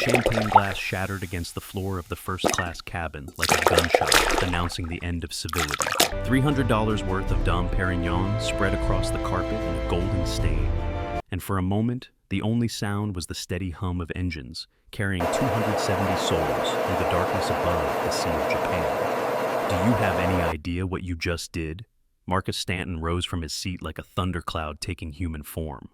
champagne glass shattered against the floor of the first-class cabin like a gunshot, announcing the end of civility. $300 worth of Dom Perignon spread across the carpet in a golden stain. And for a moment, the only sound was the steady hum of engines, carrying 270 souls through the darkness above the Sea of Japan. Do you have any idea what you just did? Marcus Stanton rose from his seat like a thundercloud taking human form.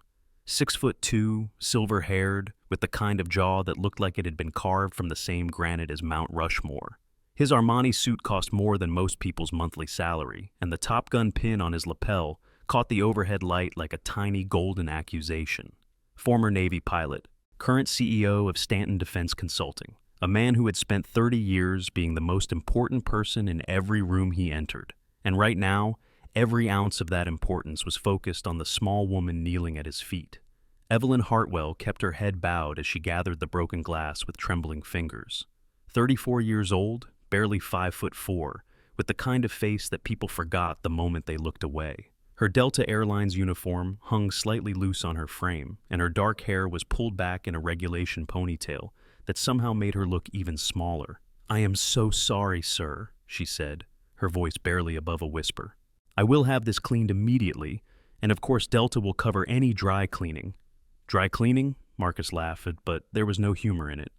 6'2", silver-haired, with the kind of jaw that looked like it had been carved from the same granite as Mount Rushmore. His Armani suit cost more than most people's monthly salary, and the Top Gun pin on his lapel caught the overhead light like a tiny golden accusation. Former Navy pilot, current CEO of Stanton Defense Consulting, a man who had spent 30 years being the most important person in every room he entered. And right now, every ounce of that importance was focused on the small woman kneeling at his feet. Evelyn Hartwell kept her head bowed as she gathered the broken glass with trembling fingers. 34 years old, barely 5'4", with the kind of face that people forgot the moment they looked away. Her Delta Airlines uniform hung slightly loose on her frame, and her dark hair was pulled back in a regulation ponytail that somehow made her look even smaller. "I am so sorry, sir," she said, her voice barely above a whisper. "I will have this cleaned immediately, and of course Delta will cover any dry cleaning." "Dry cleaning?" Marcus laughed, but there was no humor in it.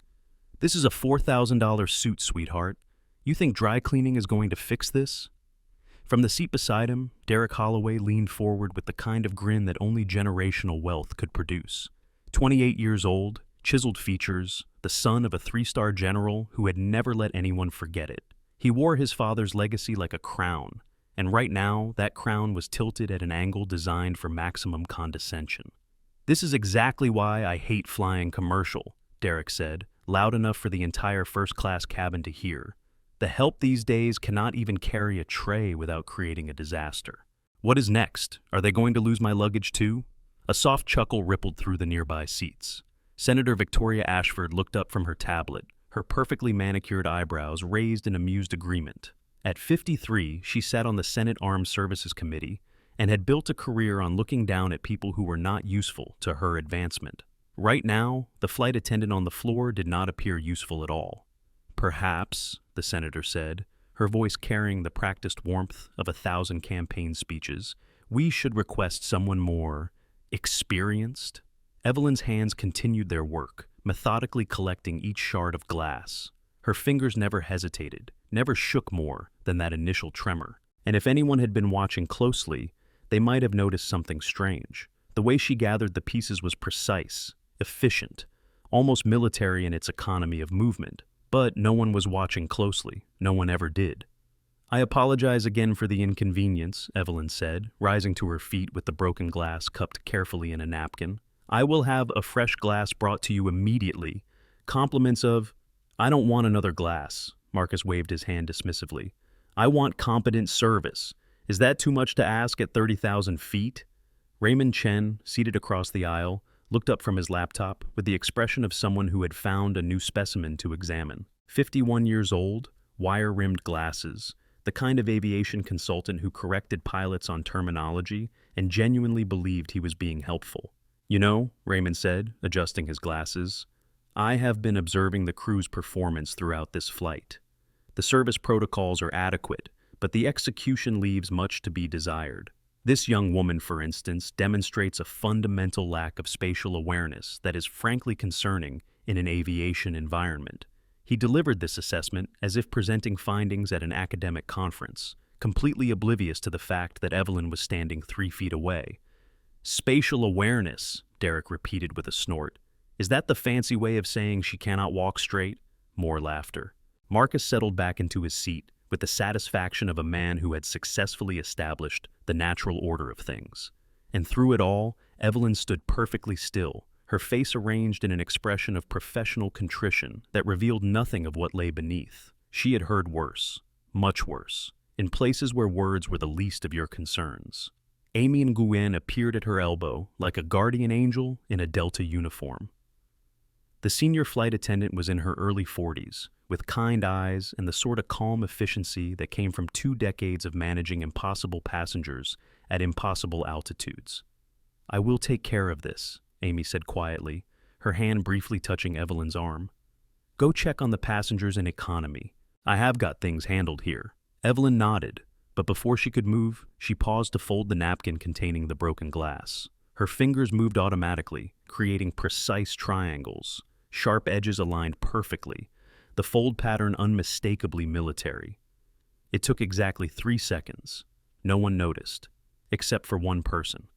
"This is a $4,000 suit, sweetheart. You think dry cleaning is going to fix this?" From the seat beside him, Derek Holloway leaned forward with the kind of grin that only generational wealth could produce. 28 years old, chiseled features, the son of a 3-star general who had never let anyone forget it. He wore his father's legacy like a crown, and right now, that crown was tilted at an angle designed for maximum condescension. "This is exactly why I hate flying commercial," Derek said, loud enough for the entire first-class cabin to hear. "The help these days cannot even carry a tray without creating a disaster." "What is next? Are they going to lose my luggage too?" A soft chuckle rippled through the nearby seats. Senator Victoria Ashford looked up from her tablet, her perfectly manicured eyebrows raised in amused agreement. At 53, she sat on the Senate Armed Services Committee and had built a career on looking down at people who were not useful to her advancement. Right now, the flight attendant on the floor did not appear useful at all. "Perhaps," the senator said, her voice carrying the practiced warmth of 1,000 campaign speeches, "we should request someone more experienced." Evelyn's hands continued their work, methodically collecting each shard of glass. Her fingers never hesitated, never shook more than that initial tremor. And if anyone had been watching closely, they might have noticed something strange. The way she gathered the pieces was precise, efficient, almost military in its economy of movement. But no one was watching closely. No one ever did. "I apologize again for the inconvenience," Evelyn said, rising to her feet with the broken glass cupped carefully in a napkin. "I will have a fresh glass brought to you immediately. Compliments of—" "I don't want another glass," Marcus waved his hand dismissively. "I want competent service. Is that too much to ask at 30,000 feet? Raymond Chen, seated across the aisle, looked up from his laptop with the expression of someone who had found a new specimen to examine. 51 years old, wire-rimmed glasses, the kind of aviation consultant who corrected pilots on terminology and genuinely believed he was being helpful. "You know," Raymond said, adjusting his glasses, "I have been observing the crew's performance throughout this flight. The service protocols are adequate, but the execution leaves much to be desired. This young woman, for instance, demonstrates a fundamental lack of spatial awareness that is frankly concerning in an aviation environment." He delivered this assessment as if presenting findings at an academic conference, completely oblivious to the fact that Evelyn was standing 3 feet away. "Spatial awareness," Derek repeated with a snort. "Is that the fancy way of saying she cannot walk straight?" More laughter. Marcus settled back into his seat with the satisfaction of a man who had successfully established the natural order of things. And through it all, Evelyn stood perfectly still, her face arranged in an expression of professional contrition that revealed nothing of what lay beneath. She had heard worse, much worse, in places where words were the least of your concerns. Amy Nguyen appeared at her elbow like a guardian angel in a Delta uniform. The senior flight attendant was in her early 40s, with kind eyes and the sort of calm efficiency that came from 2 decades of managing impossible passengers at impossible altitudes. "I will take care of this," Amy said quietly, her hand briefly touching Evelyn's arm. Go check on the passengers in economy. I have got things handled here. Evelyn nodded, but before she could move, she paused to fold the napkin containing the broken glass. Her fingers moved automatically, creating precise triangles, sharp edges aligned perfectly, the fold pattern unmistakably military. It took exactly 3 seconds. No one noticed, except for one person.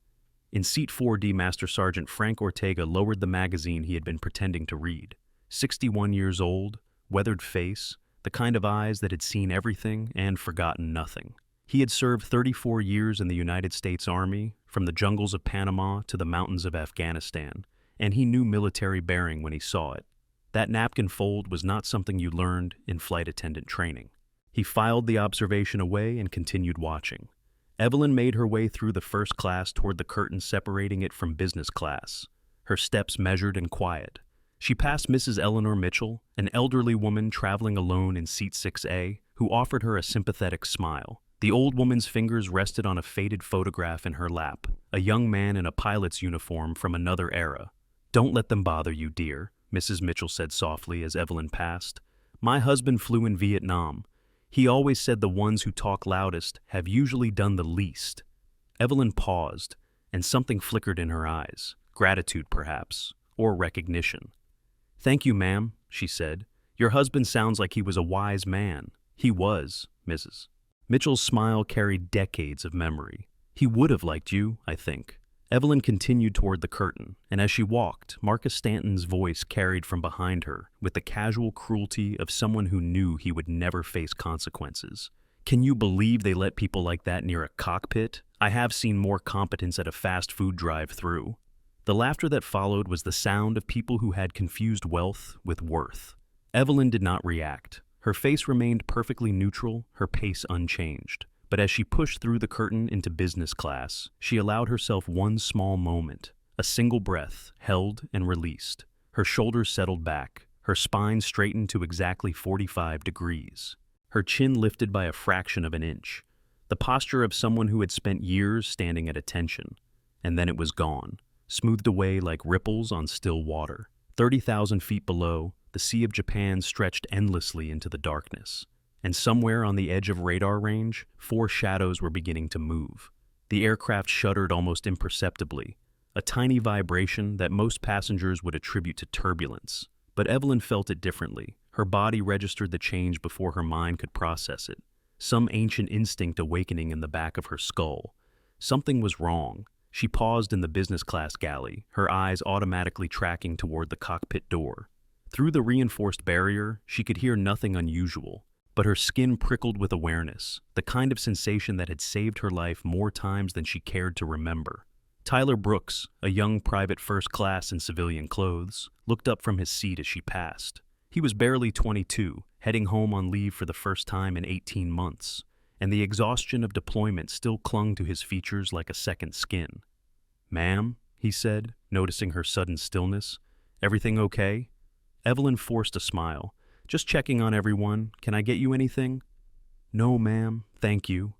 In seat 4D, Master Sergeant Frank Ortega lowered the magazine he had been pretending to read. 61 years old, weathered face, the kind of eyes that had seen everything and forgotten nothing. He had served 34 years in the United States Army, from the jungles of Panama to the mountains of Afghanistan, and he knew military bearing when he saw it. That napkin fold was not something you learned in flight attendant training. He filed the observation away and continued watching. Evelyn made her way through the first class toward the curtain separating it from business class, her steps measured and quiet. She passed Mrs. Eleanor Mitchell, an elderly woman traveling alone in seat 6A, who offered her a sympathetic smile. The old woman's fingers rested on a faded photograph in her lap, a young man in a pilot's uniform from another era. "Don't let them bother you, dear," Mrs. Mitchell said softly as Evelyn passed. "My husband flew in Vietnam. He always said the ones who talk loudest have usually done the least." Evelyn paused, and something flickered in her eyes. Gratitude, perhaps, or recognition. "Thank you, ma'am," she said. "Your husband sounds like he was a wise man." "He was, Mrs." Mitchell's smile carried decades of memory. "He would have liked you, I think." Evelyn continued toward the curtain, and as she walked, Marcus Stanton's voice carried from behind her with the casual cruelty of someone who knew he would never face consequences. "Can you believe they let people like that near a cockpit? I have seen more competence at a fast food drive-through." The laughter that followed was the sound of people who had confused wealth with worth. Evelyn did not react. Her face remained perfectly neutral, her pace unchanged. But as she pushed through the curtain into business class, she allowed herself one small moment, a single breath, held and released. Her shoulders settled back, her spine straightened to exactly 45 degrees. Her chin lifted by a fraction of an inch, the posture of someone who had spent years standing at attention. And then it was gone, smoothed away like ripples on still water. 30,000 feet below, the Sea of Japan stretched endlessly into the darkness. And somewhere on the edge of radar range, 4 shadows were beginning to move. The aircraft shuddered almost imperceptibly, a tiny vibration that most passengers would attribute to turbulence. But Evelyn felt it differently. Her body registered the change before her mind could process it, some ancient instinct awakening in the back of her skull. Something was wrong. She paused in the business class galley, her eyes automatically tracking toward the cockpit door. Through the reinforced barrier, she could hear nothing unusual. But her skin prickled with awareness, the kind of sensation that had saved her life more times than she cared to remember. Tyler Brooks, a young private first class in civilian clothes, looked up from his seat as she passed. He was barely 22, heading home on leave for the first time in 18 months, and the exhaustion of deployment still clung to his features like a second skin. "Ma'am," he said, noticing her sudden stillness, "everything okay?" Evelyn forced a smile. "Just checking on everyone. Can I get you anything?" "No, ma'am, thank you."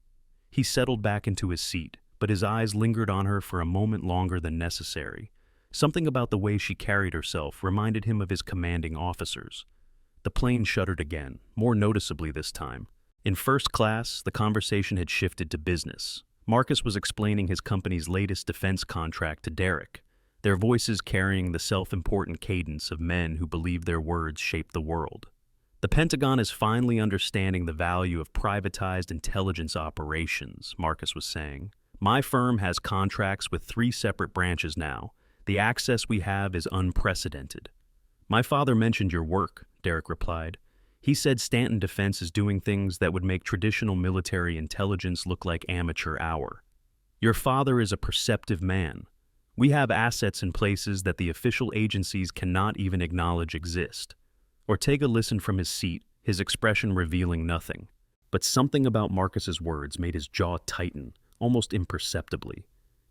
He settled back into his seat, but his eyes lingered on her for a moment longer than necessary. Something about the way she carried herself reminded him of his commanding officers. The plane shuddered again, more noticeably this time. In first class, the conversation had shifted to business. Marcus was explaining his company's latest defense contract to Derek, their voices carrying the self-important cadence of men who believe their words shape the world. "The Pentagon is finally understanding the value of privatized intelligence operations," Marcus was saying. "My firm has contracts with 3 separate branches now. The access we have is unprecedented." "My father mentioned your work," Derek replied. "He said Stanton Defense is doing things that would make traditional military intelligence look like amateur hour." "Your father is a perceptive man. We have assets in places that the official agencies cannot even acknowledge exist." Ortega listened from his seat, his expression revealing nothing. But something about Marcus's words made his jaw tighten, almost imperceptibly.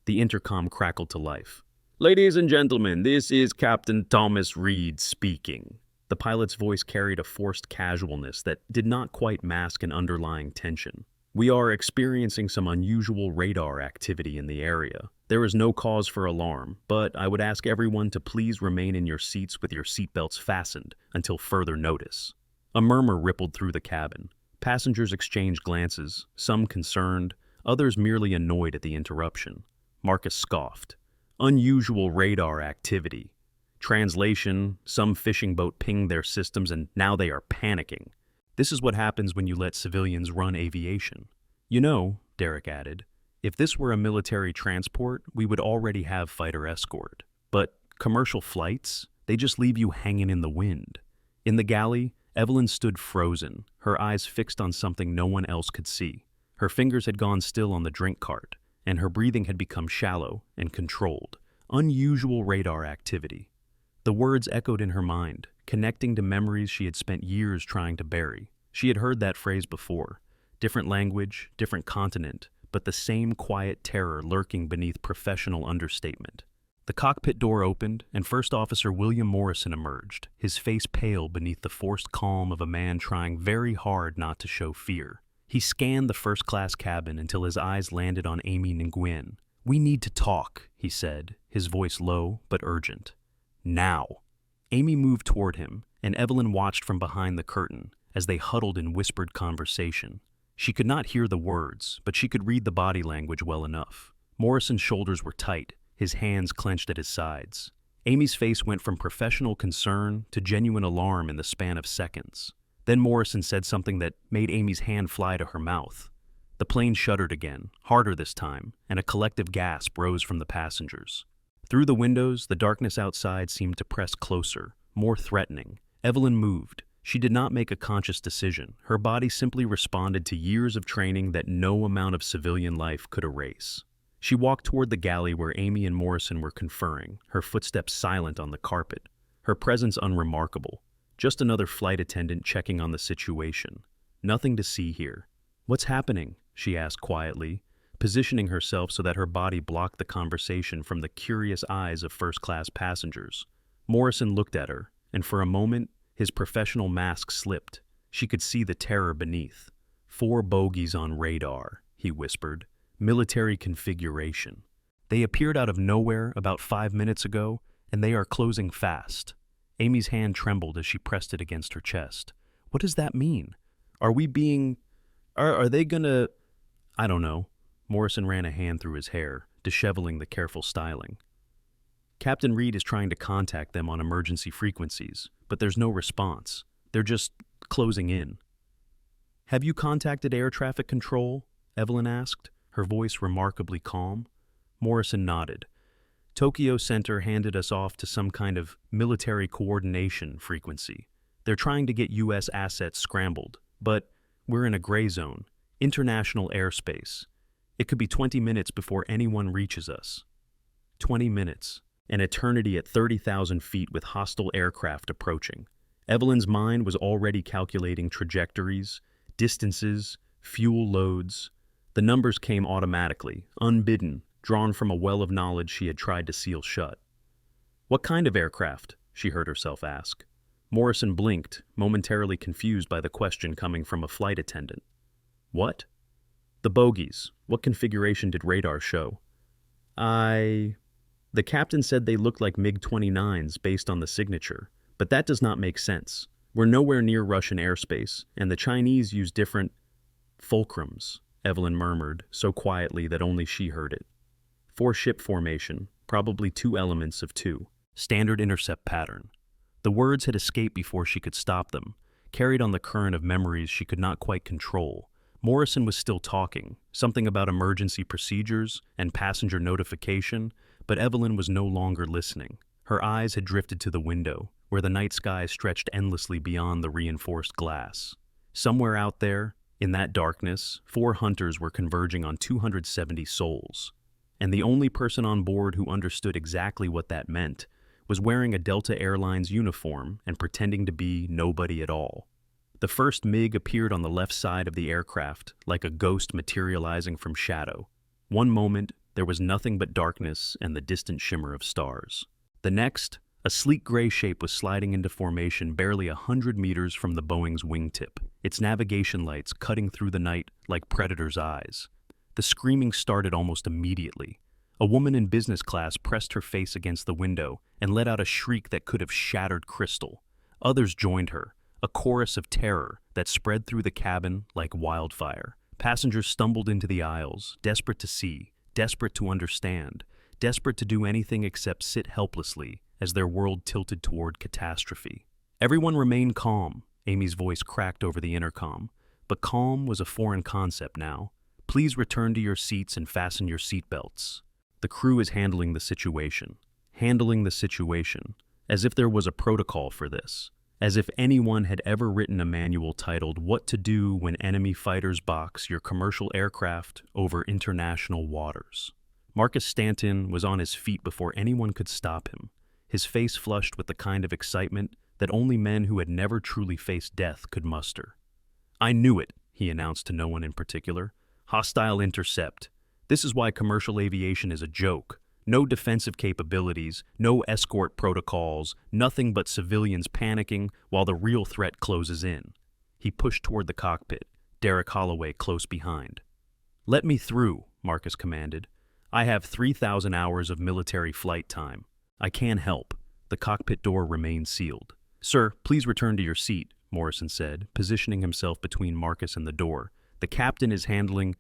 The intercom crackled to life. "Ladies and gentlemen, this is Captain Thomas Reed speaking." The pilot's voice carried a forced casualness that did not quite mask an underlying tension. We are experiencing some unusual radar activity in the area. There is no cause for alarm, but I would ask everyone to please remain in your seats with your seatbelts fastened until further notice." A murmur rippled through the cabin. Passengers exchanged glances, some concerned, others merely annoyed at the interruption. Marcus scoffed. "Unusual radar activity." Translation: some fishing boat pinged their systems and now they are panicking. This is what happens when you let civilians run aviation. "You know," Derek added, "if this were a military transport, we would already have fighter escort. But commercial flights, they just leave you hanging in the wind." In the galley, Evelyn stood frozen, her eyes fixed on something no one else could see. Her fingers had gone still on the drink cart, and her breathing had become shallow and controlled. Unusual radar activity. The words echoed in her mind, connecting to memories she had spent years trying to bury. She had heard that phrase before. Different language, different continent, but the same quiet terror lurking beneath professional understatement. The cockpit door opened, and First Officer William Morrison emerged, his face pale beneath the forced calm of a man trying very hard not to show fear. He scanned the first-class cabin until his eyes landed on Amy Nguyen. "We need to talk," he said, his voice low but urgent. "Now." Amy moved toward him, and Evelyn watched from behind the curtain as they huddled in whispered conversation. She could not hear the words, but she could read the body language well enough. Morrison's shoulders were tight, his hands clenched at his sides. Amy's face went from professional concern to genuine alarm in the span of seconds. Then Morrison said something that made Amy's hand fly to her mouth. The plane shuddered again, harder this time, and a collective gasp rose from the passengers. Through the windows, the darkness outside seemed to press closer, more threatening. Evelyn moved. She did not make a conscious decision. Her body simply responded to years of training that no amount of civilian life could erase. She walked toward the galley where Amy and Morrison were conferring, her footsteps silent on the carpet, her presence unremarkable. Just another flight attendant checking on the situation. Nothing to see here. "What's happening?" she asked quietly, positioning herself so that her body blocked the conversation from the curious eyes of first-class passengers. Morrison looked at her, and for a moment, his professional mask slipped. She could see the terror beneath. "4 bogies on radar," he whispered. "Military configuration. They appeared out of nowhere about 5 minutes ago, and they are closing fast." Amy's hand trembled as she pressed it against her chest. "What does that mean? Are we being... Are they gonna... I don't know." Morrison ran a hand through his hair, disheveling the careful styling. "Captain Reed is trying to contact them on emergency frequencies, but there's no response. They're just closing in." "Have you contacted air traffic control?" Evelyn asked, her voice remarkably calm. Morrison nodded. "Tokyo Center handed us off to some kind of military coordination frequency. They're trying to get U.S. assets scrambled, but we're in a gray zone, international airspace. It could be 20 minutes before anyone reaches us." 20 minutes. An eternity at 30,000 feet with hostile aircraft approaching. Evelyn's mind was already calculating trajectories, distances, fuel loads. The numbers came automatically, unbidden, drawn from a well of knowledge she had tried to seal shut. "What kind of aircraft?" she heard herself ask. Morrison blinked, momentarily confused by the question coming from a flight attendant. "What?" "The bogies. What configuration did radar show?" The captain said they looked like MiG-29s based on the signature, but that does not make sense. We're nowhere near Russian airspace, and the Chinese use different fulcrums," Evelyn murmured, so quietly that only she heard it. 4-ship formation, probably 2 elements of 2. Standard intercept pattern." The words had escaped before she could stop them, carried on the current of memories she could not quite control. Morrison was still talking, something about emergency procedures and passenger notification, but Evelyn was no longer listening. Her eyes had drifted to the window, where the night sky stretched endlessly beyond the reinforced glass. Somewhere out there, in that darkness, 4 hunters were converging on 270 souls. And the only person on board who understood exactly what that meant was wearing a Delta Airlines uniform and pretending to be nobody at all. The first MiG appeared on the left side of the aircraft, like a ghost materializing from shadow. One moment, there was nothing but darkness and the distant shimmer of stars. The next, a sleek gray shape was sliding into formation barely 100 meters from the Boeing's wingtip. its navigation lights cutting through the night like predators' eyes. The screaming started almost immediately. A woman in business class pressed her face against the window and let out a shriek that could have shattered crystal. Others joined her, a chorus of terror that spread through the cabin like wildfire. Passengers stumbled into the aisles, desperate to see, desperate to understand, desperate to do anything except sit helplessly as their world tilted toward catastrophe. Everyone remained calm, Amy's voice cracked over the intercom. But calm was a foreign concept now. Please return to your seats and fasten your seatbelts. The crew is handling the situation, as if there was a protocol for this, as if anyone had ever written a manual titled What to Do When Enemy Fighters Box Your Commercial Aircraft Over International Waters. Marcus Stanton was on his feet before anyone could stop him, his face flushed with the kind of excitement that only men who had never truly faced death could muster. I knew it, he announced to no one in particular. Hostile intercept. This is why commercial aviation is a joke. No defensive capabilities, no escort protocols, nothing but civilians panicking while the real threat closes in. He pushed toward the cockpit, Derek Holloway close behind. Let me through, Marcus commanded. I have 3,000 hours of military flight time. I can help. The cockpit door remained sealed. Sir, please return to your seat, Morrison said, positioning himself between Marcus and the door. The captain is handling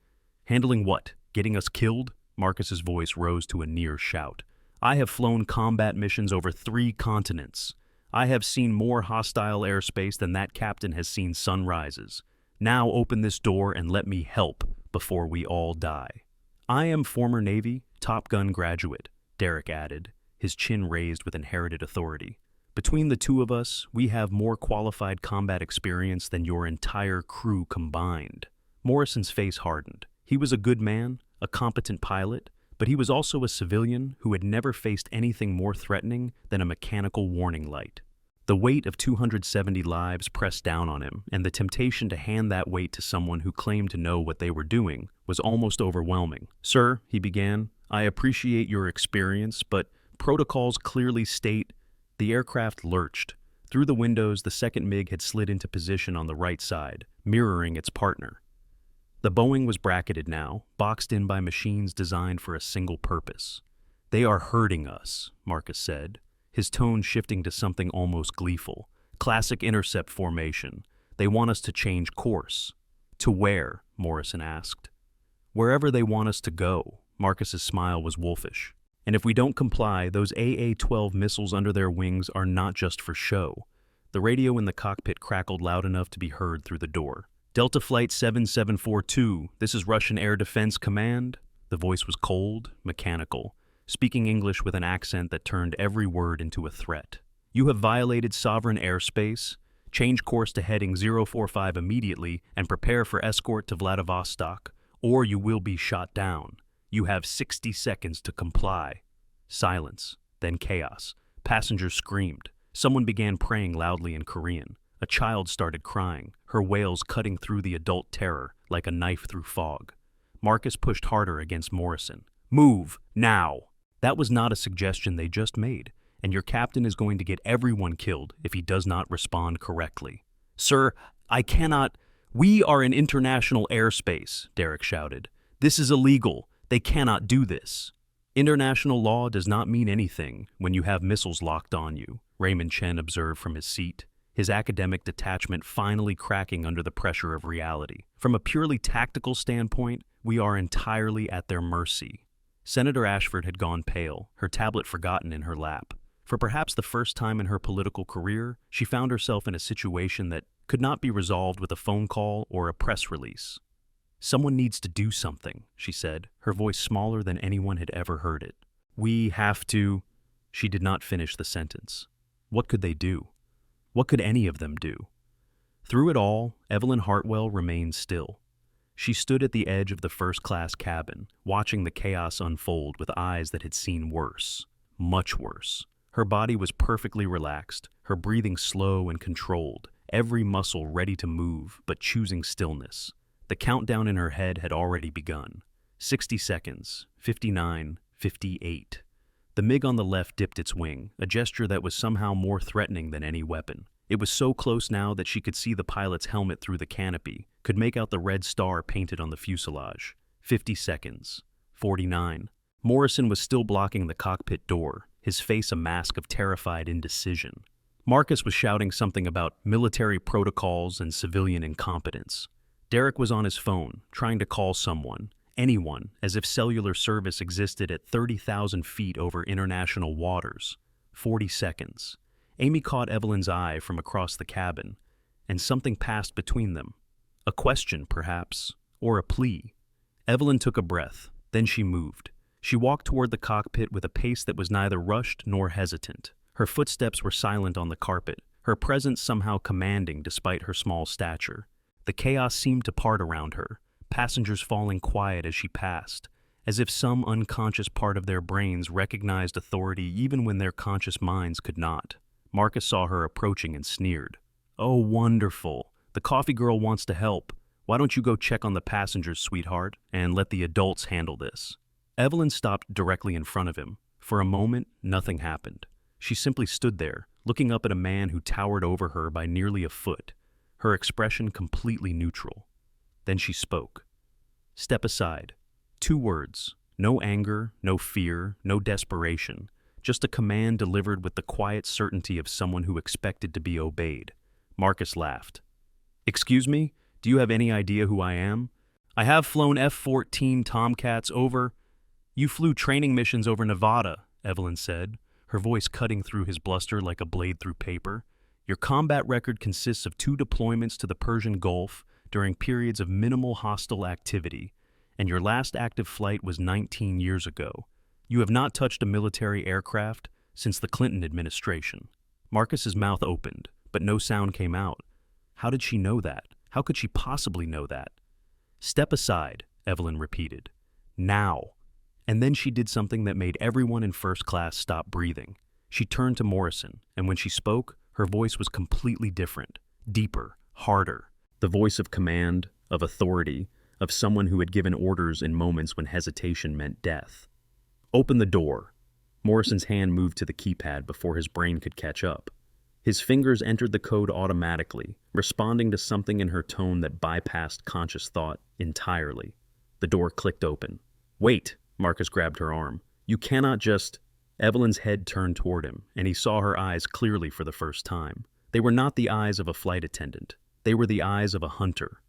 what? Getting us killed? Marcus's voice rose to a near shout. I have flown combat missions over 3 continents. I have seen more hostile airspace than that captain has seen sunrises. Now open this door and let me help before we all die. I am former Navy Top Gun graduate, Derek added, his chin raised with inherited authority. Between the two of us, we have more qualified combat experience than your entire crew combined. Morrison's face hardened. He was a good man, a competent pilot, but he was also a civilian who had never faced anything more threatening than a mechanical warning light. The weight of 270 lives pressed down on him, and the temptation to hand that weight to someone who claimed to know what they were doing was almost overwhelming. Sir, he began, I appreciate your experience, but protocols clearly state. The aircraft lurched. Through the windows, the second MiG had slid into position on the right side, mirroring its partner. The Boeing was bracketed now, boxed in by machines designed for a single purpose. They are hurting us, Marcus said, his tone shifting to something almost gleeful. Classic intercept formation. They want us to change course. To where? Morrison asked. Wherever they want us to go. Marcus's smile was wolfish. And if we don't comply, those AA-12 missiles under their wings are not just for show. The radio in the cockpit crackled loud enough to be heard through the door. Delta Flight 7742, this is Russian Air Defense Command. The voice was cold, mechanical, speaking English with an accent that turned every word into a threat. You have violated sovereign airspace. Change course to heading 045 immediately and prepare for escort to Vladivostok, or you will be shot down. You have 60 seconds to comply. Silence, then chaos. Passengers screamed. Someone began praying loudly in Korean. A child started crying, her wails cutting through the adult terror like a knife through fog. Marcus pushed harder against Morrison. Move, now! That was not a suggestion they just made, and your captain is going to get everyone killed if he does not respond correctly. Sir, I cannot. We are in international airspace, Derek shouted. This is illegal. They cannot do this. International law does not mean anything when you have missiles locked on you, Raymond Chen observed from his seat, his academic detachment finally cracking under the pressure of reality. From a purely tactical standpoint, we are entirely at their mercy. Senator Ashford had gone pale, her tablet forgotten in her lap. For perhaps the first time in her political career, she found herself in a situation that could not be resolved with a phone call or a press release. Someone needs to do something, she said, her voice smaller than anyone had ever heard it. We have to. She did not finish the sentence. What could they do? What could any of them do? Through it all, Evelyn Hartwell remained still. She stood at the edge of the first-class cabin, watching the chaos unfold with eyes that had seen worse, much worse. Her body was perfectly relaxed, her breathing slow and controlled, every muscle ready to move but choosing stillness. The countdown in her head had already begun. 60 seconds, 59, 58. The MiG on the left dipped its wing, a gesture that was somehow more threatening than any weapon. It was so close now that she could see the pilot's helmet through the canopy, could make out the red star painted on the fuselage. 50 seconds. 49. Morrison was still blocking the cockpit door, his face a mask of terrified indecision. Marcus was shouting something about military protocols and civilian incompetence. Derek was on his phone, trying to call someone, anyone, as if cellular service existed at 30,000 feet over international waters. 40 seconds. Amy caught Evelyn's eye from across the cabin, and something passed between them. A question, perhaps, or a plea. Evelyn took a breath, then she moved. She walked toward the cockpit with a pace that was neither rushed nor hesitant. Her footsteps were silent on the carpet, her presence somehow commanding despite her small stature. The chaos seemed to part around her, passengers falling quiet as she passed, as if some unconscious part of their brains recognized authority even when their conscious minds could not. Marcus saw her approaching and sneered. "Oh, wonderful. The coffee girl wants to help. Why don't you go check on the passengers, sweetheart, and let the adults handle this?" Evelyn stopped directly in front of him. For a moment, nothing happened. She simply stood there, looking up at a man who towered over her by nearly a foot, her expression completely neutral. Then she spoke. "Step aside." 2 words. No anger, no fear, no desperation. Just a command delivered with the quiet certainty of someone who expected to be obeyed. Marcus laughed. "Excuse me? Do you have any idea who I am? I have flown F-14 Tomcats over—" "You flew training missions over Nevada," Evelyn said, her voice cutting through his bluster like a blade through paper. "Your combat record consists of 2 deployments to the Persian Gulf during periods of minimal hostile activity, and your last active flight was 19 years ago. You have not touched a military aircraft since the Clinton administration." Marcus's mouth opened, but no sound came out. How did she know that? How could she possibly know that? "Step aside," Evelyn repeated. "Now." And then she did something that made everyone in first class stop breathing. She turned to Morrison, and when she spoke, her voice was completely different, deeper, harder. The voice of command, of authority, of someone who had given orders in moments when hesitation meant death. "Open the door." Morrison's hand moved to the keypad before his brain could catch up. His fingers entered the code automatically, responding to something in her tone that bypassed conscious thought entirely. The door clicked open. "Wait!" Marcus grabbed her arm. "You cannot just—" Evelyn's head turned toward him, and he saw her eyes clearly for the first time. They were not the eyes of a flight attendant. They were the eyes of a hunter.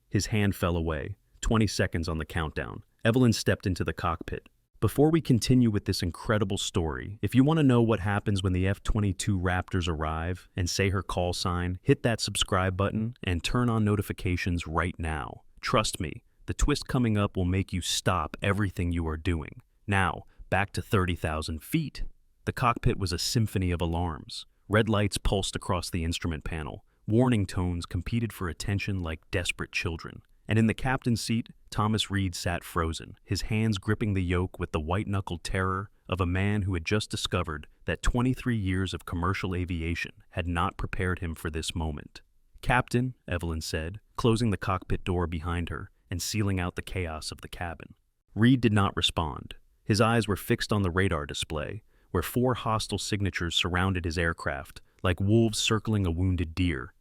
His hand fell away. 20 seconds on the countdown. Evelyn stepped into the cockpit. Before we continue with this incredible story, if you want to know what happens when the F-22 Raptors arrive and say her call sign, hit that subscribe button and turn on notifications right now. Trust me, the twist coming up will make you stop everything you are doing. Now, back to 30,000 feet. The cockpit was a symphony of alarms. Red lights pulsed across the instrument panel. Warning tones competed for attention like desperate children. And in the captain's seat, Thomas Reed sat frozen, his hands gripping the yoke with the white-knuckled terror of a man who had just discovered that 23 years of commercial aviation had not prepared him for this moment. "Captain," Evelyn said, closing the cockpit door behind her and sealing out the chaos of the cabin. Reed did not respond. His eyes were fixed on the radar display, where 4 hostile signatures surrounded his aircraft, like wolves circling a wounded deer.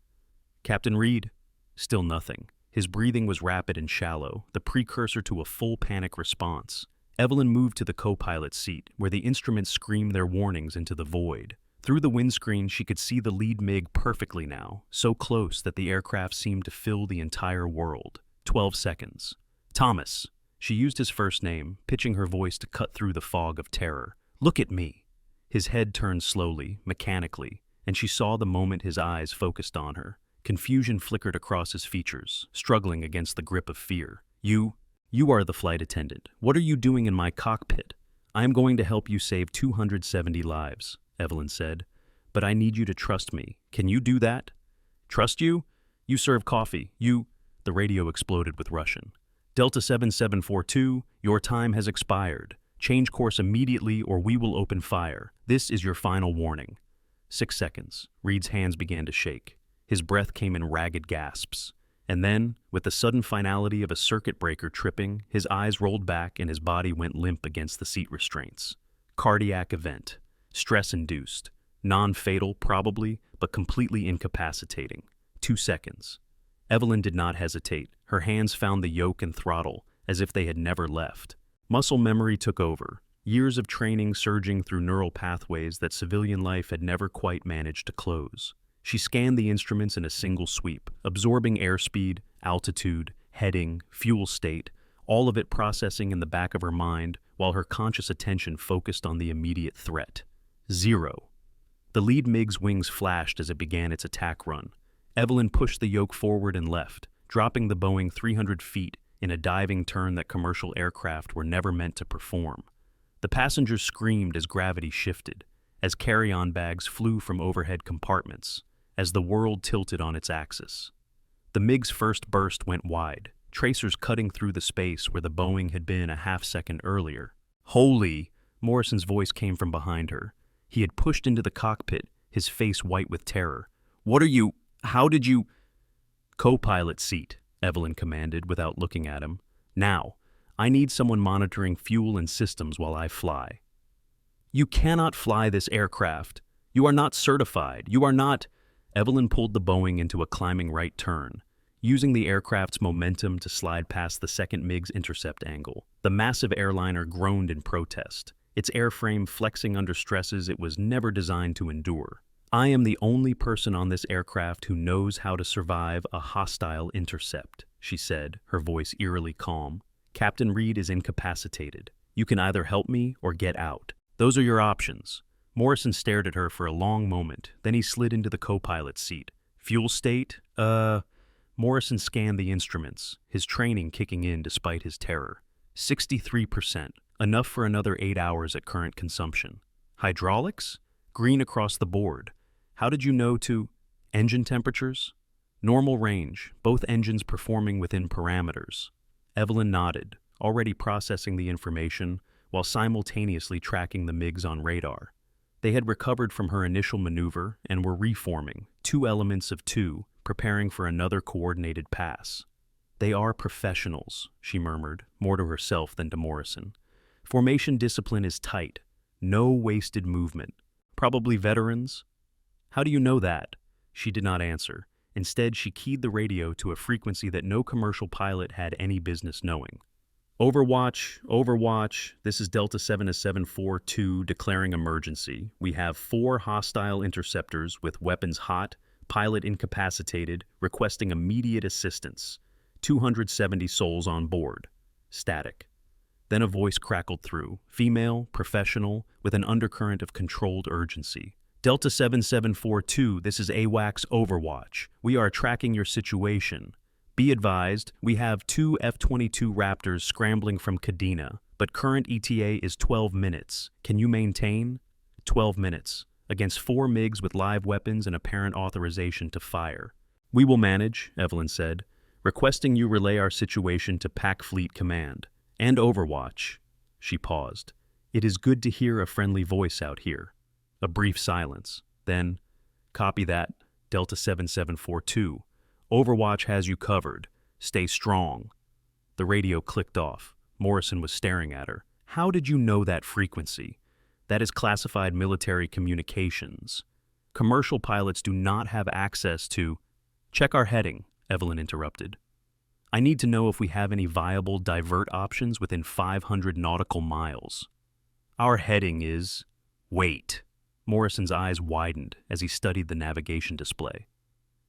"Captain Reed." Still nothing. His breathing was rapid and shallow, the precursor to a full panic response. Evelyn moved to the co-pilot's seat, where the instruments screamed their warnings into the void. Through the windscreen, she could see the lead MiG perfectly now, so close that the aircraft seemed to fill the entire world. 12 seconds. "Thomas." She used his first name, pitching her voice to cut through the fog of terror. "Look at me." His head turned slowly, mechanically, and she saw the moment his eyes focused on her. Confusion flickered across his features, struggling against the grip of fear. You are the flight attendant. What are you doing in my cockpit?" "I am going to help you save 270 lives," Evelyn said. "But I need you to trust me. Can you do that?" "Trust you? You serve coffee. The radio exploded with Russian. "Delta 7742, your time has expired. Change course immediately or we will open fire. This is your final warning." 6 seconds. Reed's hands began to shake. His breath came in ragged gasps. And then, with the sudden finality of a circuit breaker tripping, his eyes rolled back and his body went limp against the seat restraints. Cardiac event. Stress-induced. Non-fatal, probably, but completely incapacitating. 2 seconds. Evelyn did not hesitate. Her hands found the yoke and throttle, as if they had never left. Muscle memory took over, years of training surging through neural pathways that civilian life had never quite managed to close. She scanned the instruments in a single sweep, absorbing airspeed, altitude, heading, fuel state, all of it processing in the back of her mind while her conscious attention focused on the immediate threat. 0. The lead MiG's wings flashed as it began its attack run. Evelyn pushed the yoke forward and left, dropping the Boeing 300 feet in a diving turn that commercial aircraft were never meant to perform. The passengers screamed as gravity shifted, as carry-on bags flew from overhead compartments, as the world tilted on its axis. The MiG's first burst went wide, tracers cutting through the space where the Boeing had been a half-second earlier. "Holy!" Morrison's voice came from behind her. He had pushed into the cockpit, his face white with terror. "What are you? How did you—" "Co-pilot seat," Evelyn commanded without looking at him. "Now, I need someone monitoring fuel and systems while I fly." "You cannot fly this aircraft. You are not certified. You are not—" Evelyn pulled the Boeing into a climbing right turn, using the aircraft's momentum to slide past the second MiG's intercept angle. The massive airliner groaned in protest, its airframe flexing under stresses it was never designed to endure. "I am the only person on this aircraft who knows how to survive a hostile intercept," she said, her voice eerily calm. "Captain Reed is incapacitated. You can either help me or get out. Those are your options." Morrison stared at her for a long moment, then he slid into the co-pilot seat. "Fuel state? Morrison scanned the instruments, his training kicking in despite his terror. 63%, enough for another 8 hours at current consumption. Hydraulics? Green across the board. How did you know to— Engine temperatures? Normal range, both engines performing within parameters. Evelyn nodded, already processing the information while simultaneously tracking the MiGs on radar. They had recovered from her initial maneuver and were reforming, 2 elements of 2, preparing for another coordinated pass. "They are professionals," she murmured, more to herself than to Morrison. "Formation discipline is tight. No wasted movement. Probably veterans?" "How do you know that?" She did not answer. Instead, she keyed the radio to a frequency that no commercial pilot had any business knowing. "Overwatch, Overwatch, this is Delta 7742 declaring emergency. We have 4 hostile interceptors with weapons hot, pilot incapacitated, requesting immediate assistance. 270 souls on board. Static." Then a voice crackled through, female, professional, with an undercurrent of controlled urgency. "Delta 7742, this is AWACS Overwatch. We are tracking your situation. Be advised, we have 2 F-22 Raptors scrambling from Kadena, but current ETA is 12 minutes. Can you maintain?" 12 minutes. Against 4 MiGs with live weapons and apparent authorization to fire. "We will manage," Evelyn said, "requesting you relay our situation to Pac Fleet Command. And Overwatch." She paused. "It is good to hear a friendly voice out here." A brief silence. Then, "Copy that, Delta 7742. Overwatch has you covered. Stay strong." The radio clicked off. Morrison was staring at her. "How did you know that frequency? That is classified military communications. Commercial pilots do not have access to—" "Check our heading," Evelyn interrupted. "I need to know if we have any viable divert options within 500 nautical miles." "Our heading is—" "Wait." Morrison's eyes widened as he studied the navigation display.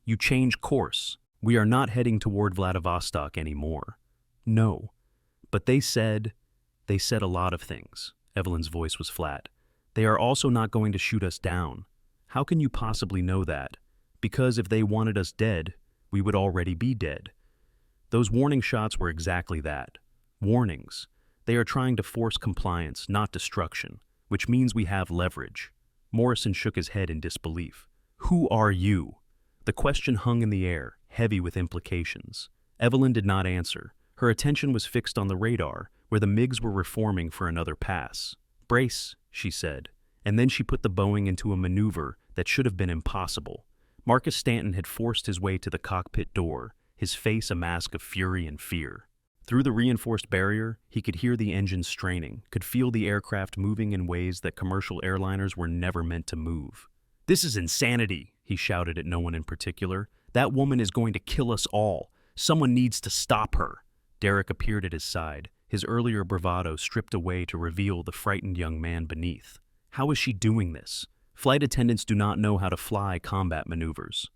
"You change course. We are not heading toward Vladivostok anymore." "No. But they said a lot of things." Evelyn's voice was flat. "They are also not going to shoot us down." "How can you possibly know that?" "Because if they wanted us dead, we would already be dead." Those warning shots were exactly that. Warnings. They are trying to force compliance, not destruction, which means we have leverage. Morrison shook his head in disbelief. "Who are you?" The question hung in the air, heavy with implications. Evelyn did not answer. Her attention was fixed on the radar, where the MiGs were reforming for another pass. "Brace," she said, and then she put the Boeing into a maneuver that should have been impossible. Marcus Stanton had forced his way to the cockpit door, his face a mask of fury and fear. Through the reinforced barrier, he could hear the engines straining, could feel the aircraft moving in ways that commercial airliners were never meant to move. "This is insanity," he shouted at no one in particular. "That woman is going to kill us all. Someone needs to stop her." Derek appeared at his side, his earlier bravado stripped away to reveal the frightened young man beneath. How is she doing this? Flight attendants do not know how to fly combat maneuvers.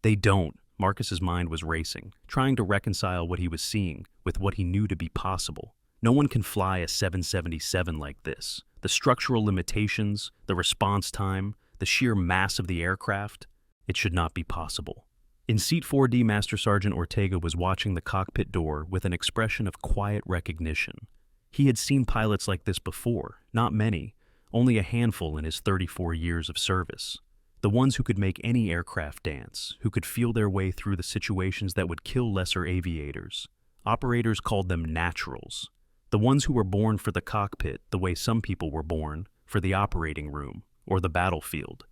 They don't. Marcus's mind was racing, trying to reconcile what he was seeing with what he knew to be possible. No one can fly a 777 like this. The structural limitations, the response time, the sheer mass of the aircraft, it should not be possible. In Seat 4D, Master Sergeant Ortega was watching the cockpit door with an expression of quiet recognition. He had seen pilots like this before, not many, only a handful in his 34 years of service. The ones who could make any aircraft dance, who could feel their way through the situations that would kill lesser aviators. Operators called them naturals. The ones who were born for the cockpit the way some people were born for the operating room or the battlefield.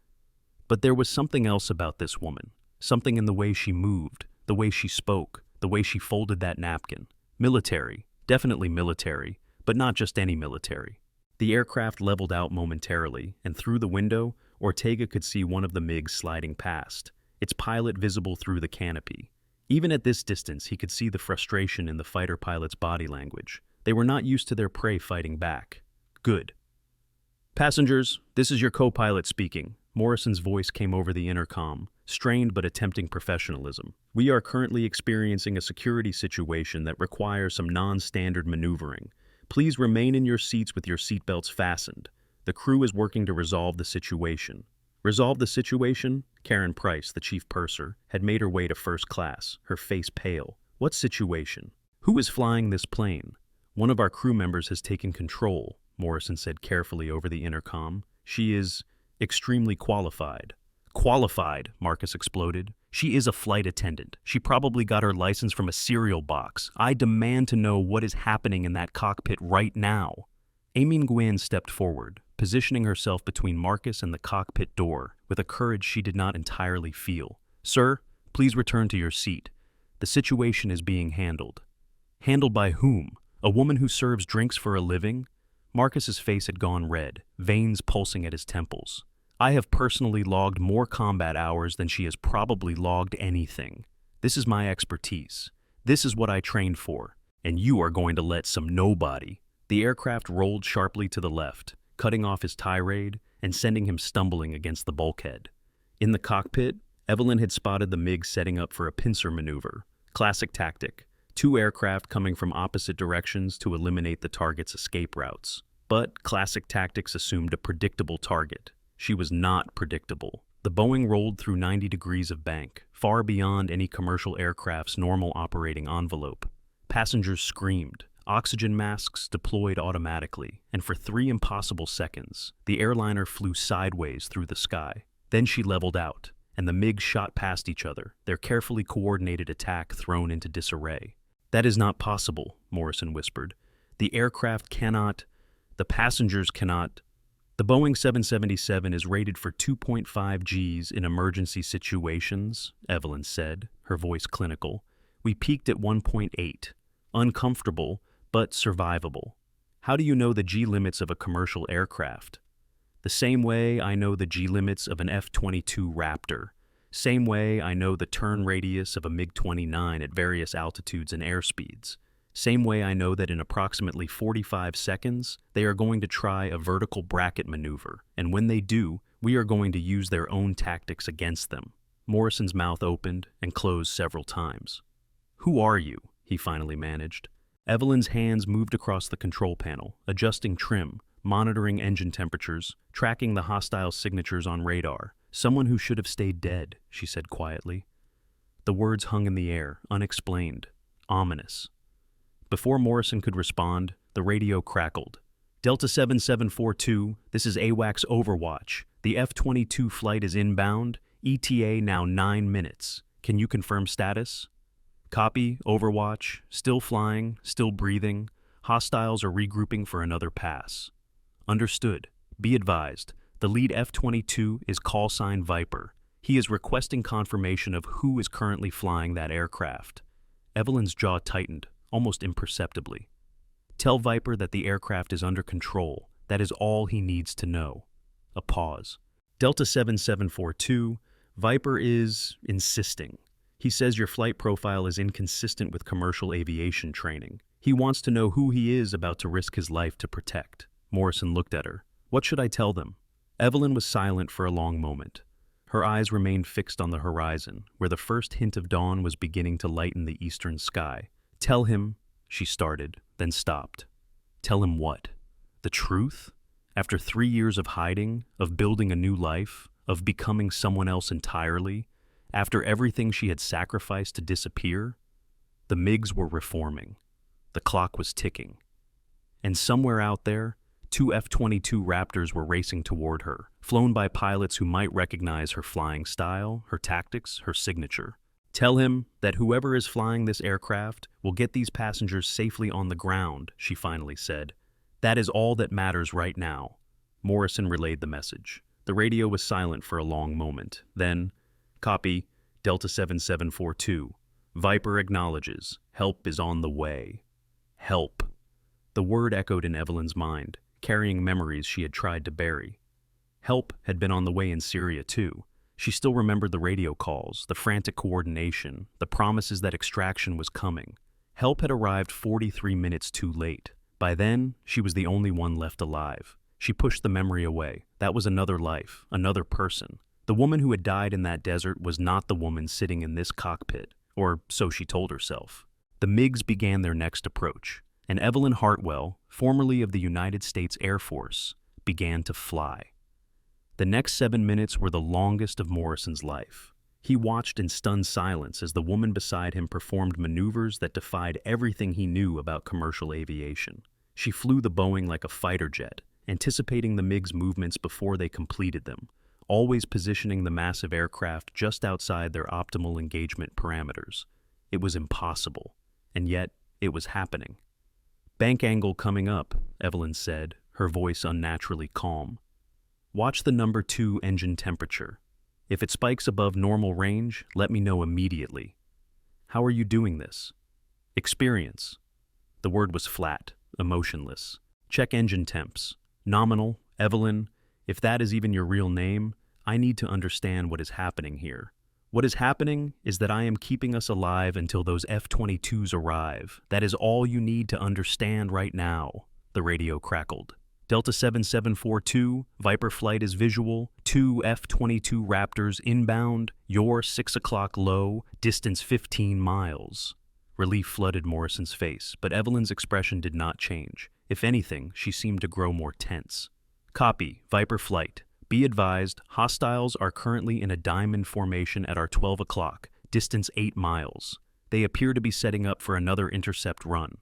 But there was something else about this woman, something in the way she moved, the way she spoke, the way she folded that napkin. Military, definitely military, but not just any military. The aircraft leveled out momentarily, and through the window, Ortega could see one of the MiGs sliding past, its pilot visible through the canopy. Even at this distance, he could see the frustration in the fighter pilot's body language. They were not used to their prey fighting back. Good. "Passengers, this is your co-pilot speaking." Morrison's voice came over the intercom, strained but attempting professionalism. "We are currently experiencing a security situation that requires some non-standard maneuvering. Please remain in your seats with your seatbelts fastened. The crew is working to resolve the situation." Resolve the situation? Karen Price, the chief purser, had made her way to first class, her face pale. What situation? Who is flying this plane? "One of our crew members has taken control," Morrison said carefully over the intercom. "She is extremely qualified." "Qualified," Marcus exploded. "She is a flight attendant. She probably got her license from a cereal box. I demand to know what is happening in that cockpit right now." Amy Nguyen stepped forward, positioning herself between Marcus and the cockpit door with a courage she did not entirely feel. "Sir, please return to your seat. The situation is being handled." Handled by whom? A woman who serves drinks for a living? Marcus's face had gone red, veins pulsing at his temples. "I have personally logged more combat hours than she has probably logged anything. This is my expertise. This is what I trained for. And you are going to let some nobody." The aircraft rolled sharply to the left, cutting off his tirade and sending him stumbling against the bulkhead. In the cockpit, Evelyn had spotted the MiG setting up for a pincer maneuver. Classic tactic. Two aircraft coming from opposite directions to eliminate the target's escape routes. But classic tactics assumed a predictable target. She was not predictable. The Boeing rolled through 90 degrees of bank, far beyond any commercial aircraft's normal operating envelope. Passengers screamed. Oxygen masks deployed automatically, and for 3 impossible seconds, the airliner flew sideways through the sky. Then she leveled out, and the MiGs shot past each other, their carefully coordinated attack thrown into disarray. "That is not possible," Morrison whispered. "The aircraft cannot, the passengers cannot." "The Boeing 777 is rated for 2.5 Gs in emergency situations," Evelyn said, her voice clinical. "We peaked at 1.8. Uncomfortable, but survivable. How do you know the G limits of a commercial aircraft?" "The same way I know the G limits of an F-22 Raptor. Same way I know the turn radius of a MiG-29 at various altitudes and airspeeds. Same way I know that in approximately 45 seconds, they are going to try a vertical bracket maneuver, and when they do, we are going to use their own tactics against them." Morrison's mouth opened and closed several times. "Who are you?" he finally managed. Evelyn's hands moved across the control panel, adjusting trim, monitoring engine temperatures, tracking the hostile signatures on radar. "Someone who should have stayed dead," she said quietly. The words hung in the air, unexplained, ominous. Before Morrison could respond, the radio crackled. "Delta 7742, this is AWACS Overwatch. The F-22 flight is inbound, ETA now 9 minutes. Can you confirm status?" "Copy, Overwatch. Still flying, still breathing. Hostiles are regrouping for another pass." "Understood. Be advised. The lead F-22 is callsign Viper. He is requesting confirmation of who is currently flying that aircraft." Evelyn's jaw tightened, almost imperceptibly. "Tell Viper that the aircraft is under control. That is all he needs to know." A pause. Delta 7742, Viper is insisting. He says your flight profile is inconsistent with commercial aviation training. He wants to know who he is about to risk his life to protect. Morrison looked at her. What should I tell them? Evelyn was silent for a long moment. Her eyes remained fixed on the horizon, where the first hint of dawn was beginning to lighten the eastern sky. Tell him, she started, then stopped. Tell him what? The truth? After 3 years of hiding, of building a new life, of becoming someone else entirely, after everything she had sacrificed to disappear? The MiGs were reforming. The clock was ticking. And somewhere out there, 2 F-22 Raptors were racing toward her, flown by pilots who might recognize her flying style, her tactics, her signature. Tell him that whoever is flying this aircraft will get these passengers safely on the ground, she finally said. That is all that matters right now. Morrison relayed the message. The radio was silent for a long moment. Then, copy, Delta 7742. Viper acknowledges. Help is on the way. Help. The word echoed in Evelyn's mind, carrying memories she had tried to bury. Help had been on the way in Syria, too. She still remembered the radio calls, the frantic coordination, the promises that extraction was coming. Help had arrived 43 minutes too late. By then, she was the only one left alive. She pushed the memory away. That was another life, another person. The woman who had died in that desert was not the woman sitting in this cockpit, or so she told herself. The MiGs began their next approach, and Evelyn Hartwell, formerly of the United States Air Force, began to fly. The next 7 minutes were the longest of Morrison's life. He watched in stunned silence as the woman beside him performed maneuvers that defied everything he knew about commercial aviation. She flew the Boeing like a fighter jet, anticipating the MiGs' movements before they completed them, always positioning the massive aircraft just outside their optimal engagement parameters. It was impossible, and yet it was happening. Bank angle coming up, Evelyn said, her voice unnaturally calm. Watch the number 2 engine temperature. If it spikes above normal range, let me know immediately. How are you doing this? Experience. The word was flat, emotionless. Check engine temps. Nominal, Evelyn. If that is even your real name, I need to understand what is happening here. What is happening is that I am keeping us alive until those F-22s arrive. That is all you need to understand right now, the radio crackled. Delta 7742, Viper flight is visual, 2 F-22 Raptors inbound, your 6 o'clock low, distance 15 miles. Relief flooded Morrison's face, but Evelyn's expression did not change. If anything, she seemed to grow more tense. Copy, Viper flight. Be advised, hostiles are currently in a diamond formation at our 12 o'clock, distance 8 miles. They appear to be setting up for another intercept run.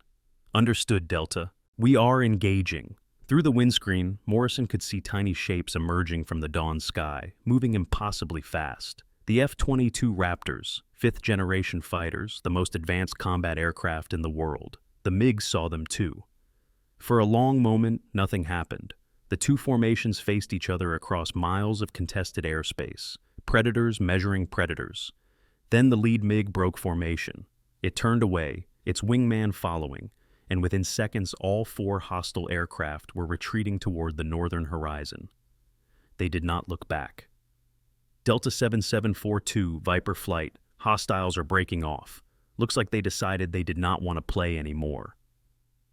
Understood, Delta. We are engaging. Through the windscreen, Morrison could see tiny shapes emerging from the dawn sky, moving impossibly fast. The F-22 Raptors, 5th-generation fighters, the most advanced combat aircraft in the world. The MiGs saw them too. For a long moment, nothing happened. The two formations faced each other across miles of contested airspace, predators measuring predators. Then the lead MiG broke formation. It turned away, its wingman following, and within seconds all 4 hostile aircraft were retreating toward the northern horizon. They did not look back. Delta 7742, Viper flight, hostiles are breaking off. Looks like they decided they did not want to play anymore.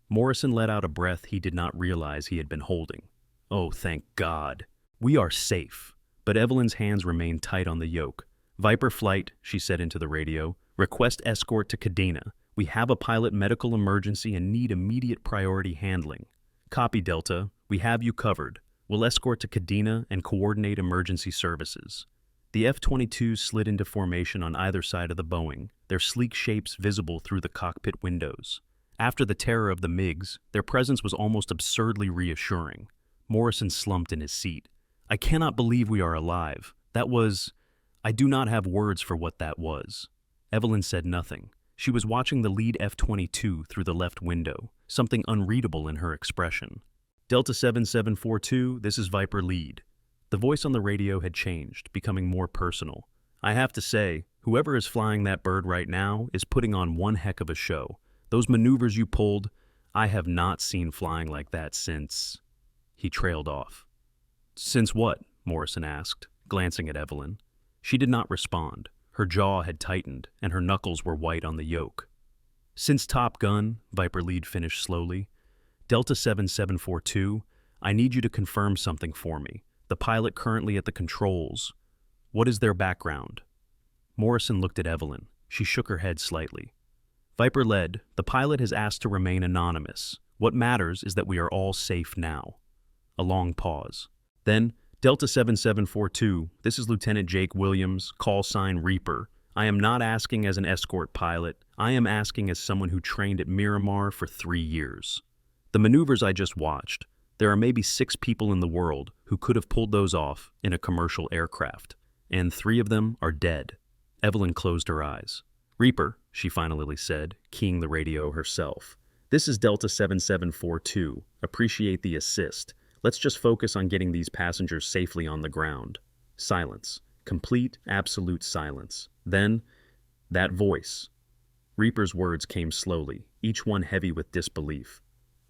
Morrison let out a breath he did not realize he had been holding. Oh, thank God. We are safe. But Evelyn's hands remained tight on the yoke. Viper flight, she said into the radio. Request escort to Kadena. We have a pilot medical emergency and need immediate priority handling. Copy, Delta. We have you covered. We'll escort to Kadena and coordinate emergency services. The F-22s slid into formation on either side of the Boeing, their sleek shapes visible through the cockpit windows. After the terror of the MiGs, their presence was almost absurdly reassuring. Morrison slumped in his seat. I cannot believe we are alive. I do not have words for what that was. Evelyn said nothing. She was watching the lead F-22 through the left window, something unreadable in her expression. Delta 7742, this is Viper lead. The voice on the radio had changed, becoming more personal. I have to say, whoever is flying that bird right now is putting on one heck of a show. Those maneuvers you pulled, I have not seen flying like that since... He trailed off. Since what? Morrison asked, glancing at Evelyn. She did not respond. Her jaw had tightened, and her knuckles were white on the yoke. "Since Top Gun," Viper Lead finished slowly. "Delta 7742, I need you to confirm something for me. The pilot currently at the controls. What is their background?" Morrison looked at Evelyn. She shook her head slightly. "Viper Lead, the pilot has asked to remain anonymous. What matters is that we are all safe now." A long pause. Then, "Delta 7742, this is Lieutenant Jake Williams, call sign Reaper. I am not asking as an escort pilot. I am asking as someone who trained at Miramar for 3 years. The maneuvers I just watched, there are maybe 6 people in the world who could have pulled those off in a commercial aircraft, and 3 of them are dead." Evelyn closed her eyes. "Reaper," she finally said, keying the radio herself. "This is Delta 7742. Appreciate the assist. Let's just focus on getting these passengers safely on the ground." Silence. Complete, absolute silence. Then, that voice. Reaper's words came slowly, each one heavy with disbelief.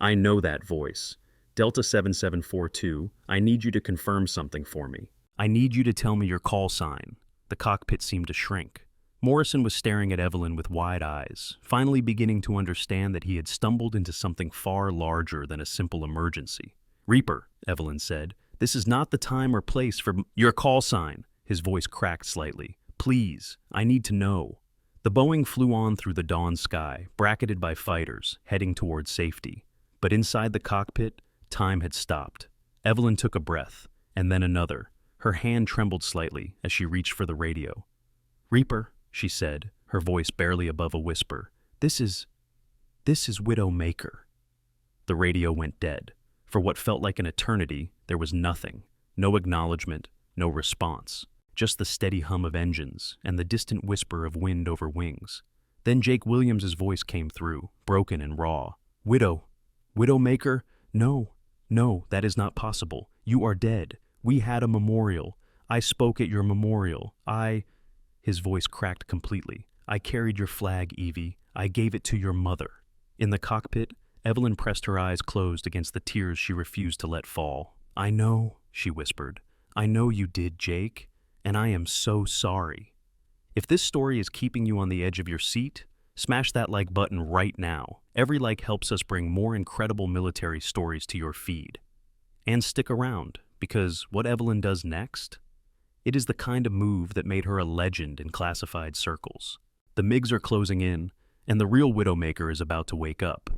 "I know that voice. Delta 7742, I need you to confirm something for me. I need you to tell me your call sign." The cockpit seemed to shrink. Morrison was staring at Evelyn with wide eyes, finally beginning to understand that he had stumbled into something far larger than a simple emergency. "Reaper," Evelyn said, "this is not the time or place for your call sign." His voice cracked slightly. "Please, I need to know." The Boeing flew on through the dawn sky, bracketed by fighters, heading towards safety. But inside the cockpit, time had stopped. Evelyn took a breath, and then another. Her hand trembled slightly as she reached for the radio. "Reaper," she said, her voice barely above a whisper, This is Widowmaker." The radio went dead. For what felt like an eternity, there was nothing. No acknowledgement, no response. Just the steady hum of engines and the distant whisper of wind over wings. Then Jake Williams's voice came through, broken and raw. Widowmaker? No, that is not possible. You are dead. We had a memorial. I spoke at your memorial. His voice cracked completely. I carried your flag, Evie. I gave it to your mother." In the cockpit, Evelyn pressed her eyes closed against the tears she refused to let fall. "I know," she whispered. "I know you did, Jake, and I am so sorry." If this story is keeping you on the edge of your seat, smash that like button right now. Every like helps us bring more incredible military stories to your feed. And stick around, because what Evelyn does next, it is the kind of move that made her a legend in classified circles. The MiGs are closing in, and the real Widowmaker is about to wake up.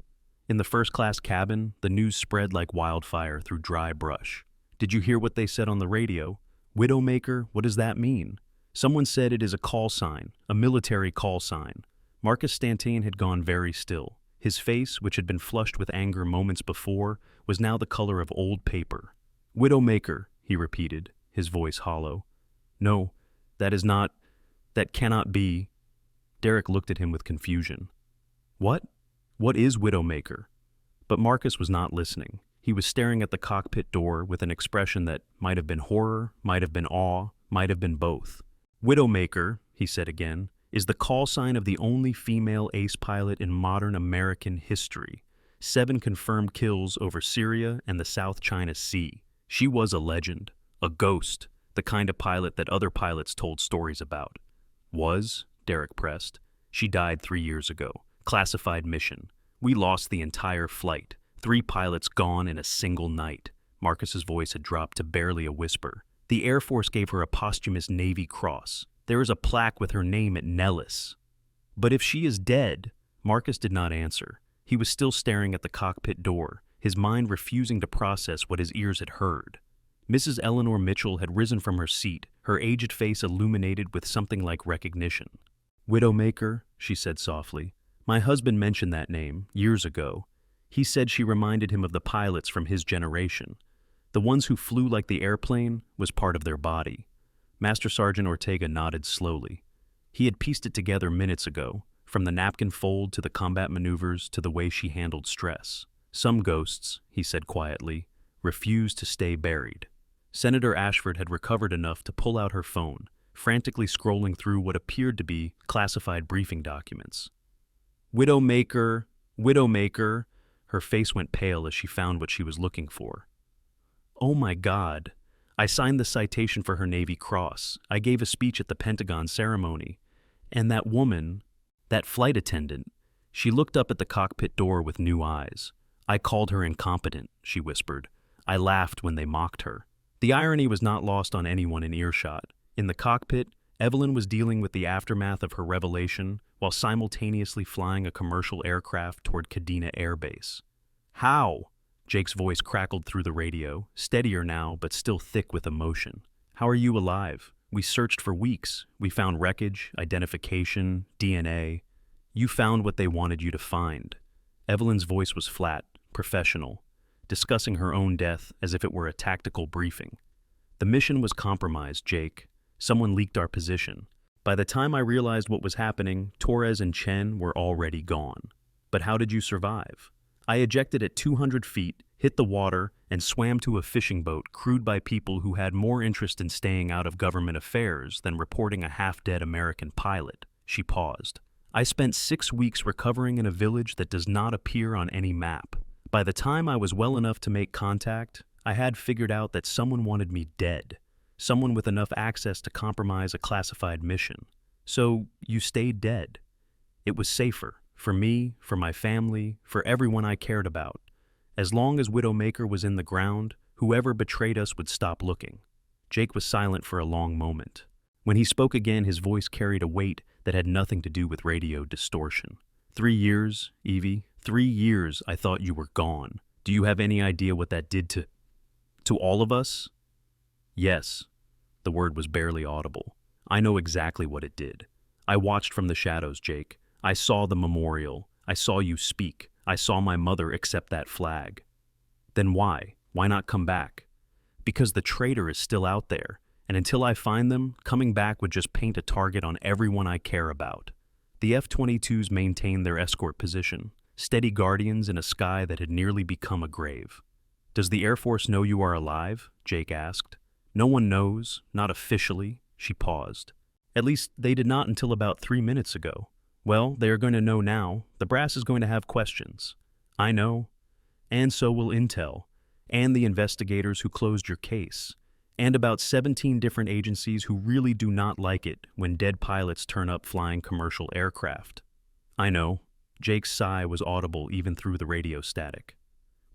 In the first-class cabin, the news spread like wildfire through dry brush. Did you hear what they said on the radio? Widowmaker, what does that mean? Someone said it is a call sign, a military call sign. Marcus Stantain had gone very still. His face, which had been flushed with anger moments before, was now the color of old paper. "Widowmaker," he repeated, his voice hollow. "No, that cannot be." Derek looked at him with confusion. "What? What is Widowmaker?" But Marcus was not listening. He was staring at the cockpit door with an expression that might have been horror, might have been awe, might have been both. "Widowmaker," he said again, "is the call sign of the only female ace pilot in modern American history. 7 confirmed kills over Syria and the South China Sea. She was a legend, a ghost, the kind of pilot that other pilots told stories about." "Was?" Derek pressed. "She died 3 years ago. Classified mission. We lost the entire flight. 3 pilots gone in a single night." Marcus's voice had dropped to barely a whisper. "The Air Force gave her a posthumous Navy Cross. There is a plaque with her name at Nellis." "But if she is dead..." Marcus did not answer. He was still staring at the cockpit door, his mind refusing to process what his ears had heard. Mrs. Eleanor Mitchell had risen from her seat, her aged face illuminated with something like recognition. "Widowmaker," she said softly. "My husband mentioned that name years ago. He said she reminded him of the pilots from his generation. The ones who flew like the airplane was part of their body." Master Sergeant Ortega nodded slowly. He had pieced it together minutes ago, from the napkin fold to the combat maneuvers to the way she handled stress. "Some ghosts," he said quietly, "refuse to stay buried." Senator Ashford had recovered enough to pull out her phone, frantically scrolling through what appeared to be classified briefing documents. Widowmaker. Her face went pale as she found what she was looking for. "Oh my God, I signed the citation for her Navy Cross. I gave a speech at the Pentagon ceremony. And that woman, that flight attendant, she looked up at the cockpit door with new eyes. I called her incompetent, she whispered. I laughed when they mocked her. The irony was not lost on anyone in earshot. In the cockpit, Evelyn was dealing with the aftermath of her revelation while simultaneously flying a commercial aircraft toward Kadena Air Base. How? Jake's voice crackled through the radio, steadier now but still thick with emotion. How are you alive? We searched for weeks. We found wreckage, identification, DNA. You found what they wanted you to find. Evelyn's voice was flat, professional, discussing her own death as if it were a tactical briefing. The mission was compromised, Jake. Someone leaked our position. By the time I realized what was happening, Torres and Chen were already gone. But how did you survive? I ejected at 200 feet, hit the water, and swam to a fishing boat crewed by people who had more interest in staying out of government affairs than reporting a half-dead American pilot. She paused. I spent 6 weeks recovering in a village that does not appear on any map. By the time I was well enough to make contact, I had figured out that someone wanted me dead. Someone with enough access to compromise a classified mission. So you stayed dead. It was safer. For me, for my family, for everyone I cared about. As long as Widowmaker was in the ground, whoever betrayed us would stop looking. Jake was silent for a long moment. When he spoke again, his voice carried a weight that had nothing to do with radio distortion. 3 years, Evie. 3 years I thought you were gone. Do you have any idea what that did to all of us? Yes. The word was barely audible. I know exactly what it did. I watched from the shadows, Jake. I saw the memorial. I saw you speak. I saw my mother accept that flag. Then why? Why not come back? Because the traitor is still out there, and until I find them, coming back would just paint a target on everyone I care about. The F-22s maintained their escort position, steady guardians in a sky that had nearly become a grave. Does the Air Force know you are alive? Jake asked. No one knows, not officially. She paused. At least they did not until about 3 minutes ago. Well, they are going to know now. The brass is going to have questions. I know. And so will Intel, and the investigators who closed your case, and about 17 different agencies who really do not like it when dead pilots turn up flying commercial aircraft. I know. Jake's sigh was audible even through the radio static.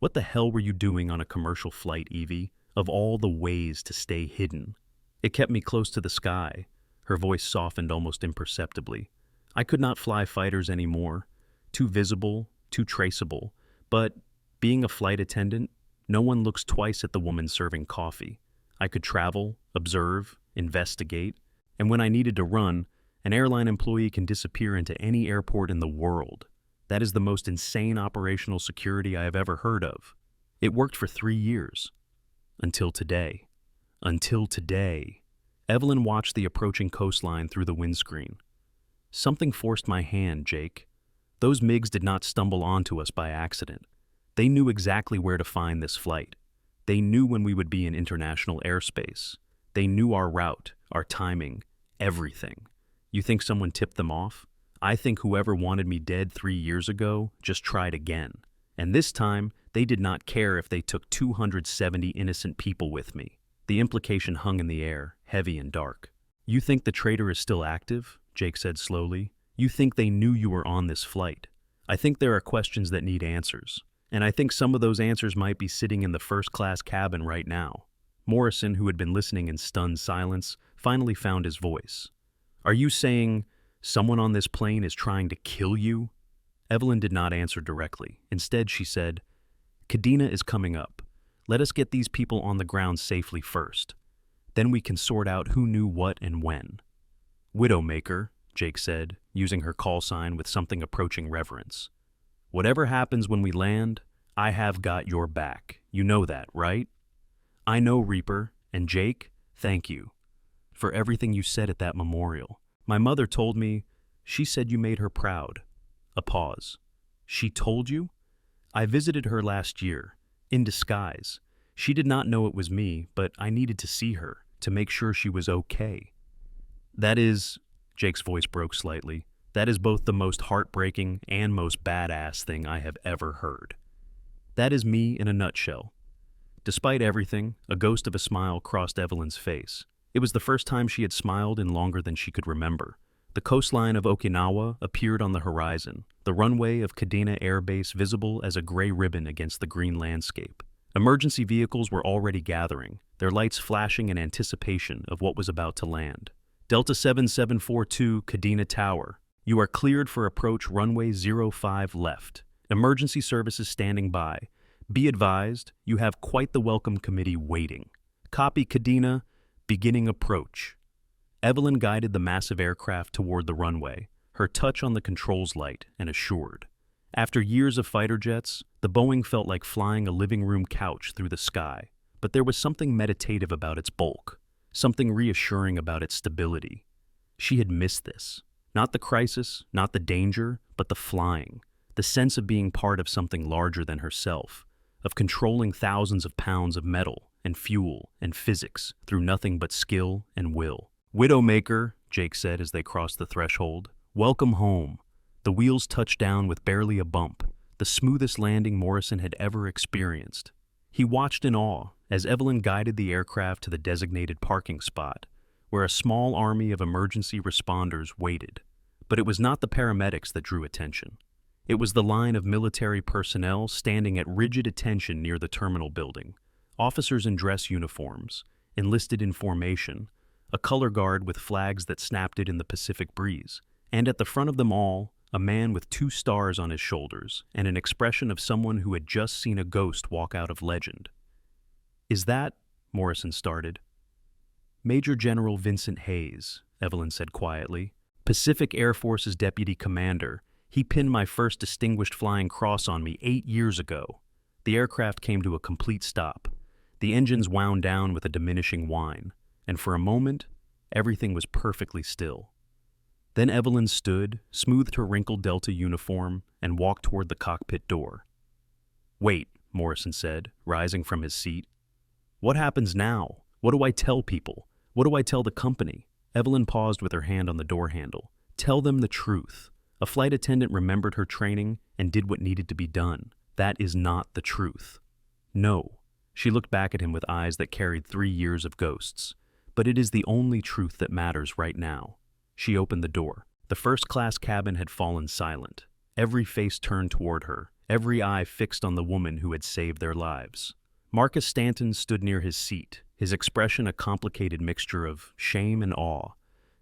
What the hell were you doing on a commercial flight, Evie? Of all the ways to stay hidden. It kept me close to the sky. Her voice softened almost imperceptibly. I could not fly fighters anymore. Too visible, too traceable. But being a flight attendant, no one looks twice at the woman serving coffee. I could travel, observe, investigate, and when I needed to run, an airline employee can disappear into any airport in the world. That is the most insane operational security I have ever heard of. It worked for 3 years. Until today. Until today. Evelyn watched the approaching coastline through the windscreen. Something forced my hand, Jake. Those MiGs did not stumble onto us by accident. They knew exactly where to find this flight. They knew when we would be in international airspace. They knew our route, our timing, everything. You think someone tipped them off? I think whoever wanted me dead 3 years ago just tried again. And this time, they did not care if they took 270 innocent people with me. The implication hung in the air, heavy and dark. You think the traitor is still active? Jake said slowly. You think they knew you were on this flight. I think there are questions that need answers. And I think some of those answers might be sitting in the first-class cabin right now. Morrison, who had been listening in stunned silence, finally found his voice. Are you saying someone on this plane is trying to kill you? Evelyn did not answer directly. Instead, she said, Kadena is coming up. Let us get these people on the ground safely first. Then we can sort out who knew what and when. Widowmaker, Jake said, using her call sign with something approaching reverence. Whatever happens when we land, I have got your back. You know that, right? I know, Reaper. And Jake, thank you for everything you said at that memorial. My mother told me, she said you made her proud. A pause. She told you? I visited her last year, in disguise. She did not know it was me, but I needed to see her, to make sure she was okay. That is, Jake's voice broke slightly, that is both the most heartbreaking and most badass thing I have ever heard. That is me in a nutshell. Despite everything, a ghost of a smile crossed Evelyn's face. It was the first time she had smiled in longer than she could remember. The coastline of Okinawa appeared on the horizon, the runway of Kadena Air Base visible as a gray ribbon against the green landscape. Emergency vehicles were already gathering, their lights flashing in anticipation of what was about to land. Delta 7742 Kadena Tower. You are cleared for approach runway 05 left. Emergency services standing by. Be advised, you have quite the welcome committee waiting. Copy Kadena, beginning approach. Evelyn guided the massive aircraft toward the runway, her touch on the controls light and assured. After years of fighter jets, the Boeing felt like flying a living room couch through the sky, but there was something meditative about its bulk, something reassuring about its stability. She had missed this. Not the crisis, not the danger, but the flying, the sense of being part of something larger than herself, of controlling thousands of pounds of metal and fuel and physics through nothing but skill and will. Widowmaker, Jake said as they crossed the threshold. Welcome home. The wheels touched down with barely a bump, the smoothest landing Morrison had ever experienced. He watched in awe as Evelyn guided the aircraft to the designated parking spot, where a small army of emergency responders waited. But it was not the paramedics that drew attention. It was the line of military personnel standing at rigid attention near the terminal building. Officers in dress uniforms, enlisted in formation, a color guard with flags that snapped it in the Pacific breeze, and at the front of them all, a man with 2 stars on his shoulders and an expression of someone who had just seen a ghost walk out of legend. Is that, Morrison started. Major General Vincent Hayes, Evelyn said quietly, Pacific Air Force's deputy commander. He pinned my first Distinguished Flying Cross on me 8 years ago. The aircraft came to a complete stop. The engines wound down with a diminishing whine, and for a moment, everything was perfectly still. Then Evelyn stood, smoothed her wrinkled Delta uniform, and walked toward the cockpit door. Wait, Morrison said, rising from his seat. What happens now? What do I tell people? What do I tell the company? Evelyn paused with her hand on the door handle. Tell them the truth. A flight attendant remembered her training and did what needed to be done. That is not the truth. No. She looked back at him with eyes that carried 3 years of ghosts. But it is the only truth that matters right now. She opened the door. The first-class cabin had fallen silent. Every face turned toward her, every eye fixed on the woman who had saved their lives. Marcus Stanton stood near his seat, his expression a complicated mixture of shame and awe.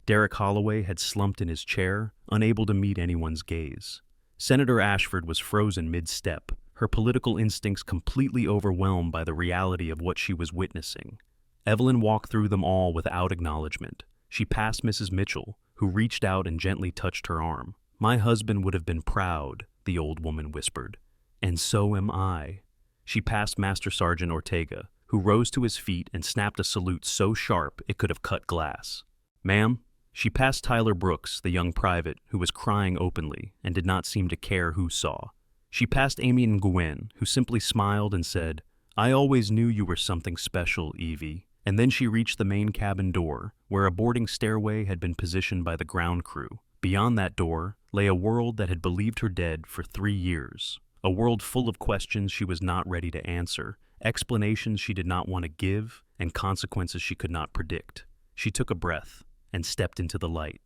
Derek Holloway had slumped in his chair, unable to meet anyone's gaze. Senator Ashford was frozen mid-step, her political instincts completely overwhelmed by the reality of what she was witnessing. Evelyn walked through them all without acknowledgement. She passed Mrs. Mitchell, who reached out and gently touched her arm. My husband would have been proud, the old woman whispered. And so am I. She passed Master Sergeant Ortega, who rose to his feet and snapped a salute so sharp it could have cut glass. Ma'am? She passed Tyler Brooks, the young private, who was crying openly and did not seem to care who saw. She passed Amy Nguyen, who simply smiled and said, I always knew you were something special, Evie. And then she reached the main cabin door, where a boarding stairway had been positioned by the ground crew. Beyond that door lay a world that had believed her dead for 3 years. A world full of questions she was not ready to answer, explanations she did not want to give, and consequences she could not predict. She took a breath and stepped into the light.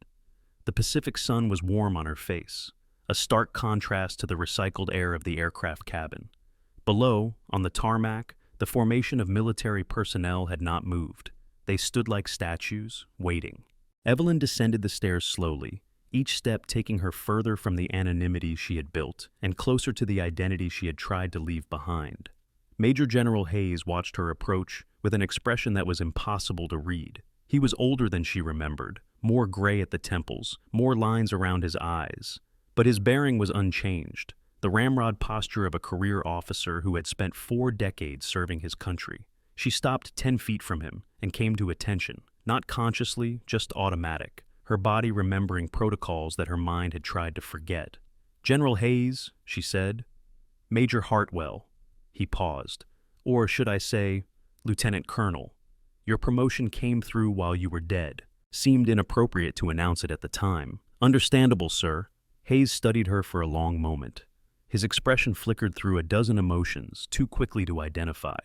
The Pacific sun was warm on her face, a stark contrast to the recycled air of the aircraft cabin. Below, on the tarmac, the formation of military personnel had not moved. They stood like statues, waiting. Evelyn descended the stairs slowly, each step taking her further from the anonymity she had built and closer to the identity she had tried to leave behind. Major General Hayes watched her approach with an expression that was impossible to read. He was older than she remembered, more gray at the temples, more lines around his eyes. But his bearing was unchanged. The ramrod posture of a career officer who had spent 4 decades serving his country. She stopped 10 feet from him and came to attention, not consciously, just automatic, her body remembering protocols that her mind had tried to forget. General Hayes, she said. Major Hartwell. He paused. Or should I say, Lieutenant Colonel. Your promotion came through while you were dead. Seemed inappropriate to announce it at the time. Understandable, sir. Hayes studied her for a long moment. His expression flickered through a dozen emotions, too quickly to identify.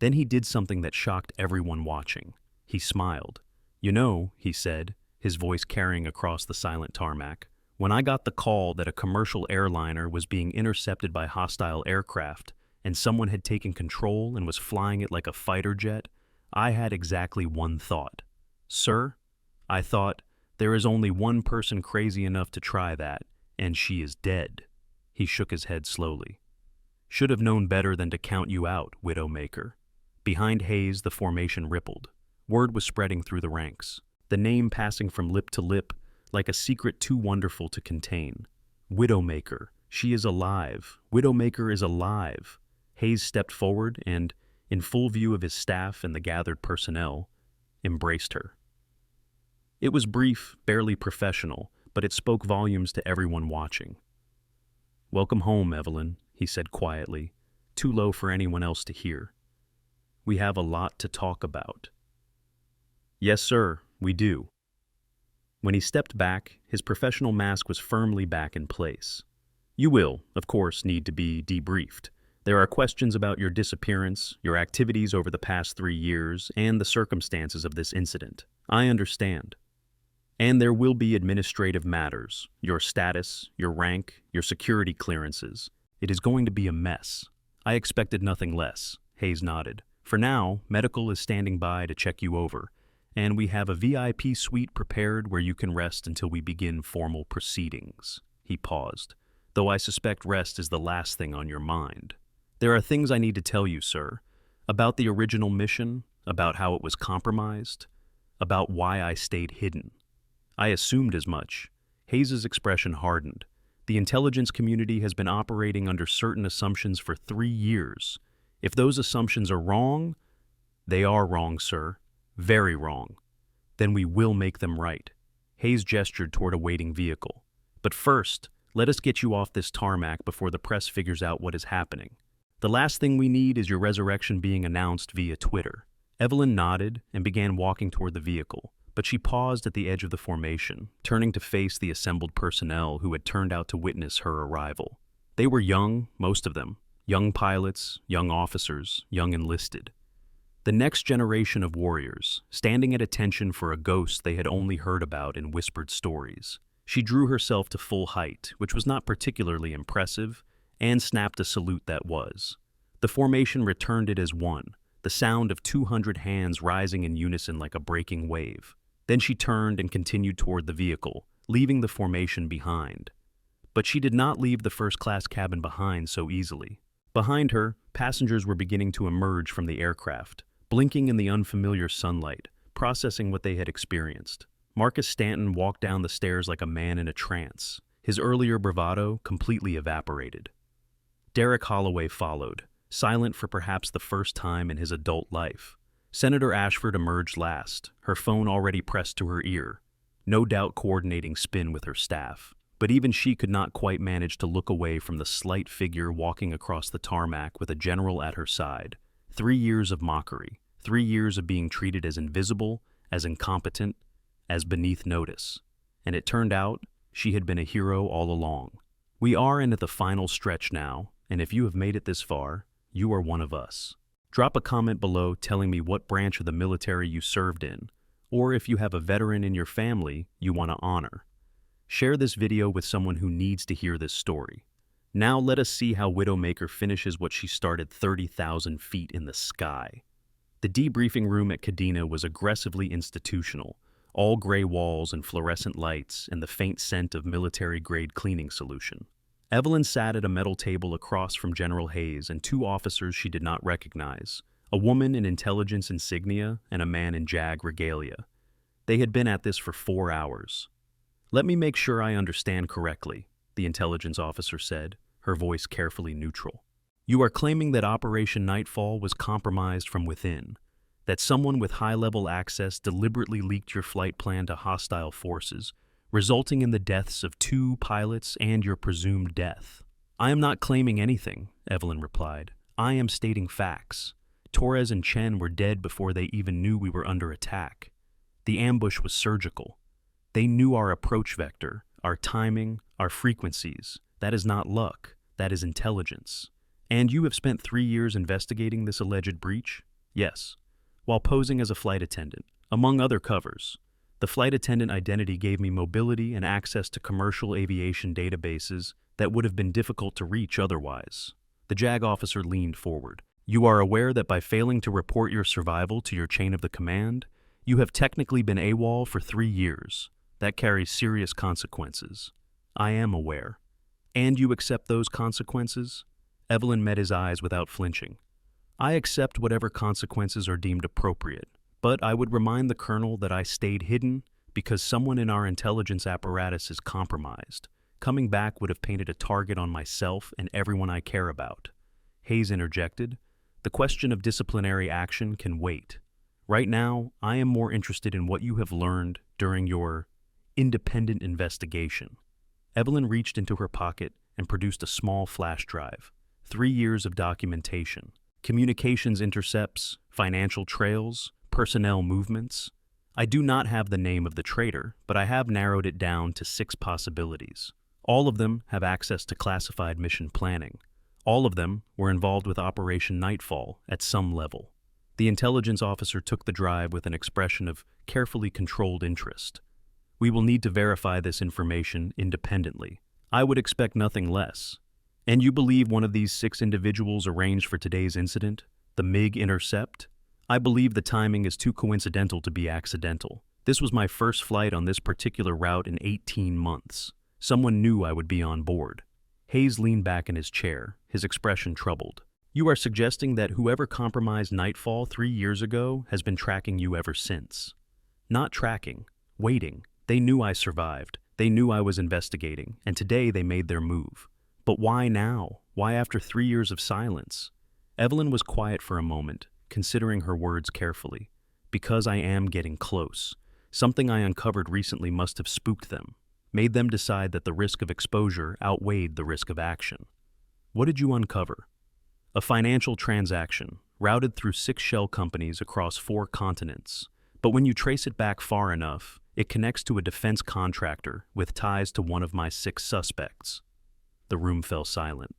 Then he did something that shocked everyone watching. He smiled. "You know," he said, his voice carrying across the silent tarmac, "when I got the call that a commercial airliner was being intercepted by hostile aircraft and someone had taken control and was flying it like a fighter jet, I had exactly one thought. Sir, I thought, there is only one person crazy enough to try that, and she is dead." He shook his head slowly. "Should have known better than to count you out, Widowmaker." Behind Hayes, the formation rippled. Word was spreading through the ranks, the name passing from lip to lip like a secret too wonderful to contain. "Widowmaker, she is alive. Widowmaker is alive." Hayes stepped forward and, in full view of his staff and the gathered personnel, embraced her. It was brief, barely professional, but it spoke volumes to everyone watching. "Welcome home, Evelyn," he said quietly, too low for anyone else to hear. "We have a lot to talk about." "Yes, sir, we do." When he stepped back, his professional mask was firmly back in place. "You will, of course, need to be debriefed. There are questions about your disappearance, your activities over the past 3 years, and the circumstances of this incident. I understand. And there will be administrative matters, your status, your rank, your security clearances. It is going to be a mess. I expected nothing less," Hayes nodded. "For now, medical is standing by to check you over, and we have a VIP suite prepared where you can rest until we begin formal proceedings." He paused, "though I suspect rest is the last thing on your mind. There are things I need to tell you, sir, about the original mission, about how it was compromised, about why I stayed hidden." "I assumed as much." Hayes' expression hardened. "The intelligence community has been operating under certain assumptions for 3 years. If those assumptions are wrong, they are wrong, sir. Very wrong. Then we will make them right." Hayes gestured toward a waiting vehicle. "But first, let us get you off this tarmac before the press figures out what is happening. The last thing we need is your resurrection being announced via Twitter." Evelyn nodded and began walking toward the vehicle, but she paused at the edge of the formation, turning to face the assembled personnel who had turned out to witness her arrival. They were young, most of them, young pilots, young officers, young enlisted. The next generation of warriors, standing at attention for a ghost they had only heard about in whispered stories. She drew herself to full height, which was not particularly impressive, and snapped a salute that was. The formation returned it as one, the sound of 200 hands rising in unison like a breaking wave. Then she turned and continued toward the vehicle, leaving the formation behind. But she did not leave the first-class cabin behind so easily. Behind her, passengers were beginning to emerge from the aircraft, blinking in the unfamiliar sunlight, processing what they had experienced. Marcus Stanton walked down the stairs like a man in a trance, his earlier bravado completely evaporated. Derek Holloway followed, silent for perhaps the first time in his adult life. Senator Ashford emerged last, her phone already pressed to her ear, no doubt coordinating spin with her staff. But even she could not quite manage to look away from the slight figure walking across the tarmac with a general at her side. 3 years of mockery, 3 years of being treated as invisible, as incompetent, as beneath notice. And it turned out she had been a hero all along. We are in at the final stretch now, and if you have made it this far, you are one of us. Drop a comment below telling me what branch of the military you served in, or if you have a veteran in your family you want to honor. Share this video with someone who needs to hear this story. Now let us see how Widowmaker finishes what she started 30,000 feet in the sky. The debriefing room at Kadena was aggressively institutional, all gray walls and fluorescent lights and the faint scent of military-grade cleaning solution. Evelyn sat at a metal table across from General Hayes and 2 officers she did not recognize, a woman in intelligence insignia and a man in JAG regalia. They had been at this for 4 hours. "Let me make sure I understand correctly," the intelligence officer said, her voice carefully neutral. "You are claiming that Operation Nightfall was compromised from within, that someone with high-level access deliberately leaked your flight plan to hostile forces, resulting in the deaths of 2 pilots and your presumed death." "I am not claiming anything," Evelyn replied. "I am stating facts. Torres and Chen were dead before they even knew we were under attack. The ambush was surgical. They knew our approach vector, our timing, our frequencies. That is not luck. That is intelligence. And you have spent 3 years investigating this alleged breach?" Yes. While posing as a flight attendant, among other covers. The flight attendant identity gave me mobility and access to commercial aviation databases that would have been difficult to reach otherwise. The JAG officer leaned forward. You are aware that by failing to report your survival to your chain of the command, you have technically been AWOL for 3 years. That carries serious consequences. I am aware. And you accept those consequences? Evelyn met his eyes without flinching. I accept whatever consequences are deemed appropriate, but I would remind the colonel that I stayed hidden because someone in our intelligence apparatus is compromised. Coming back would have painted a target on myself and everyone I care about. Hayes interjected. The question of disciplinary action can wait. Right now, I am more interested in what you have learned during your independent investigation. Evelyn reached into her pocket and produced a small flash drive. 3 years of documentation. Communications intercepts, financial trails, personnel movements. I do not have the name of the traitor, but I have narrowed it down to 6 possibilities. All of them have access to classified mission planning. All of them were involved with Operation Nightfall at some level. The intelligence officer took the drive with an expression of carefully controlled interest. We will need to verify this information independently. I would expect nothing less. And you believe one of these 6 individuals arranged for today's incident, the MiG intercept? I believe the timing is too coincidental to be accidental. This was my first flight on this particular route in 18 months. Someone knew I would be on board. Hayes leaned back in his chair, his expression troubled. You are suggesting that whoever compromised Nightfall 3 years ago has been tracking you ever since. Not tracking, waiting. They knew I survived. They knew I was investigating, and today they made their move. But why now? Why after 3 years of silence? Evelyn was quiet for a moment, considering her words carefully. Because I am getting close. Something I uncovered recently must have spooked them, made them decide that the risk of exposure outweighed the risk of action. What did you uncover? A financial transaction, routed through 6 shell companies across 4 continents. But when you trace it back far enough, it connects to a defense contractor with ties to one of my 6 suspects. The room fell silent.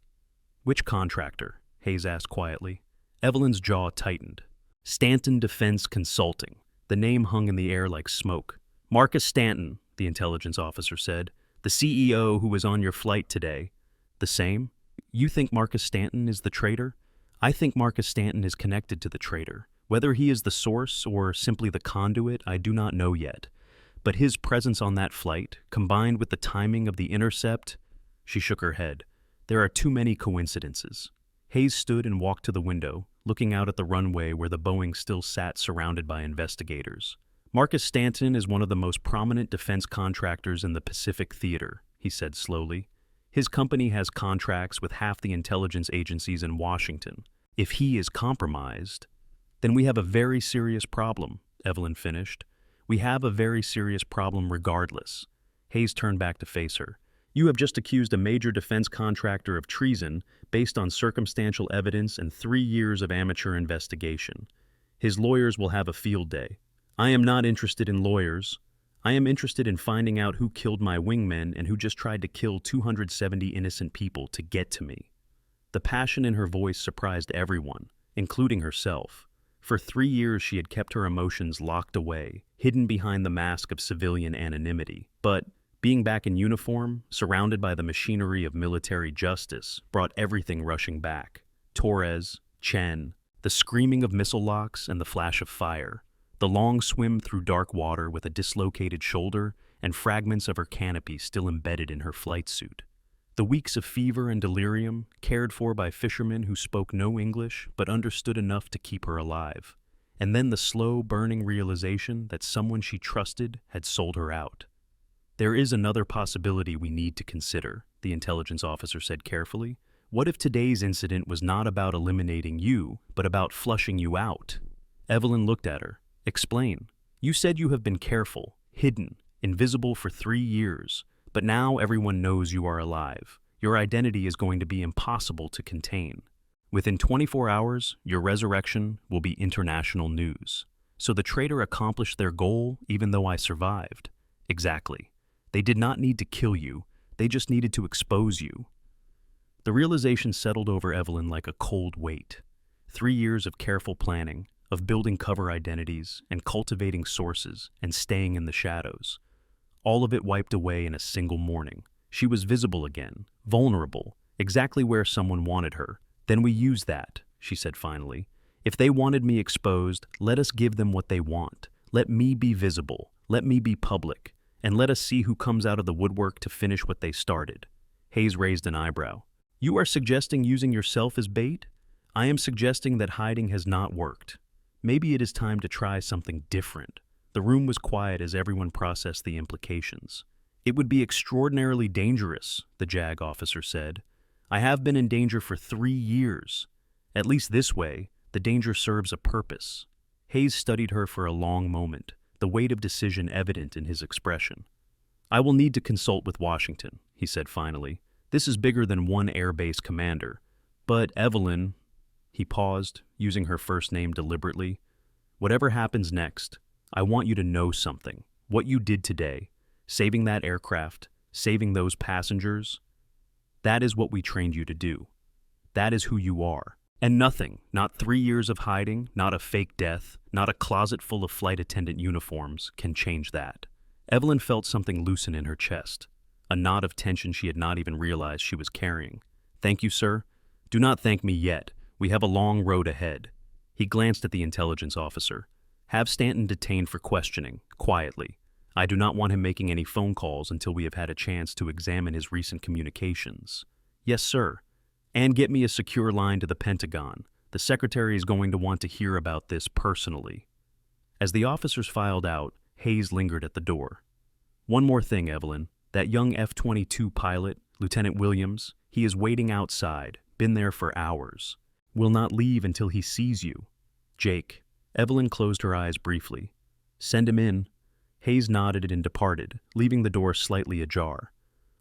Which contractor? Hayes asked quietly. Evelyn's jaw tightened. Stanton Defense Consulting. The name hung in the air like smoke. Marcus Stanton, the intelligence officer said. The CEO who was on your flight today. The same? You think Marcus Stanton is the traitor? I think Marcus Stanton is connected to the traitor. Whether he is the source or simply the conduit, I do not know yet. But his presence on that flight, combined with the timing of the intercept. She shook her head. There are too many coincidences. Hayes stood and walked to the window, looking out at the runway where the Boeing still sat surrounded by investigators. Marcus Stanton is one of the most prominent defense contractors in the Pacific Theater, he said slowly. His company has contracts with half the intelligence agencies in Washington. If he is compromised, then we have a very serious problem, Evelyn finished. We have a very serious problem regardless. Hayes turned back to face her. You have just accused a major defense contractor of treason based on circumstantial evidence and 3 years of amateur investigation. His lawyers will have a field day. I am not interested in lawyers. I am interested in finding out who killed my wingmen and who just tried to kill 270 innocent people to get to me. The passion in her voice surprised everyone, including herself. For 3 years she had kept her emotions locked away, hidden behind the mask of civilian anonymity. But being back in uniform, surrounded by the machinery of military justice, brought everything rushing back. Torres, Chen, the screaming of missile locks and the flash of fire, the long swim through dark water with a dislocated shoulder and fragments of her canopy still embedded in her flight suit. The weeks of fever and delirium, cared for by fishermen who spoke no English but understood enough to keep her alive. And then the slow, burning realization that someone she trusted had sold her out. There is another possibility we need to consider, the intelligence officer said carefully. What if today's incident was not about eliminating you, but about flushing you out? Evelyn looked at her. Explain. You said you have been careful, hidden, invisible for 3 years, but now everyone knows you are alive. Your identity is going to be impossible to contain. Within 24 hours, your resurrection will be international news. So the traitor accomplished their goal even though I survived. Exactly. They did not need to kill you. They just needed to expose you. The realization settled over Evelyn like a cold weight. 3 years of careful planning, of building cover identities and cultivating sources and staying in the shadows. All of it wiped away in a single morning. She was visible again, vulnerable, exactly where someone wanted her. Then we use that, she said finally. If they wanted me exposed, let us give them what they want. Let me be visible, let me be public, and let us see who comes out of the woodwork to finish what they started. Hayes raised an eyebrow. You are suggesting using yourself as bait? I am suggesting that hiding has not worked. Maybe it is time to try something different. The room was quiet as everyone processed the implications. It would be extraordinarily dangerous, the JAG officer said. I have been in danger for 3 years. At least this way, the danger serves a purpose. Hayes studied her for a long moment, the weight of decision evident in his expression. I will need to consult with Washington, he said finally. This is bigger than one air base commander. But Evelyn, he paused, using her first name deliberately. Whatever happens next, I want you to know something. What you did today, saving that aircraft, saving those passengers, that is what we trained you to do. That is who you are. And nothing, not 3 years of hiding, not a fake death, not a closet full of flight attendant uniforms, can change that. Evelyn felt something loosen in her chest, a knot of tension she had not even realized she was carrying. Thank you, sir. Do not thank me yet. We have a long road ahead. He glanced at the intelligence officer. Have Stanton detained for questioning, quietly. I do not want him making any phone calls until we have had a chance to examine his recent communications. Yes, sir. And get me a secure line to the Pentagon. The secretary is going to want to hear about this personally. As the officers filed out, Hayes lingered at the door. One more thing, Evelyn. That young F-22 pilot, Lieutenant Williams, he is waiting outside, been there for hours. Will not leave until he sees you. Jake. Evelyn closed her eyes briefly. Send him in. Hayes nodded and departed, leaving the door slightly ajar.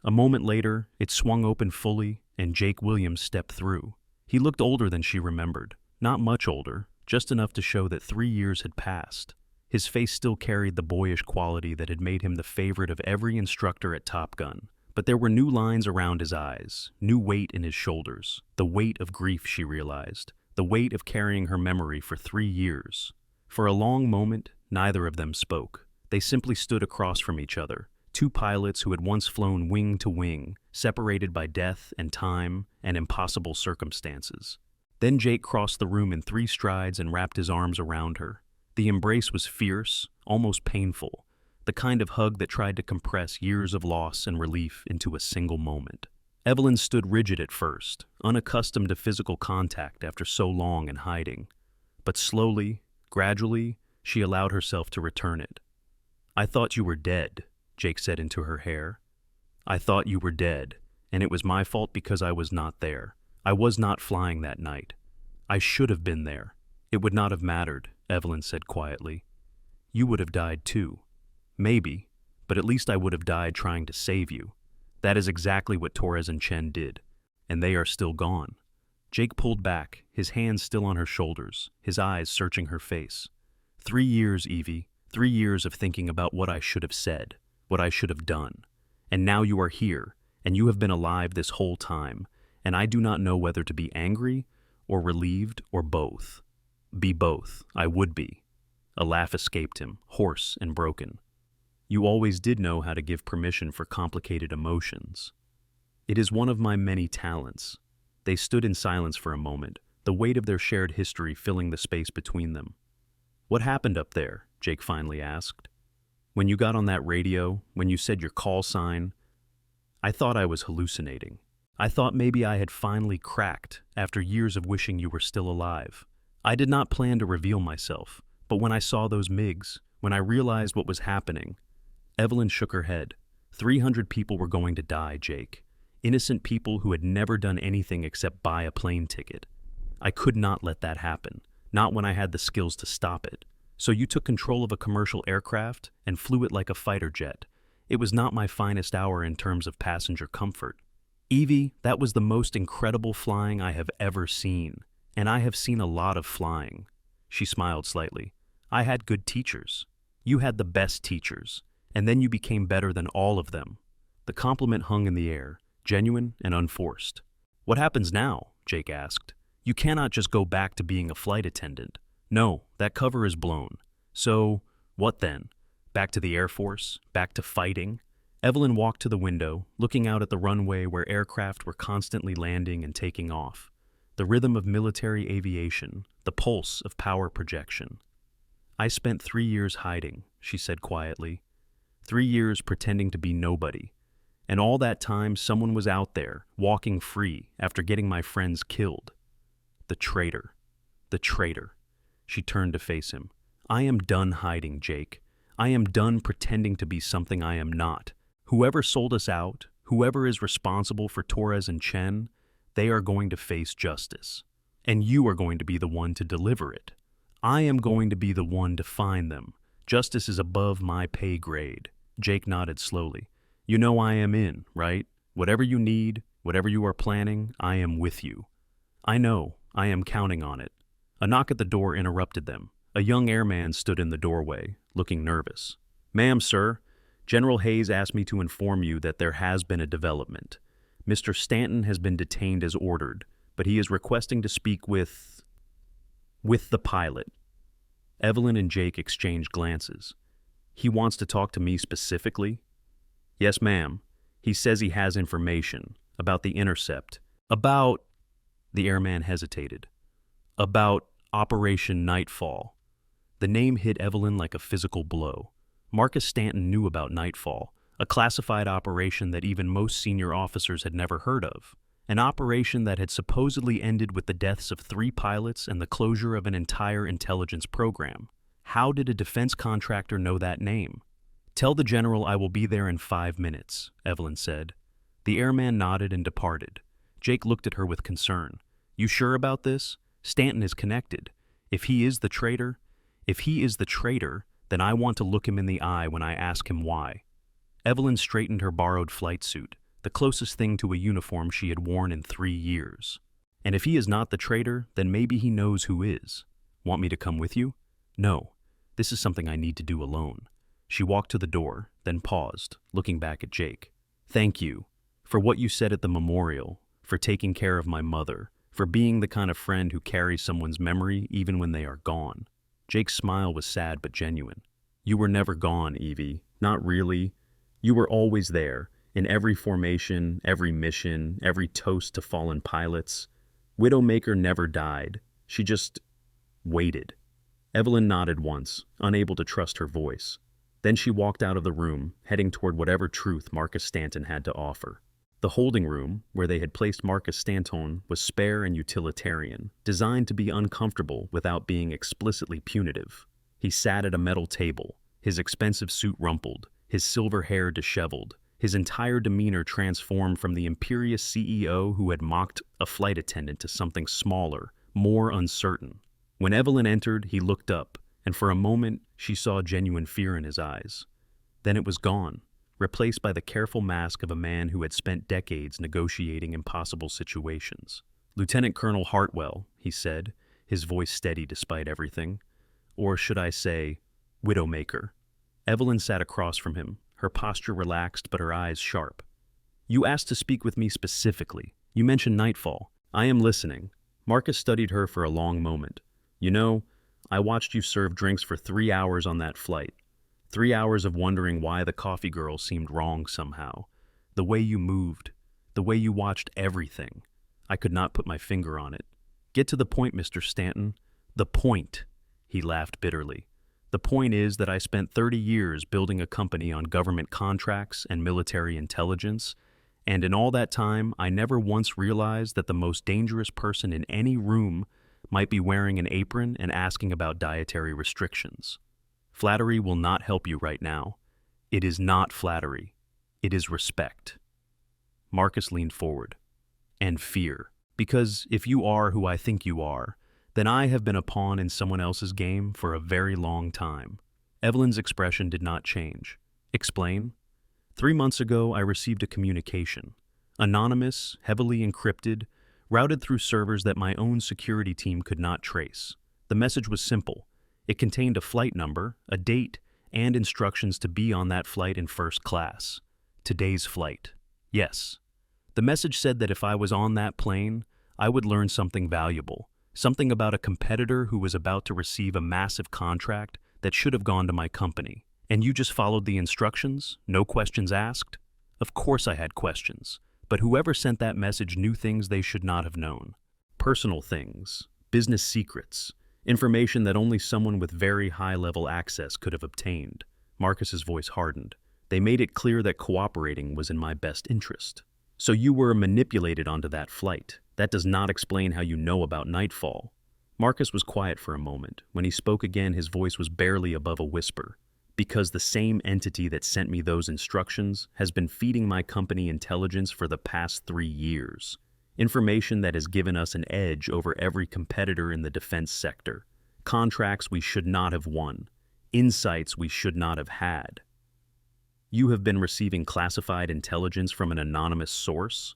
A moment later, it swung open fully, and Jake Williams stepped through. He looked older than she remembered. Not much older, just enough to show that 3 years had passed. His face still carried the boyish quality that had made him the favorite of every instructor at Top Gun. But there were new lines around his eyes, new weight in his shoulders, the weight of grief, she realized, the weight of carrying her memory for 3 years. For a long moment, neither of them spoke. They simply stood across from each other, two pilots who had once flown wing to wing, separated by death and time and impossible circumstances. Then Jake crossed the room in 3 strides and wrapped his arms around her. The embrace was fierce, almost painful, the kind of hug that tried to compress years of loss and relief into a single moment. Evelyn stood rigid at first, unaccustomed to physical contact after so long in hiding. But slowly, gradually, she allowed herself to return it. I thought you were dead, Jake said into her hair. I thought you were dead, and it was my fault because I was not there. I was not flying that night. I should have been there. It would not have mattered, Evelyn said quietly. You would have died too. Maybe, but at least I would have died trying to save you. That is exactly what Torres and Chen did, and they are still gone. Jake pulled back, his hands still on her shoulders, his eyes searching her face. 3 years, Evie, 3 years of thinking about what I should have said, what I should have done. And now you are here, and you have been alive this whole time, and I do not know whether to be angry or relieved or both. Be both, I would be. A laugh escaped him, hoarse and broken. You always did know how to give permission for complicated emotions. It is one of my many talents. They stood in silence for a moment, the weight of their shared history filling the space between them. What happened up there? Jake finally asked. When you got on that radio, when you said your call sign, I thought I was hallucinating. I thought maybe I had finally cracked after years of wishing you were still alive. I did not plan to reveal myself, but when I saw those MiGs, when I realized what was happening, Evelyn shook her head. 300 people were going to die, Jake. Innocent people who had never done anything except buy a plane ticket. I could not let that happen, not when I had the skills to stop it. So you took control of a commercial aircraft and flew it like a fighter jet. It was not my finest hour in terms of passenger comfort. Evie, that was the most incredible flying I have ever seen. And I have seen a lot of flying. She smiled slightly. I had good teachers. You had the best teachers. And then you became better than all of them. The compliment hung in the air, genuine and unforced. What happens now? Jake asked. You cannot just go back to being a flight attendant. No, that cover is blown. So, what then? Back to the Air Force? Back to fighting? Evelyn walked to the window, looking out at the runway where aircraft were constantly landing and taking off. The rhythm of military aviation, the pulse of power projection. I spent 3 years hiding, she said quietly. 3 years pretending to be nobody. And all that time, someone was out there, walking free after getting my friends killed. The traitor. The traitor. She turned to face him. I am done hiding, Jake. I am done pretending to be something I am not. Whoever sold us out, whoever is responsible for Torres and Chen, they are going to face justice. And you are going to be the one to deliver it. I am going to be the one to find them. Justice is above my pay grade. Jake nodded slowly. You know I am in, right? Whatever you need, whatever you are planning, I am with you. I know. I am counting on it. A knock at the door interrupted them. A young airman stood in the doorway, looking nervous. Ma'am, sir, General Hayes asked me to inform you that there has been a development. Mr. Stanton has been detained as ordered, but he is requesting to speak with the pilot. Evelyn and Jake exchanged glances. He wants to talk to me specifically? Yes, ma'am. He says he has information about the intercept. About... The airman hesitated. About Operation Nightfall. The name hit Evelyn like a physical blow. Marcus Stanton knew about Nightfall, a classified operation that even most senior officers had never heard of. An operation that had supposedly ended with the deaths of 3 pilots and the closure of an entire intelligence program. How did a defense contractor know that name? Tell the general I will be there in 5 minutes, Evelyn said. The airman nodded and departed. Jake looked at her with concern. You sure about this? Stanton is connected. If he is the traitor, then I want to look him in the eye when I ask him why. Evelyn straightened her borrowed flight suit, the closest thing to a uniform she had worn in 3 years. And if he is not the traitor, then maybe he knows who is. Want me to come with you? No. This is something I need to do alone. She walked to the door, then paused, looking back at Jake. Thank you for what you said at the memorial, for taking care of my mother, for being the kind of friend who carries someone's memory even when they are gone. Jake's smile was sad but genuine. You were never gone, Evie. Not really. You were always there, in every formation, every mission, every toast to fallen pilots. Widowmaker never died. She just waited. Evelyn nodded once, unable to trust her voice. Then she walked out of the room, heading toward whatever truth Marcus Stanton had to offer. The holding room, where they had placed Marcus Stanton, was spare and utilitarian, designed to be uncomfortable without being explicitly punitive. He sat at a metal table, his expensive suit rumpled, his silver hair disheveled, his entire demeanor transformed from the imperious CEO who had mocked a flight attendant to something smaller, more uncertain. When Evelyn entered, he looked up, and for a moment she saw genuine fear in his eyes. Then it was gone, replaced by the careful mask of a man who had spent decades negotiating impossible situations. Lieutenant Colonel Hartwell, he said, his voice steady despite everything. Or should I say, Widowmaker. Evelyn sat across from him, her posture relaxed but her eyes sharp. You asked to speak with me specifically. You mentioned Nightfall. I am listening. Marcus studied her for a long moment. You know, I watched you serve drinks for 3 hours on that flight. 3 hours of wondering why the coffee girl seemed wrong somehow. The way you moved, the way you watched everything. I could not put my finger on it. Get to the point, Mr. Stanton. The point, he laughed bitterly. The point is that I spent 30 years building a company on government contracts and military intelligence, and in all that time, I never once realized that the most dangerous person in any room might be wearing an apron and asking about dietary restrictions. Flattery will not help you right now. It is not flattery. It is respect. Marcus leaned forward. And fear. Because if you are who I think you are, then I have been a pawn in someone else's game for a very long time. Evelyn's expression did not change. Explain? 3 months ago, I received a communication. Anonymous, heavily encrypted, routed through servers that my own security team could not trace. The message was simple. It contained a flight number, a date, and instructions to be on that flight in first class. Today's flight. Yes. The message said that if I was on that plane, I would learn something valuable. Something about a competitor who was about to receive a massive contract that should have gone to my company. And you just followed the instructions? No questions asked? Of course I had questions, but whoever sent that message knew things they should not have known. Personal things, business secrets, information that only someone with very high-level access could have obtained. Marcus's voice hardened. They made it clear that cooperating was in my best interest. So you were manipulated onto that flight. That does not explain how you know about Nightfall. Marcus was quiet for a moment. When he spoke again, his voice was barely above a whisper. Because the same entity that sent me those instructions has been feeding my company intelligence for the past 3 years. Information that has given us an edge over every competitor in the defense sector. Contracts we should not have won. Insights we should not have had. You have been receiving classified intelligence from an anonymous source?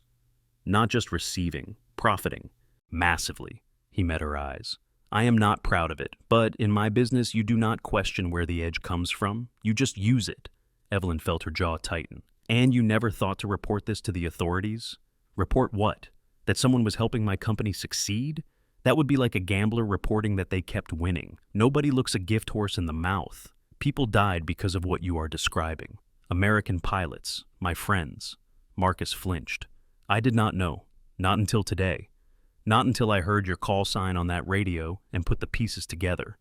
Not just receiving, profiting. Massively. He met her eyes. I am not proud of it, but in my business you do not question where the edge comes from. You just use it. Evelyn felt her jaw tighten. And you never thought to report this to the authorities? Report what? That someone was helping my company succeed? That would be like a gambler reporting that they kept winning. Nobody looks a gift horse in the mouth. People died because of what you are describing. American pilots, my friends. Marcus flinched. I did not know. Not until today. Not until I heard your call sign on that radio and put the pieces together.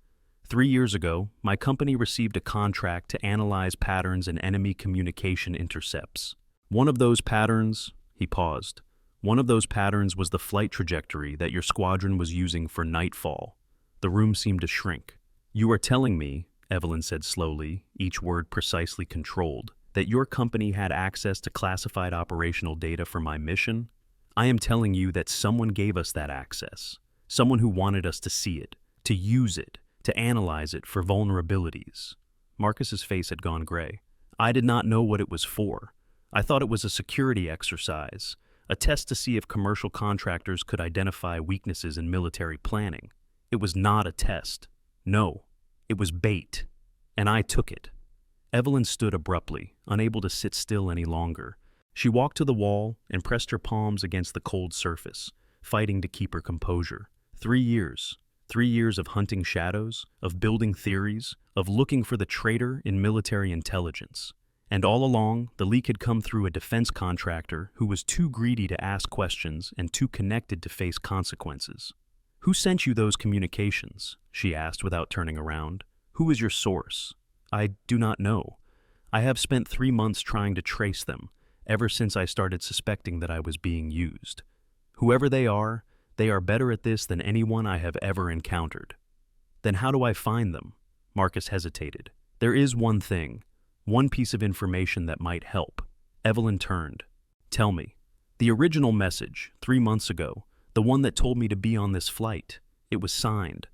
3 years ago, my company received a contract to analyze patterns in enemy communication intercepts. One of those patterns, he paused. One of those patterns was the flight trajectory that your squadron was using for Nightfall. The room seemed to shrink. You are telling me, Evelyn said slowly, each word precisely controlled, that your company had access to classified operational data for my mission? I am telling you that someone gave us that access. Someone who wanted us to see it, to use it, to analyze it for vulnerabilities. Marcus's face had gone gray. I did not know what it was for. I thought it was a security exercise, a test to see if commercial contractors could identify weaknesses in military planning. It was not a test. No, it was bait. And I took it. Evelyn stood abruptly, unable to sit still any longer. She walked to the wall and pressed her palms against the cold surface, fighting to keep her composure. 3 years. 3 years of hunting shadows, of building theories, of looking for the traitor in military intelligence. And all along, the leak had come through a defense contractor who was too greedy to ask questions and too connected to face consequences. Who sent you those communications? She asked without turning around. Who is your source? I do not know. I have spent 3 months trying to trace them, ever since I started suspecting that I was being used. Whoever they are better at this than anyone I have ever encountered. Then how do I find them? Marcus hesitated. There is one thing, one piece of information that might help. Evelyn turned. Tell me. The original message, 3 months ago, the one that told me to be on this flight, it was signed.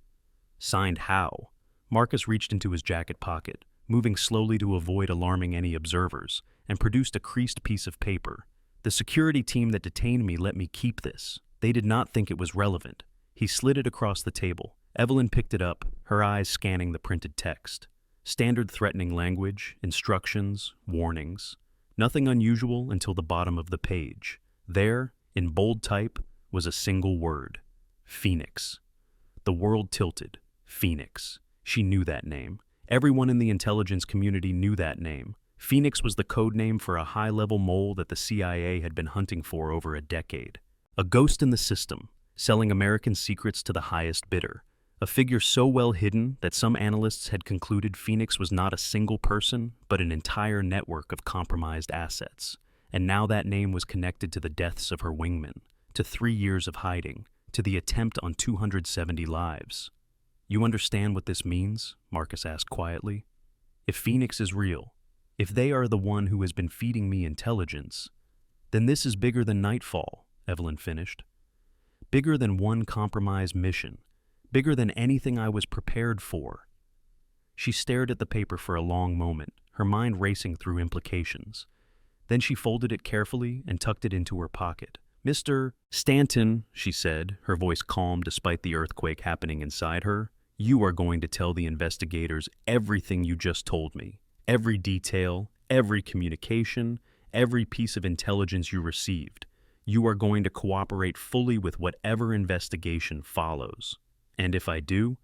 Signed how? Marcus reached into his jacket pocket, moving slowly to avoid alarming any observers, and produced a creased piece of paper. The security team that detained me let me keep this. They did not think it was relevant. He slid it across the table. Evelyn picked it up, her eyes scanning the printed text. Standard threatening language, instructions, warnings. Nothing unusual until the bottom of the page. There, in bold type, was a single word. Phoenix. The world tilted. Phoenix. She knew that name. Everyone in the intelligence community knew that name. Phoenix was the code name for a high-level mole that the CIA had been hunting for over a decade. A ghost in the system, selling American secrets to the highest bidder. A figure so well hidden that some analysts had concluded Phoenix was not a single person, but an entire network of compromised assets. And now that name was connected to the deaths of her wingmen, to 3 years of hiding, to the attempt on 270 lives. You understand what this means? Marcus asked quietly. If Phoenix is real, if they are the one who has been feeding me intelligence, then this is bigger than Nightfall, Evelyn finished. Bigger than one compromised mission. Bigger than anything I was prepared for. She stared at the paper for a long moment, her mind racing through implications. Then she folded it carefully and tucked it into her pocket. Mr. Stanton, she said, her voice calm despite the earthquake happening inside her, you are going to tell the investigators everything you just told me. Every detail, every communication, every piece of intelligence you received. You are going to cooperate fully with whatever investigation follows. And if I do,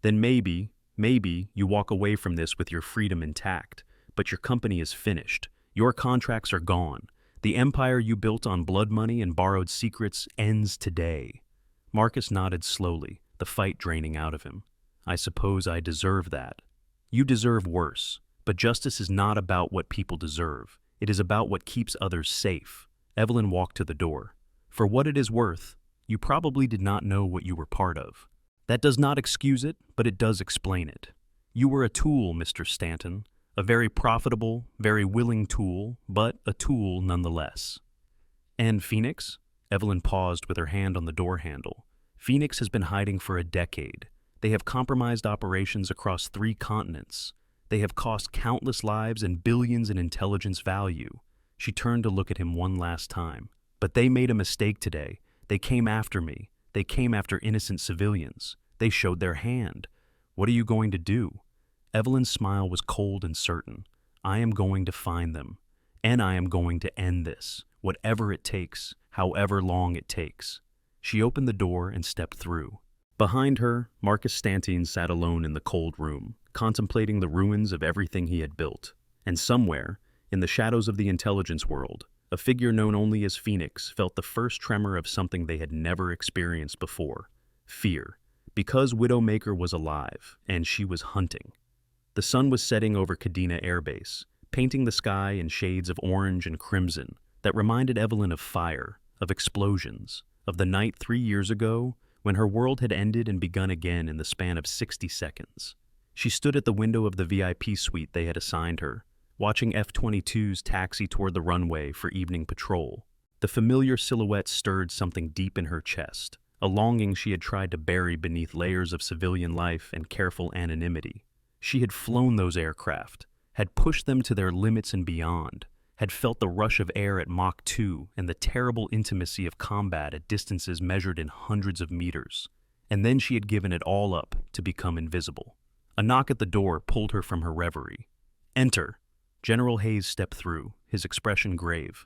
then maybe you walk away from this with your freedom intact, but your company is finished. Your contracts are gone. The empire you built on blood money and borrowed secrets ends today. Marcus nodded slowly, the fight draining out of him. I suppose I deserve that. You deserve worse, but justice is not about what people deserve. It is about what keeps others safe. Evelyn walked to the door. For what it is worth, you probably did not know what you were part of. That does not excuse it, but it does explain it. You were a tool, Mr. Stanton. A very profitable, very willing tool, but a tool nonetheless. And Phoenix? Evelyn paused with her hand on the door handle. Phoenix has been hiding for a decade. They have compromised operations across 3 continents. They have cost countless lives and billions in intelligence value. She turned to look at him one last time. But they made a mistake today. They came after me. They came after innocent civilians. They showed their hand. What are you going to do? Evelyn's smile was cold and certain. I am going to find them. And I am going to end this, whatever it takes, however long it takes. She opened the door and stepped through. Behind her, Marcus Stanton sat alone in the cold room, contemplating the ruins of everything he had built. And somewhere, in the shadows of the intelligence world, a figure known only as Phoenix felt the first tremor of something they had never experienced before. Fear. Because Widowmaker was alive, and she was hunting. The sun was setting over Kadena Air Base, painting the sky in shades of orange and crimson that reminded Evelyn of fire, of explosions, of the night 3 years ago when her world had ended and begun again in the span of 60 seconds. She stood at the window of the VIP suite they had assigned her, watching F-22s taxi toward the runway for evening patrol. The familiar silhouette stirred something deep in her chest, a longing she had tried to bury beneath layers of civilian life and careful anonymity. She had flown those aircraft, had pushed them to their limits and beyond, had felt the rush of air at Mach 2 and the terrible intimacy of combat at distances measured in hundreds of meters. And then she had given it all up to become invisible. A knock at the door pulled her from her reverie. Enter. General Hayes stepped through, his expression grave.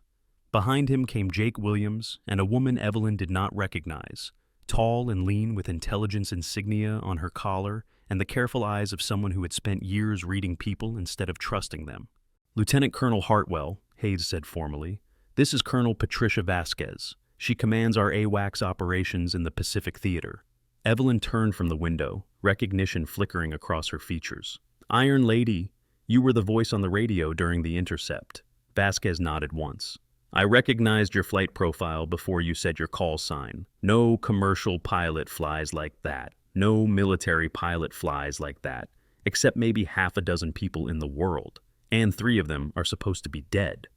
Behind him came Jake Williams and a woman Evelyn did not recognize, tall and lean with intelligence insignia on her collar and the careful eyes of someone who had spent years reading people instead of trusting them. Lieutenant Colonel Hartwell, Hayes said formally, this is Colonel Patricia Vasquez. She commands our AWACS operations in the Pacific Theater. Evelyn turned from the window, recognition flickering across her features. Iron Lady, you were the voice on the radio during the intercept. Vasquez nodded once. I recognized your flight profile before you said your call sign. No commercial pilot flies like that. No military pilot flies like that, except maybe half a dozen people in the world, and 3 of them are supposed to be dead.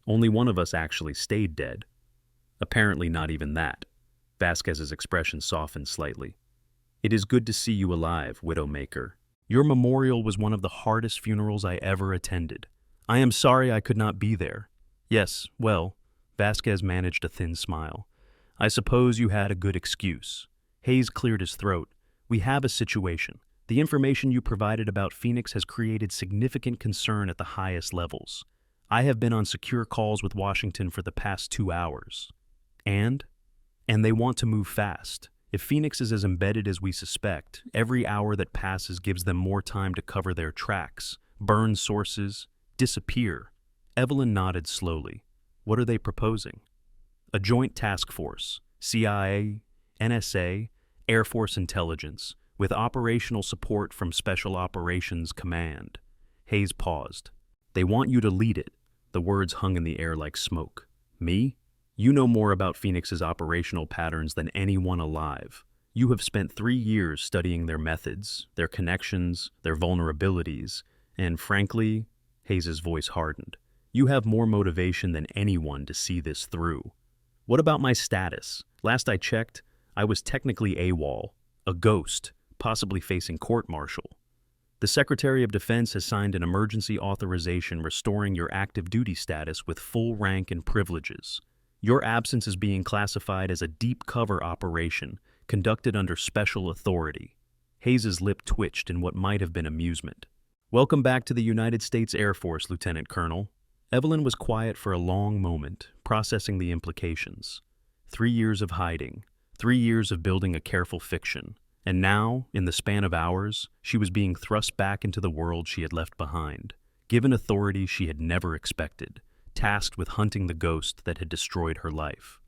Only one of us actually stayed dead. Apparently not even that. Vasquez's expression softened slightly. It is good to see you alive, Widowmaker. Your memorial was one of the hardest funerals I ever attended. I am sorry I could not be there. Yes, well, Vasquez managed a thin smile. I suppose you had a good excuse. Hayes cleared his throat. We have a situation. The information you provided about Phoenix has created significant concern at the highest levels. I have been on secure calls with Washington for the past 2 hours. And they want to move fast. If Phoenix is as embedded as we suspect, every hour that passes gives them more time to cover their tracks, burn sources, disappear. Evelyn nodded slowly. What are they proposing? A joint task force, CIA, NSA, Air Force Intelligence, with operational support from Special Operations Command. Hayes paused. They want you to lead it. The words hung in the air like smoke. Me? You know more about Phoenix's operational patterns than anyone alive. You have spent 3 years studying their methods, their connections, their vulnerabilities, and frankly, Hayes's voice hardened. You have more motivation than anyone to see this through. What about my status? Last I checked, I was technically AWOL, a ghost, possibly facing court-martial. The Secretary of Defense has signed an emergency authorization restoring your active duty status with full rank and privileges. Your absence is being classified as a deep cover operation conducted under special authority. Hayes's lip twitched in what might have been amusement. Welcome back to the United States Air Force, Lieutenant Colonel. Evelyn was quiet for a long moment, processing the implications. 3 years of hiding, 3 years of building a careful fiction, and now, in the span of hours, she was being thrust back into the world she had left behind, given authority she had never expected, tasked with hunting the ghost that had destroyed her life.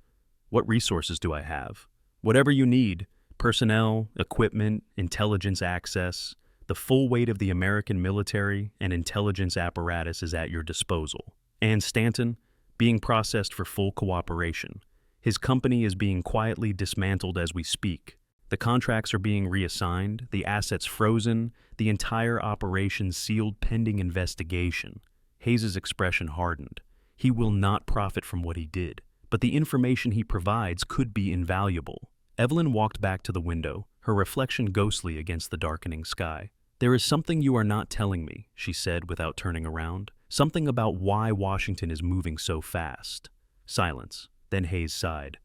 What resources do I have? Whatever you need, personnel, equipment, intelligence access, the full weight of the American military and intelligence apparatus is at your disposal. And Stanton, being processed for full cooperation. His company is being quietly dismantled as we speak. The contracts are being reassigned, the assets frozen, the entire operation sealed pending investigation. Hayes's expression hardened. He will not profit from what he did, but the information he provides could be invaluable. Evelyn walked back to the window, her reflection ghostly against the darkening sky. "There is something you are not telling me," she said without turning around. "Something about why Washington is moving so fast." Silence. Then Hayes sighed.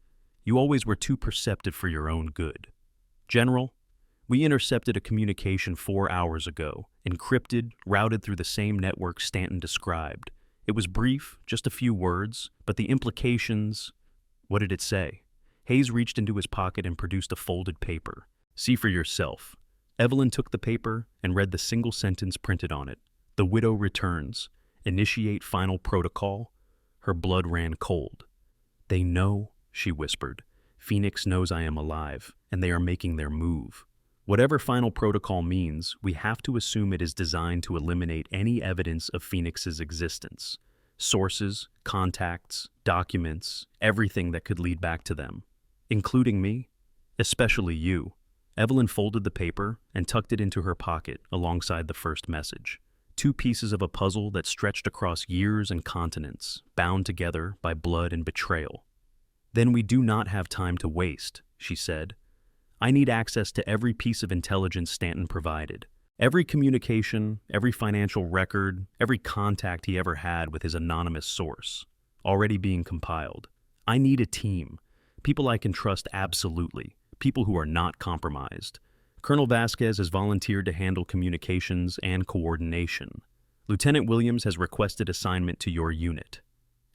"You always were too perceptive for your own good." "General, we intercepted a communication 4 hours ago, encrypted, routed through the same network Stanton described. It was brief, just a few words, but the implications—" "What did it say?" Hayes reached into his pocket and produced a folded paper. "See for yourself." Evelyn took the paper and read the single sentence printed on it. "The widow returns. Initiate final protocol." Her blood ran cold. "They know," she whispered. "Phoenix knows I am alive, and they are making their move. Whatever final protocol means, we have to assume it is designed to eliminate any evidence of Phoenix's existence. Sources, contacts, documents, everything that could lead back to them. Including me, especially you." Evelyn folded the paper and tucked it into her pocket alongside the first message. 2 pieces of a puzzle that stretched across years and continents, bound together by blood and betrayal. "Then we do not have time to waste," she said. "I need access to every piece of intelligence Stanton provided. Every communication, every financial record, every contact he ever had with his anonymous source, already being compiled. I need a team, people I can trust absolutely, people who are not compromised. Colonel Vasquez has volunteered to handle communications and coordination. Lieutenant Williams has requested assignment to your unit."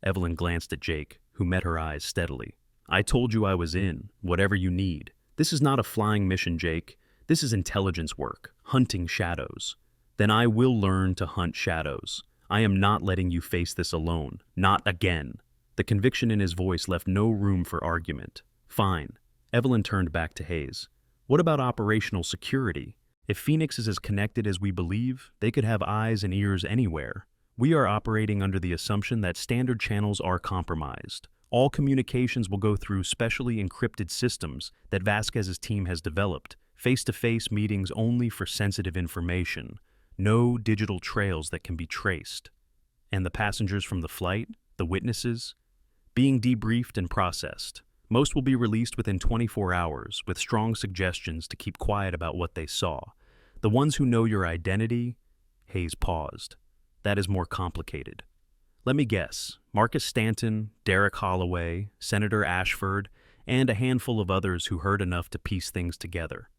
Evelyn glanced at Jake, who met her eyes steadily. "I told you I was in, whatever you need. This is not a flying mission, Jake. This is intelligence work, hunting shadows. Then I will learn to hunt shadows. I am not letting you face this alone. Not again." The conviction in his voice left no room for argument. "Fine." Evelyn turned back to Hayes. "What about operational security? If Phoenix is as connected as we believe, they could have eyes and ears anywhere. We are operating under the assumption that standard channels are compromised. All communications will go through specially encrypted systems that Vasquez's team has developed, face-to-face meetings only for sensitive information, no digital trails that can be traced. And the passengers from the flight, the witnesses, being debriefed and processed. Most will be released within 24 hours, with strong suggestions to keep quiet about what they saw. The ones who know your identity—" Hayes paused. "That is more complicated. Let me guess, Marcus Stanton, Derek Holloway, Senator Ashford, and a handful of others who heard enough to piece things together.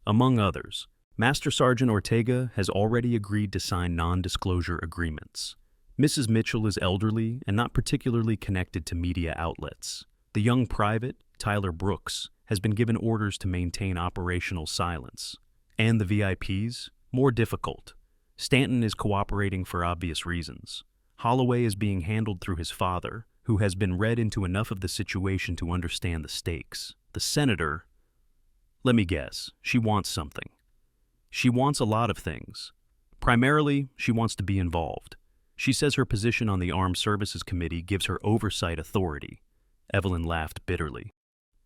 Among others, Master Sergeant Ortega has already agreed to sign non-disclosure agreements. Mrs. Mitchell is elderly and not particularly connected to media outlets. The young private, Tyler Brooks, has been given orders to maintain operational silence. And the VIPs? More difficult. Stanton is cooperating for obvious reasons. Holloway is being handled through his father, who has been read into enough of the situation to understand the stakes. The senator— let me guess, she wants something. She wants a lot of things. Primarily, she wants to be involved. She says her position on the Armed Services Committee gives her oversight authority." Evelyn laughed bitterly.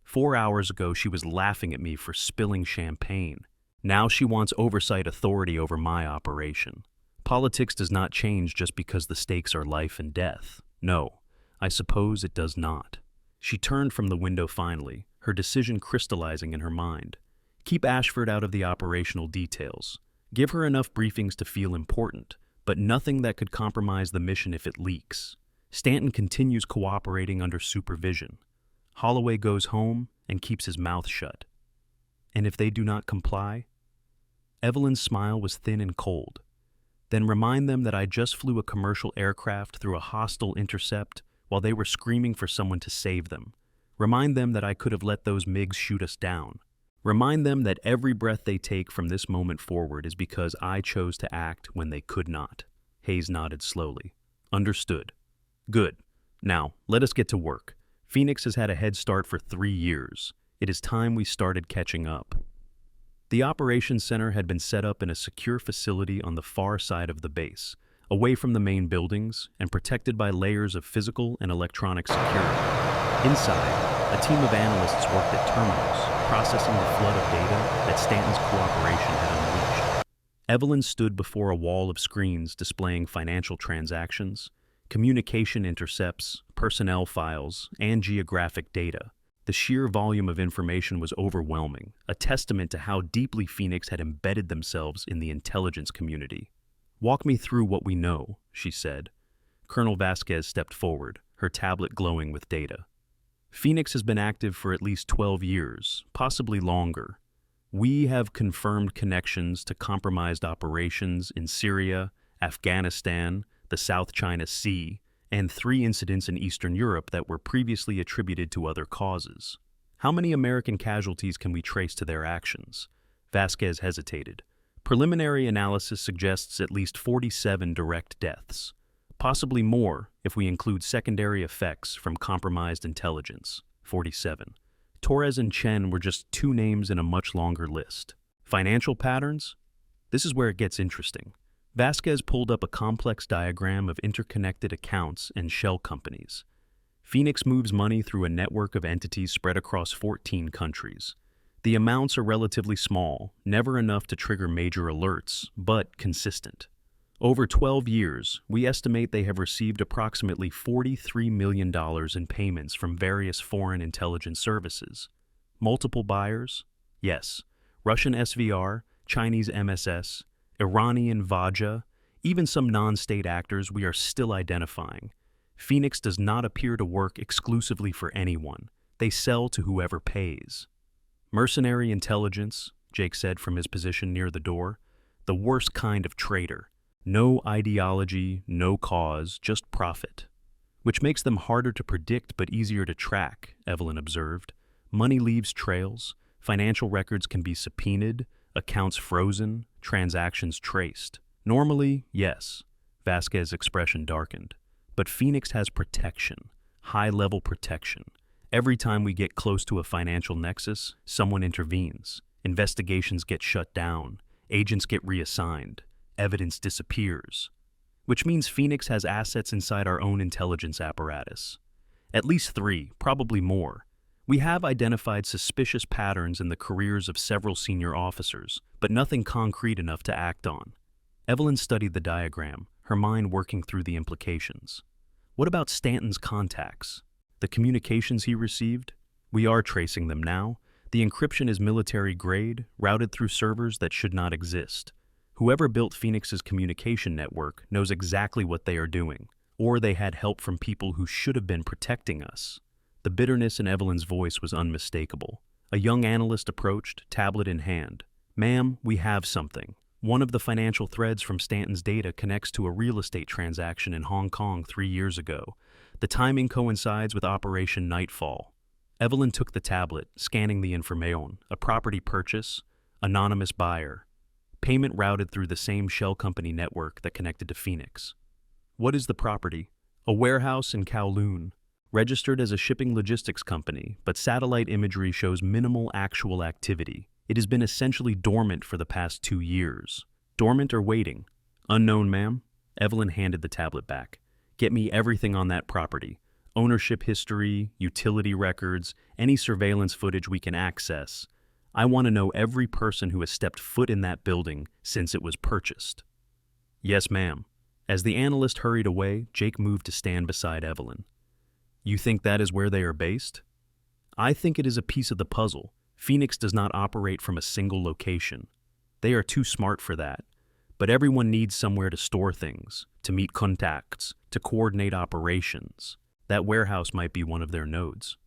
4 hours ago, she was laughing at me for spilling champagne. Now she wants oversight authority over my operation. Politics does not change just because the stakes are life and death. No, I suppose it does not. She turned from the window finally, her decision crystallizing in her mind. Keep Ashford out of the operational details. Give her enough briefings to feel important, but nothing that could compromise the mission if it leaks. Stanton continues cooperating under supervision. Holloway goes home and keeps his mouth shut. And if they do not comply? Evelyn's smile was thin and cold. Then remind them that I just flew a commercial aircraft through a hostile intercept while they were screaming for someone to save them. Remind them that I could have let those MiGs shoot us down. Remind them that every breath they take from this moment forward is because I chose to act when they could not. Hayes nodded slowly. Understood. Good. Now, let us get to work. Phoenix has had a head start for 3 years. It is time we started catching up. The operations center had been set up in a secure facility on the far side of the base, away from the main buildings and protected by layers of physical and electronic security. Inside, a team of analysts worked at terminals, processing the flood of data that Stanton's cooperation had unleashed. Evelyn stood before a wall of screens displaying financial transactions, communication intercepts, personnel files, and geographic data. The sheer volume of information was overwhelming, a testament to how deeply Phoenix had embedded themselves in the intelligence community. "Walk me through what we know," she said. Colonel Vasquez stepped forward, her tablet glowing with data. "Phoenix has been active for at least 12 years, possibly longer. We have confirmed connections to compromised operations in Syria, Afghanistan, the South China Sea, and 3 incidents in Eastern Europe that were previously attributed to other causes. How many American casualties can we trace to their actions?" Vasquez hesitated. "Preliminary analysis suggests at least 47 direct deaths, possibly more if we include secondary effects from compromised intelligence, 47. Torres and Chen were just 2 names in a much longer list. Financial patterns? This is where it gets interesting." Vasquez pulled up a complex diagram of interconnected accounts and shell companies. Phoenix moves money through a network of entities spread across 14 countries. The amounts are relatively small, never enough to trigger major alerts, but consistent. Over 12 years, we estimate they have received approximately $43 million in payments from various foreign intelligence services. Multiple buyers? Yes. Russian SVR, Chinese MSS, Iranian Vaja, even some non-state actors we are still identifying. Phoenix does not appear to work exclusively for anyone. They sell to whoever pays. "Mercenary intelligence," Jake said from his position near the door. "The worst kind of traitor. No ideology, no cause, just profit." "Which makes them harder to predict but easier to track," Evelyn observed. "Money leaves trails, financial records can be subpoenaed, accounts frozen, transactions traced. Normally, yes." Vasquez's expression darkened. "But Phoenix has protection, high-level protection. Every time we get close to a financial nexus, someone intervenes. Investigations get shut down, agents get reassigned, evidence disappears. Which means Phoenix has assets inside our own intelligence apparatus. At least 3, probably more. We have identified suspicious patterns in the careers of several senior officers, but nothing concrete enough to act on." Evelyn studied the diagram, her mind working through the implications. "What about Stanton's contacts? The communications he received? We are tracing them now. The encryption is military grade, routed through servers that should not exist. Whoever built Phoenix's communication network knows exactly what they are doing, or they had help from people who should have been protecting us." The bitterness in Evelyn's voice was unmistakable. A young analyst approached, tablet in hand. "Ma'am, we have something. One of the financial threads from Stanton's data connects to a real estate transaction in Hong Kong 3 years ago. The timing coincides with Operation Nightfall." Evelyn took the tablet, scanning the information. A property purchase, anonymous buyer. Payment routed through the same shell company network that connected to Phoenix. "What is the property?" "A warehouse in Kowloon. Registered as a shipping logistics company, but satellite imagery shows minimal actual activity. It has been essentially dormant for the past 2 years. Dormant or waiting?" "Unknown, ma'am." Evelyn handed the tablet back. "Get me everything on that property. Ownership history, utility records, any surveillance footage we can access. I want to know every person who has stepped foot in that building since it was purchased." "Yes, ma'am." As the analyst hurried away, Jake moved to stand beside Evelyn. "You think that is where they are based?" "I think it is a piece of the puzzle. Phoenix does not operate from a single location. They are too smart for that. But everyone needs somewhere to store things, to meet contacts, to coordinate operations. That warehouse might be one of their nodes.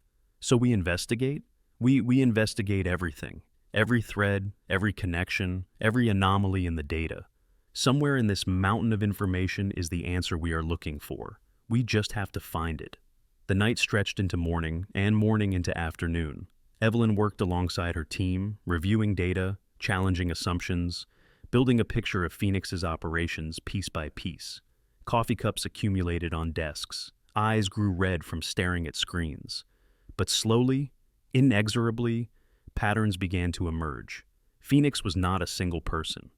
So we investigate? We investigate everything. Every thread, every connection, every anomaly in the data. Somewhere in this mountain of information is the answer we are looking for. We just have to find it. The night stretched into morning, and morning into afternoon. Evelyn worked alongside her team, reviewing data, challenging assumptions, building a picture of Phoenix's operations piece by piece. Coffee cups accumulated on desks. Eyes grew red from staring at screens. But slowly, inexorably, patterns began to emerge. Phoenix was not a single person.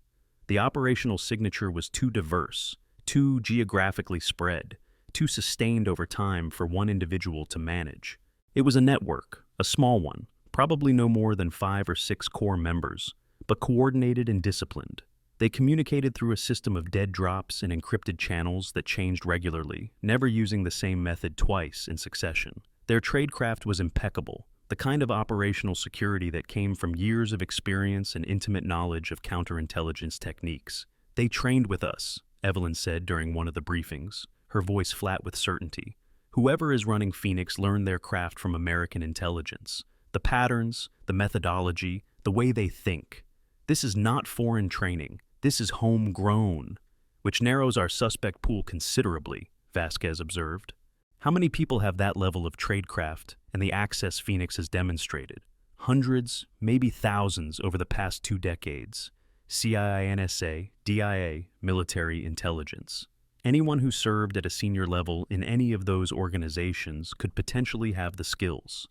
The operational signature was too diverse, too geographically spread, too sustained over time for one individual to manage. It was a network, a small one, probably no more than 5 or 6 core members, but coordinated and disciplined. They communicated through a system of dead drops and encrypted channels that changed regularly, never using the same method twice in succession. Their tradecraft was impeccable, the kind of operational security that came from years of experience and intimate knowledge of counterintelligence techniques. "They trained with us," Evelyn said during one of the briefings, her voice flat with certainty. "Whoever is running Phoenix learned their craft from American intelligence. The patterns, the methodology, the way they think. This is not foreign training. This is homegrown," which narrows our suspect pool considerably, Vasquez observed. How many people have that level of tradecraft and the access Phoenix has demonstrated? Hundreds, maybe thousands over the past 2 decades. CIA, NSA, DIA, military intelligence. Anyone who served at a senior level in any of those organizations could potentially have the skills.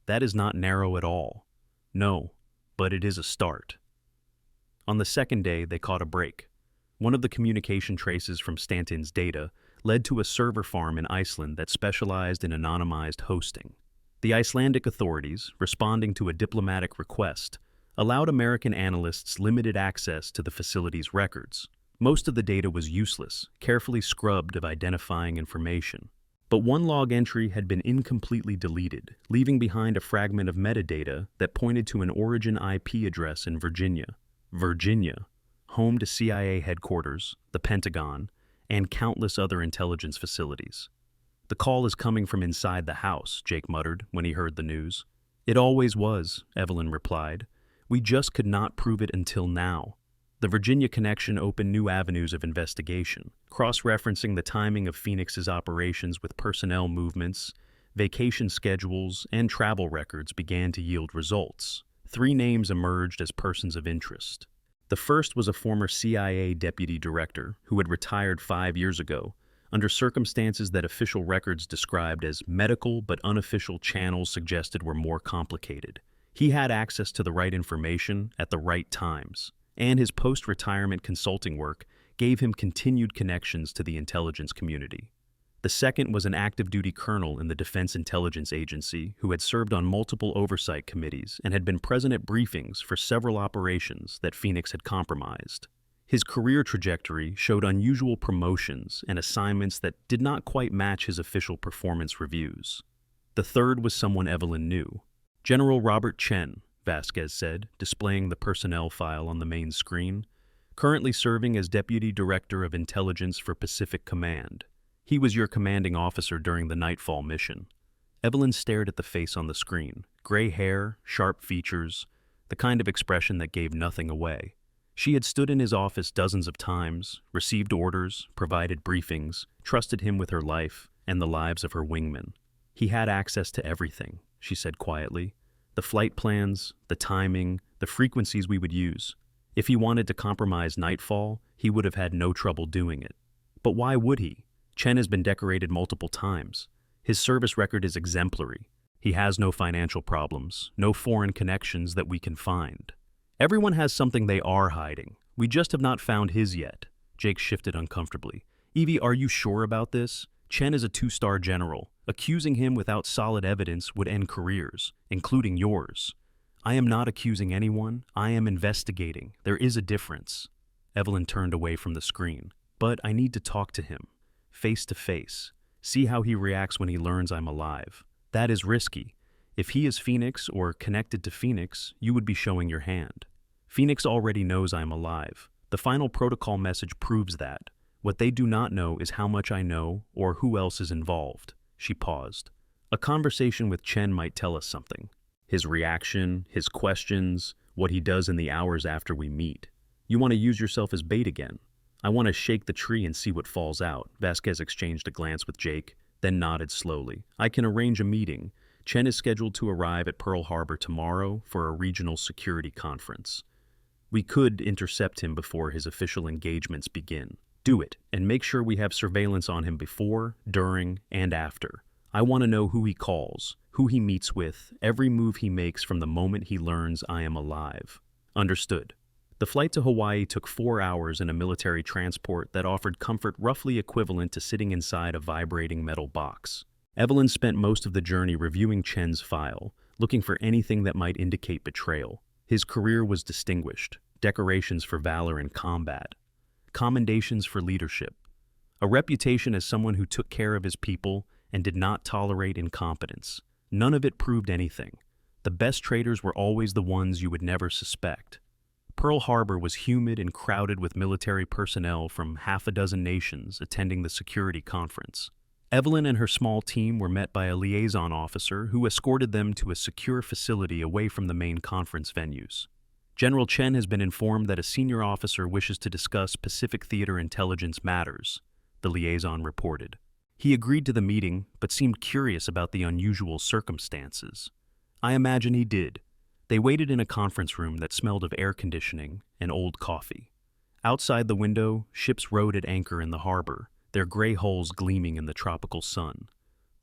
That is not narrow at all. No, but it is a start. On the second day, they caught a break. One of the communication traces from Stanton's data led to a server farm in Iceland that specialized in anonymized hosting. The Icelandic authorities, responding to a diplomatic request, allowed American analysts limited access to the facility's records. Most of the data was useless, carefully scrubbed of identifying information. But one log entry had been incompletely deleted, leaving behind a fragment of metadata that pointed to an origin IP address in Virginia. Virginia, home to CIA headquarters, the Pentagon, and countless other intelligence facilities. "The call is coming from inside the house," Jake muttered when he heard the news. "It always was," Evelyn replied. "We just could not prove it until now." The Virginia connection opened new avenues of investigation. Cross-referencing the timing of Phoenix's operations with personnel movements, vacation schedules, and travel records began to yield results. 3 names emerged as persons of interest. The first was a former CIA deputy director who had retired 5 years ago, under circumstances that official records described as medical but unofficial channels suggested were more complicated. He had access to the right information at the right times, and his post-retirement consulting work gave him continued connections to the intelligence community. The second was an active-duty colonel in the Defense Intelligence Agency who had served on multiple oversight committees and had been present at briefings for several operations that Phoenix had compromised. His career trajectory showed unusual promotions and assignments that did not quite match his official performance reviews. The third was someone Evelyn knew. General Robert Chen, Vasquez said, displaying the personnel file on the main screen, currently serving as Deputy Director of Intelligence for Pacific Command. He was your commanding officer during the Nightfall mission. Evelyn stared at the face on the screen. Gray hair, sharp features, the kind of expression that gave nothing away. She had stood in his office dozens of times, received orders, provided briefings, trusted him with her life and the lives of her wingmen. "He had access to everything," she said quietly. "The flight plans, the timing, the frequencies we would use. If he wanted to compromise Nightfall, he would have had no trouble doing it. But why would he? Chen has been decorated multiple times. His service record is exemplary. He has no financial problems, no foreign connections that we can find. Everyone has something they are hiding. We just have not found his yet." Jake shifted uncomfortably. "Evie, are you sure about this? Chen is a 2-star general. Accusing him without solid evidence would end careers, including yours." "I am not accusing anyone. I am investigating. There is a difference." Evelyn turned away from the screen. "But I need to talk to him. Face to face. See how he reacts when he learns I'm alive. That is risky. If he is Phoenix or connected to Phoenix, you would be showing your hand. Phoenix already knows I'm alive. The final protocol message proves that. What they do not know is how much I know or who else is involved." She paused. "A conversation with Chen might tell us something. His reaction, his questions, what he does in the hours after we meet. You want to use yourself as bait again. I want to shake the tree and see what falls out. Vasquez exchanged a glance with Jake, then nodded slowly. I can arrange a meeting. Chen is scheduled to arrive at Pearl Harbor tomorrow for a regional security conference. We could intercept him before his official engagements begin. Do it, and make sure we have surveillance on him before, during, and after. I want to know who he calls, who he meets with, every move he makes from the moment he learns I am alive. Understood. The flight to Hawaii took 4 hours in a military transport that offered comfort roughly equivalent to sitting inside a vibrating metal box. Evelyn spent most of the journey reviewing Chen's file, looking for anything that might indicate betrayal. His career was distinguished, decorations for valor in combat, commendations for leadership, a reputation as someone who took care of his people and did not tolerate incompetence. None of it proved anything. The best traitors were always the ones you would never suspect. Pearl Harbor was humid and crowded with military personnel from half a dozen nations attending the security conference. Evelyn and her small team were met by a liaison officer who escorted them to a secure facility away from the main conference venues. General Chen has been informed that a senior officer wishes to discuss Pacific Theater intelligence matters, the liaison reported. He agreed to the meeting, but seemed curious about the unusual circumstances. I imagine he did. They waited in a conference room that smelled of air conditioning and old coffee. Outside the window, ships rode at anchor in the harbor, their gray hulls gleaming in the tropical sun.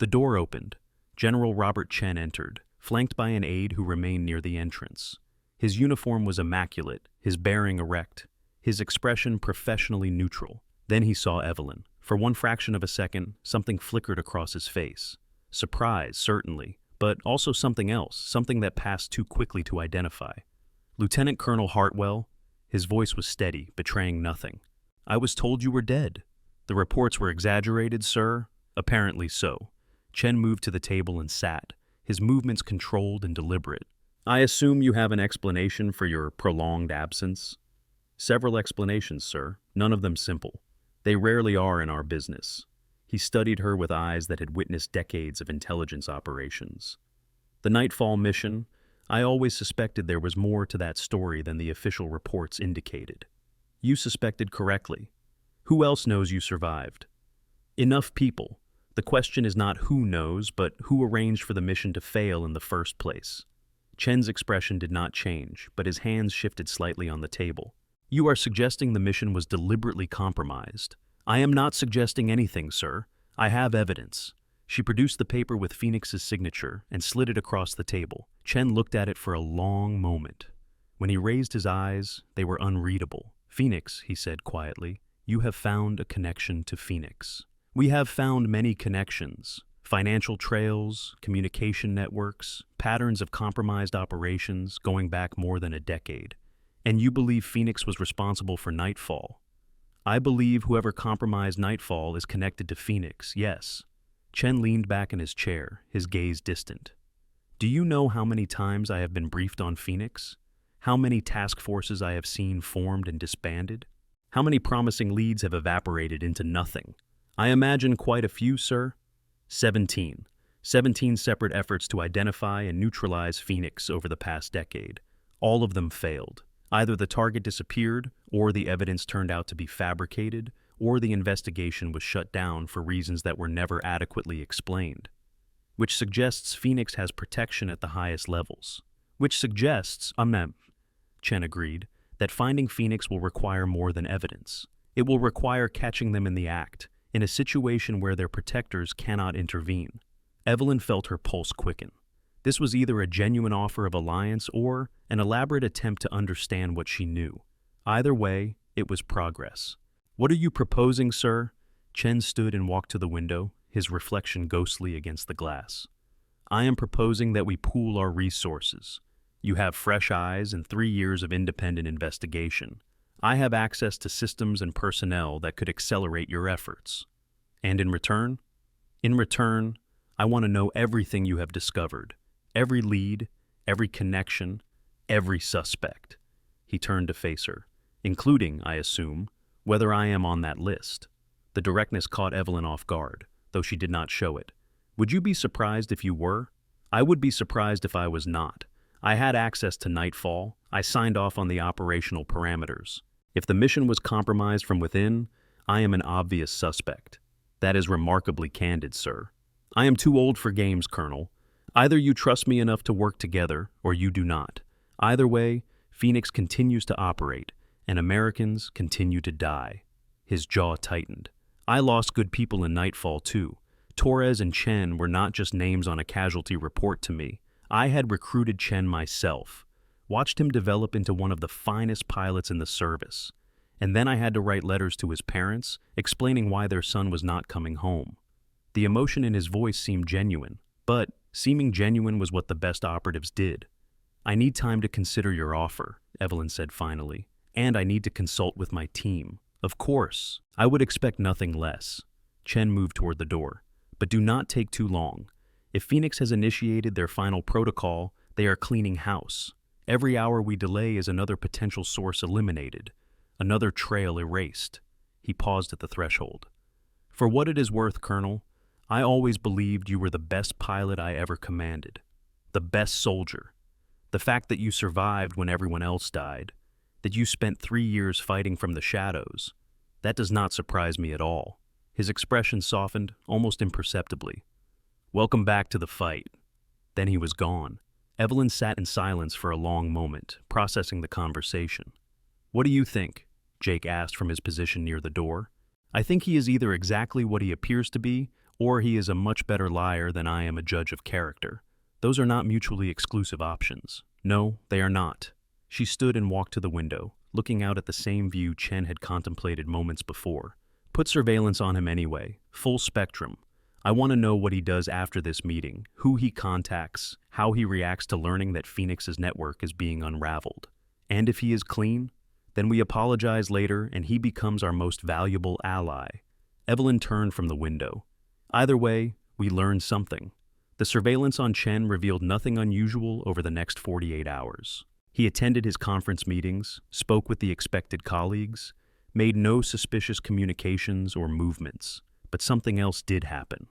The door opened. General Robert Chen entered, flanked by an aide who remained near the entrance. His uniform was immaculate, his bearing erect, his expression professionally neutral. Then he saw Evelyn. For one fraction of a second, something flickered across his face. Surprise, certainly, but also something else, something that passed too quickly to identify. Lieutenant Colonel Hartwell, his voice was steady, betraying nothing. I was told you were dead. The reports were exaggerated, sir? Apparently so. Chen moved to the table and sat, his movements controlled and deliberate. I assume you have an explanation for your prolonged absence? Several explanations, sir, none of them simple. They rarely are in our business. He studied her with eyes that had witnessed decades of intelligence operations. The Nightfall mission, I always suspected there was more to that story than the official reports indicated. You suspected correctly. Who else knows you survived? Enough people. The question is not who knows, but who arranged for the mission to fail in the first place. Chen's expression did not change, but his hands shifted slightly on the table. You are suggesting the mission was deliberately compromised. I am not suggesting anything, sir. I have evidence. She produced the paper with Phoenix's signature and slid it across the table. Chen looked at it for a long moment. When he raised his eyes, they were unreadable. Phoenix, he said quietly, you have found a connection to Phoenix. We have found many connections. Financial trails, communication networks, patterns of compromised operations going back more than a decade. And you believe Phoenix was responsible for Nightfall. I believe whoever compromised Nightfall is connected to Phoenix, yes. Chen leaned back in his chair, his gaze distant. Do you know how many times I have been briefed on Phoenix? How many task forces I have seen formed and disbanded? How many promising leads have evaporated into nothing? I imagine quite a few, sir. 17. 17 separate efforts to identify and neutralize Phoenix over the past decade. All of them failed. Either the target disappeared, or the evidence turned out to be fabricated, or the investigation was shut down for reasons that were never adequately explained. Which suggests Phoenix has protection at the highest levels. Which suggests, Chen agreed, that finding Phoenix will require more than evidence. It will require catching them in the act, in a situation where their protectors cannot intervene. Evelyn felt her pulse quicken. This was either a genuine offer of alliance or an elaborate attempt to understand what she knew. Either way, it was progress. What are you proposing, sir? Chen stood and walked to the window, his reflection ghostly against the glass. I am proposing that we pool our resources. You have fresh eyes and 3 years of independent investigation. I have access to systems and personnel that could accelerate your efforts. And in return? In return, I want to know everything you have discovered. Every lead, every connection, every suspect. He turned to face her, including, I assume, whether I am on that list. The directness caught Evelyn off guard, though she did not show it. Would you be surprised if you were? I would be surprised if I was not. I had access to Nightfall. I signed off on the operational parameters. If the mission was compromised from within, I am an obvious suspect. That is remarkably candid, sir. I am too old for games, Colonel. Either you trust me enough to work together, or you do not. Either way, Phoenix continues to operate, and Americans continue to die. His jaw tightened. I lost good people in Nightfall, too. Torres and Chen were not just names on a casualty report to me. I had recruited Chen myself, watched him develop into one of the finest pilots in the service. And then I had to write letters to his parents, explaining why their son was not coming home. The emotion in his voice seemed genuine, but seeming genuine was what the best operatives did. I need time to consider your offer, Evelyn said finally, and I need to consult with my team. Of course, I would expect nothing less. Chen moved toward the door. But do not take too long. If Phoenix has initiated their final protocol, they are cleaning house. Every hour we delay is another potential source eliminated, another trail erased. He paused at the threshold. For what it is worth, Colonel, I always believed you were the best pilot I ever commanded, the best soldier. The fact that you survived when everyone else died, that you spent 3 years fighting from the shadows, that does not surprise me at all. His expression softened almost imperceptibly. Welcome back to the fight. Then he was gone. Evelyn sat in silence for a long moment, processing the conversation. What do you think? Jake asked from his position near the door. I think he is either exactly what he appears to be, or he is a much better liar than I am a judge of character. Those are not mutually exclusive options. No, they are not. She stood and walked to the window, looking out at the same view Chen had contemplated moments before. Put surveillance on him anyway, full spectrum. I want to know what he does after this meeting, who he contacts, how he reacts to learning that Phoenix's network is being unraveled. And if he is clean, then we apologize later and he becomes our most valuable ally. Evelyn turned from the window. Either way, we learned something. The surveillance on Chen revealed nothing unusual over the next 48 hours. He attended his conference meetings, spoke with the expected colleagues, made no suspicious communications or movements, but something else did happen.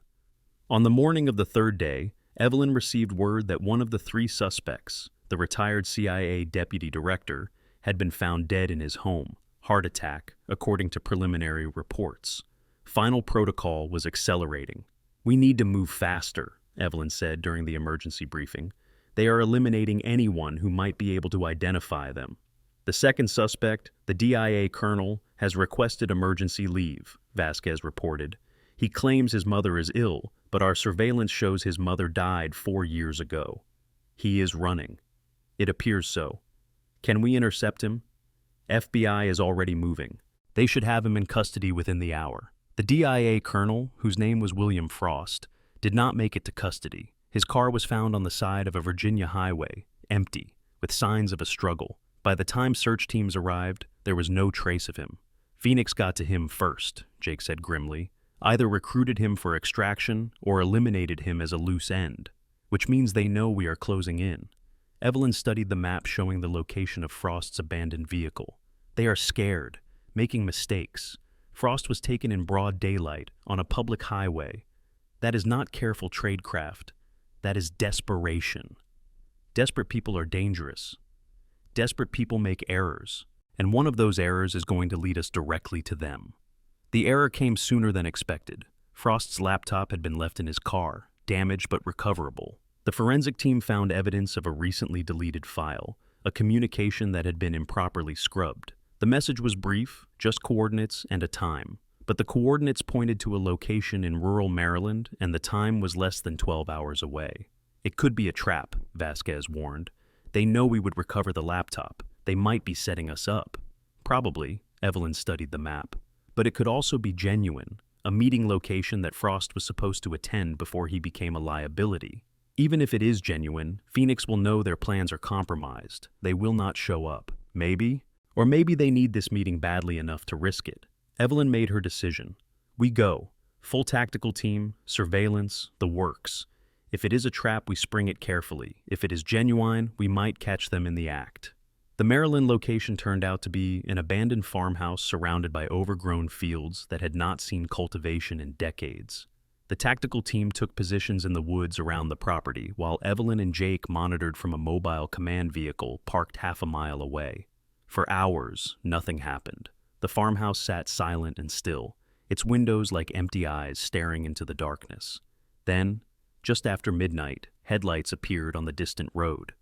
On the morning of the third day, Evelyn received word that one of the 3 suspects, the retired CIA deputy director, had been found dead in his home, heart attack, according to preliminary reports. Final protocol was accelerating. We need to move faster, Evelyn said during the emergency briefing. They are eliminating anyone who might be able to identify them. The second suspect, the DIA colonel, has requested emergency leave, Vasquez reported. He claims his mother is ill, but our surveillance shows his mother died 4 years ago. He is running. It appears so. Can we intercept him? FBI is already moving. They should have him in custody within the hour. The DIA colonel, whose name was William Frost, did not make it to custody. His car was found on the side of a Virginia highway, empty, with signs of a struggle. By the time search teams arrived, there was no trace of him. Phoenix got to him first, Jake said grimly. Either recruited him for extraction or eliminated him as a loose end, which means they know we are closing in. Evelyn studied the map showing the location of Frost's abandoned vehicle. They are scared, making mistakes. Frost was taken in broad daylight on a public highway. That is not careful tradecraft. That is desperation. Desperate people are dangerous. Desperate people make errors, and one of those errors is going to lead us directly to them. The error came sooner than expected. Frost's laptop had been left in his car, damaged but recoverable. The forensic team found evidence of a recently deleted file, a communication that had been improperly scrubbed. The message was brief, just coordinates and a time. But the coordinates pointed to a location in rural Maryland, and the time was less than 12 hours away. It could be a trap, Vasquez warned. They know we would recover the laptop. They might be setting us up. Probably, Evelyn studied the map. But it could also be genuine, a meeting location that Frost was supposed to attend before he became a liability. Even if it is genuine, Phoenix will know their plans are compromised. They will not show up. Maybe. Or maybe they need this meeting badly enough to risk it. Evelyn made her decision. We go. Full tactical team, surveillance, the works. If it is a trap, we spring it carefully. If it is genuine, we might catch them in the act. The Maryland location turned out to be an abandoned farmhouse surrounded by overgrown fields that had not seen cultivation in decades. The tactical team took positions in the woods around the property, while Evelyn and Jake monitored from a mobile command vehicle parked half a mile away. For hours, nothing happened. The farmhouse sat silent and still, its windows like empty eyes staring into the darkness. Then, just after midnight, headlights appeared on the distant road.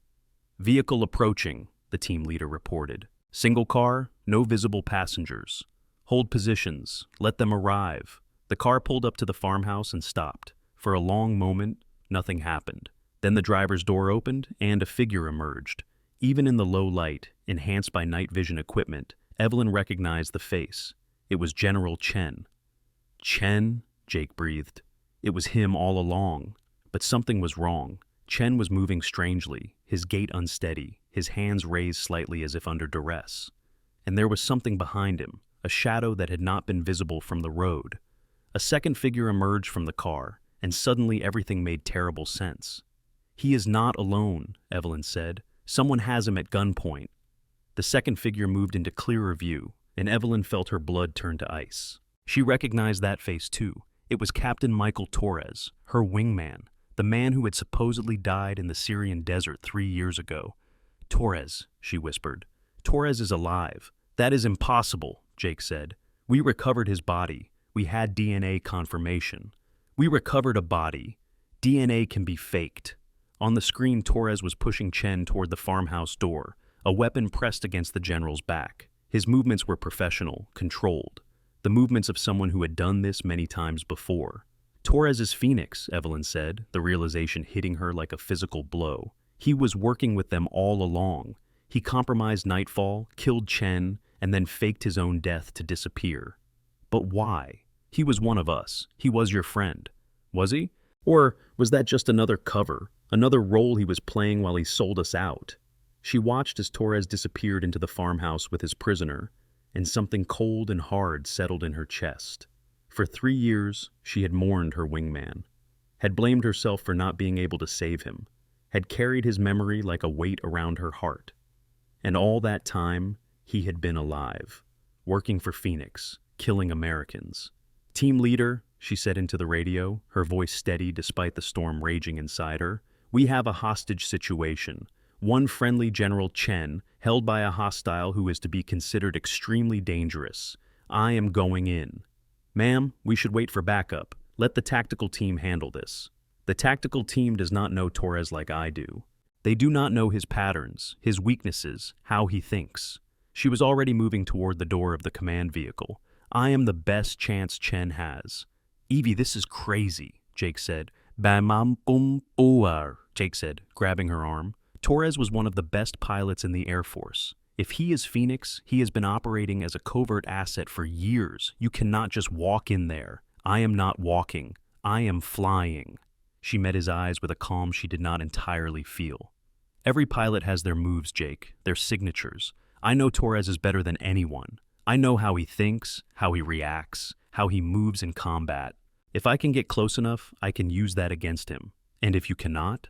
"Vehicle approaching," the team leader reported. "Single car, no visible passengers. Hold positions, let them arrive." The car pulled up to the farmhouse and stopped. For a long moment, nothing happened. Then the driver's door opened and a figure emerged. Even in the low light, enhanced by night vision equipment, Evelyn recognized the face. It was General Chen. "Chen?" Jake breathed. It was him all along. But something was wrong. Chen was moving strangely, his gait unsteady, his hands raised slightly as if under duress. And there was something behind him, a shadow that had not been visible from the road. A second figure emerged from the car, and suddenly everything made terrible sense. "He is not alone," Evelyn said. "Someone has him at gunpoint." The second figure moved into clearer view, and Evelyn felt her blood turn to ice. She recognized that face too. It was Captain Michael Torres, her wingman, the man who had supposedly died in the Syrian desert 3 years ago. "Torres," she whispered. "Torres is alive." "That is impossible," Jake said. "We recovered his body. We had DNA confirmation." "We recovered a body. DNA can be faked." On the screen, Torres was pushing Chen toward the farmhouse door, a weapon pressed against the general's back. His movements were professional, controlled. The movements of someone who had done this many times before. "Torres is Phoenix," Evelyn said, the realization hitting her like a physical blow. "He was working with them all along. He compromised Nightfall, killed Chen, and then faked his own death to disappear." "But why? He was one of us. He was your friend." "Was he? Or was that just another cover, another role he was playing while he sold us out?" She watched as Torres disappeared into the farmhouse with his prisoner, and something cold and hard settled in her chest. For 3 years, she had mourned her wingman, had blamed herself for not being able to save him, had carried his memory like a weight around her heart. And all that time, he had been alive, working for Phoenix, killing Americans. "Team leader," she said into the radio, her voice steady despite the storm raging inside her, "we have a hostage situation. One friendly General Chen, held by a hostile who is to be considered extremely dangerous. I am going in." "Ma'am, we should wait for backup. Let the tactical team handle this." "The tactical team does not know Torres like I do. They do not know his patterns, his weaknesses, how he thinks." She was already moving toward the door of the command vehicle. "I am the best chance Chen has." "Evie, this is crazy," Jake said. "Bamam bum oar," Jake said, grabbing her arm. "Torres was one of the best pilots in the Air Force. If he is Phoenix, he has been operating as a covert asset for years. You cannot just walk in there." "I am not walking. I am flying." She met his eyes with a calm she did not entirely feel. "Every pilot has their moves, Jake, their signatures. I know Torres is better than anyone. I know how he thinks, how he reacts, how he moves in combat. If I can get close enough, I can use that against him. And if you cannot,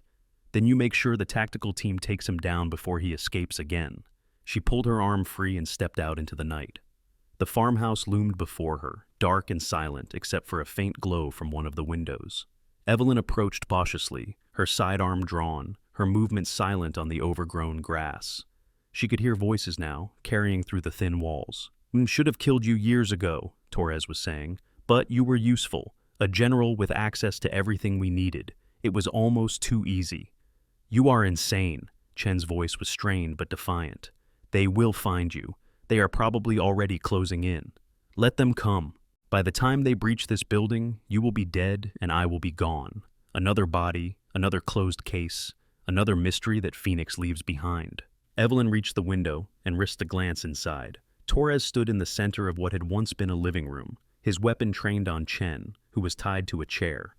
then you make sure the tactical team takes him down before he escapes again." She pulled her arm free and stepped out into the night. The farmhouse loomed before her, dark and silent except for a faint glow from one of the windows. Evelyn approached cautiously, her sidearm drawn, her movements silent on the overgrown grass. She could hear voices now, carrying through the thin walls. "Should have killed you years ago," Torres was saying. "But you were useful, a general with access to everything we needed. It was almost too easy." "You are insane." Chen's voice was strained but defiant. "They will find you. They are probably already closing in. Let them come. By the time they breach this building, you will be dead and I will be gone. Another body, another closed case, another mystery that Phoenix leaves behind." Evelyn reached the window and risked a glance inside. Torres stood in the center of what had once been a living room, his weapon trained on Chen, who was tied to a chair.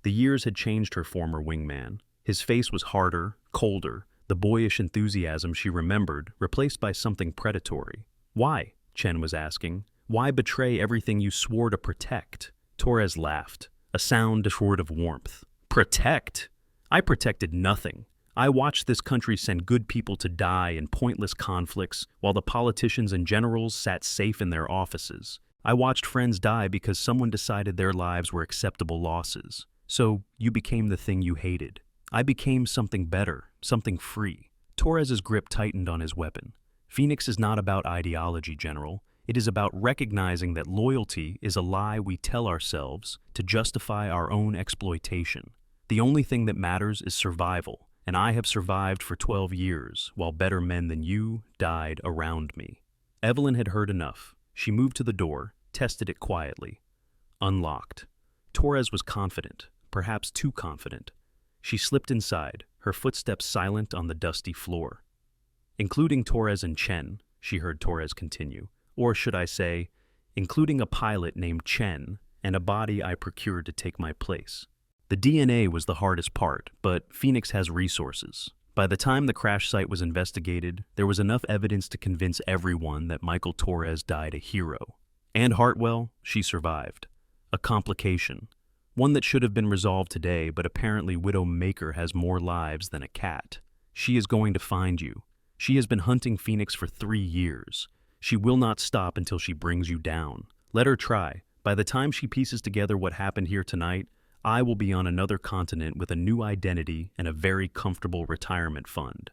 The years had changed her former wingman. His face was harder, colder, the boyish enthusiasm she remembered replaced by something predatory. "Why?" Chen was asking. "Why betray everything you swore to protect?" Torres laughed, a sound devoid of warmth. "Protect? I protected nothing. I watched this country send good people to die in pointless conflicts while the politicians and generals sat safe in their offices. I watched friends die because someone decided their lives were acceptable losses. So you became the thing you hated. I became something better, something free." Torres's grip tightened on his weapon. Phoenix is not about ideology, General. It is about recognizing that loyalty is a lie we tell ourselves to justify our own exploitation. The only thing that matters is survival, and I have survived for 12 years while better men than you died around me. Evelyn had heard enough. She moved to the door, tested it quietly. Unlocked. Torres was confident, perhaps too confident. She slipped inside, her footsteps silent on the dusty floor. Including Torres and Chen, she heard Torres continue, or should I say, including a pilot named Chen and a body I procured to take my place. The DNA was the hardest part, but Phoenix has resources. By the time the crash site was investigated, there was enough evidence to convince everyone that Michael Torres died a hero. And Hartwell, she survived. A complication. One that should have been resolved today, but apparently Widow Maker has more lives than a cat. She is going to find you. She has been hunting Phoenix for 3 years. She will not stop until she brings you down. Let her try. By the time she pieces together what happened here tonight, I will be on another continent with a new identity and a very comfortable retirement fund.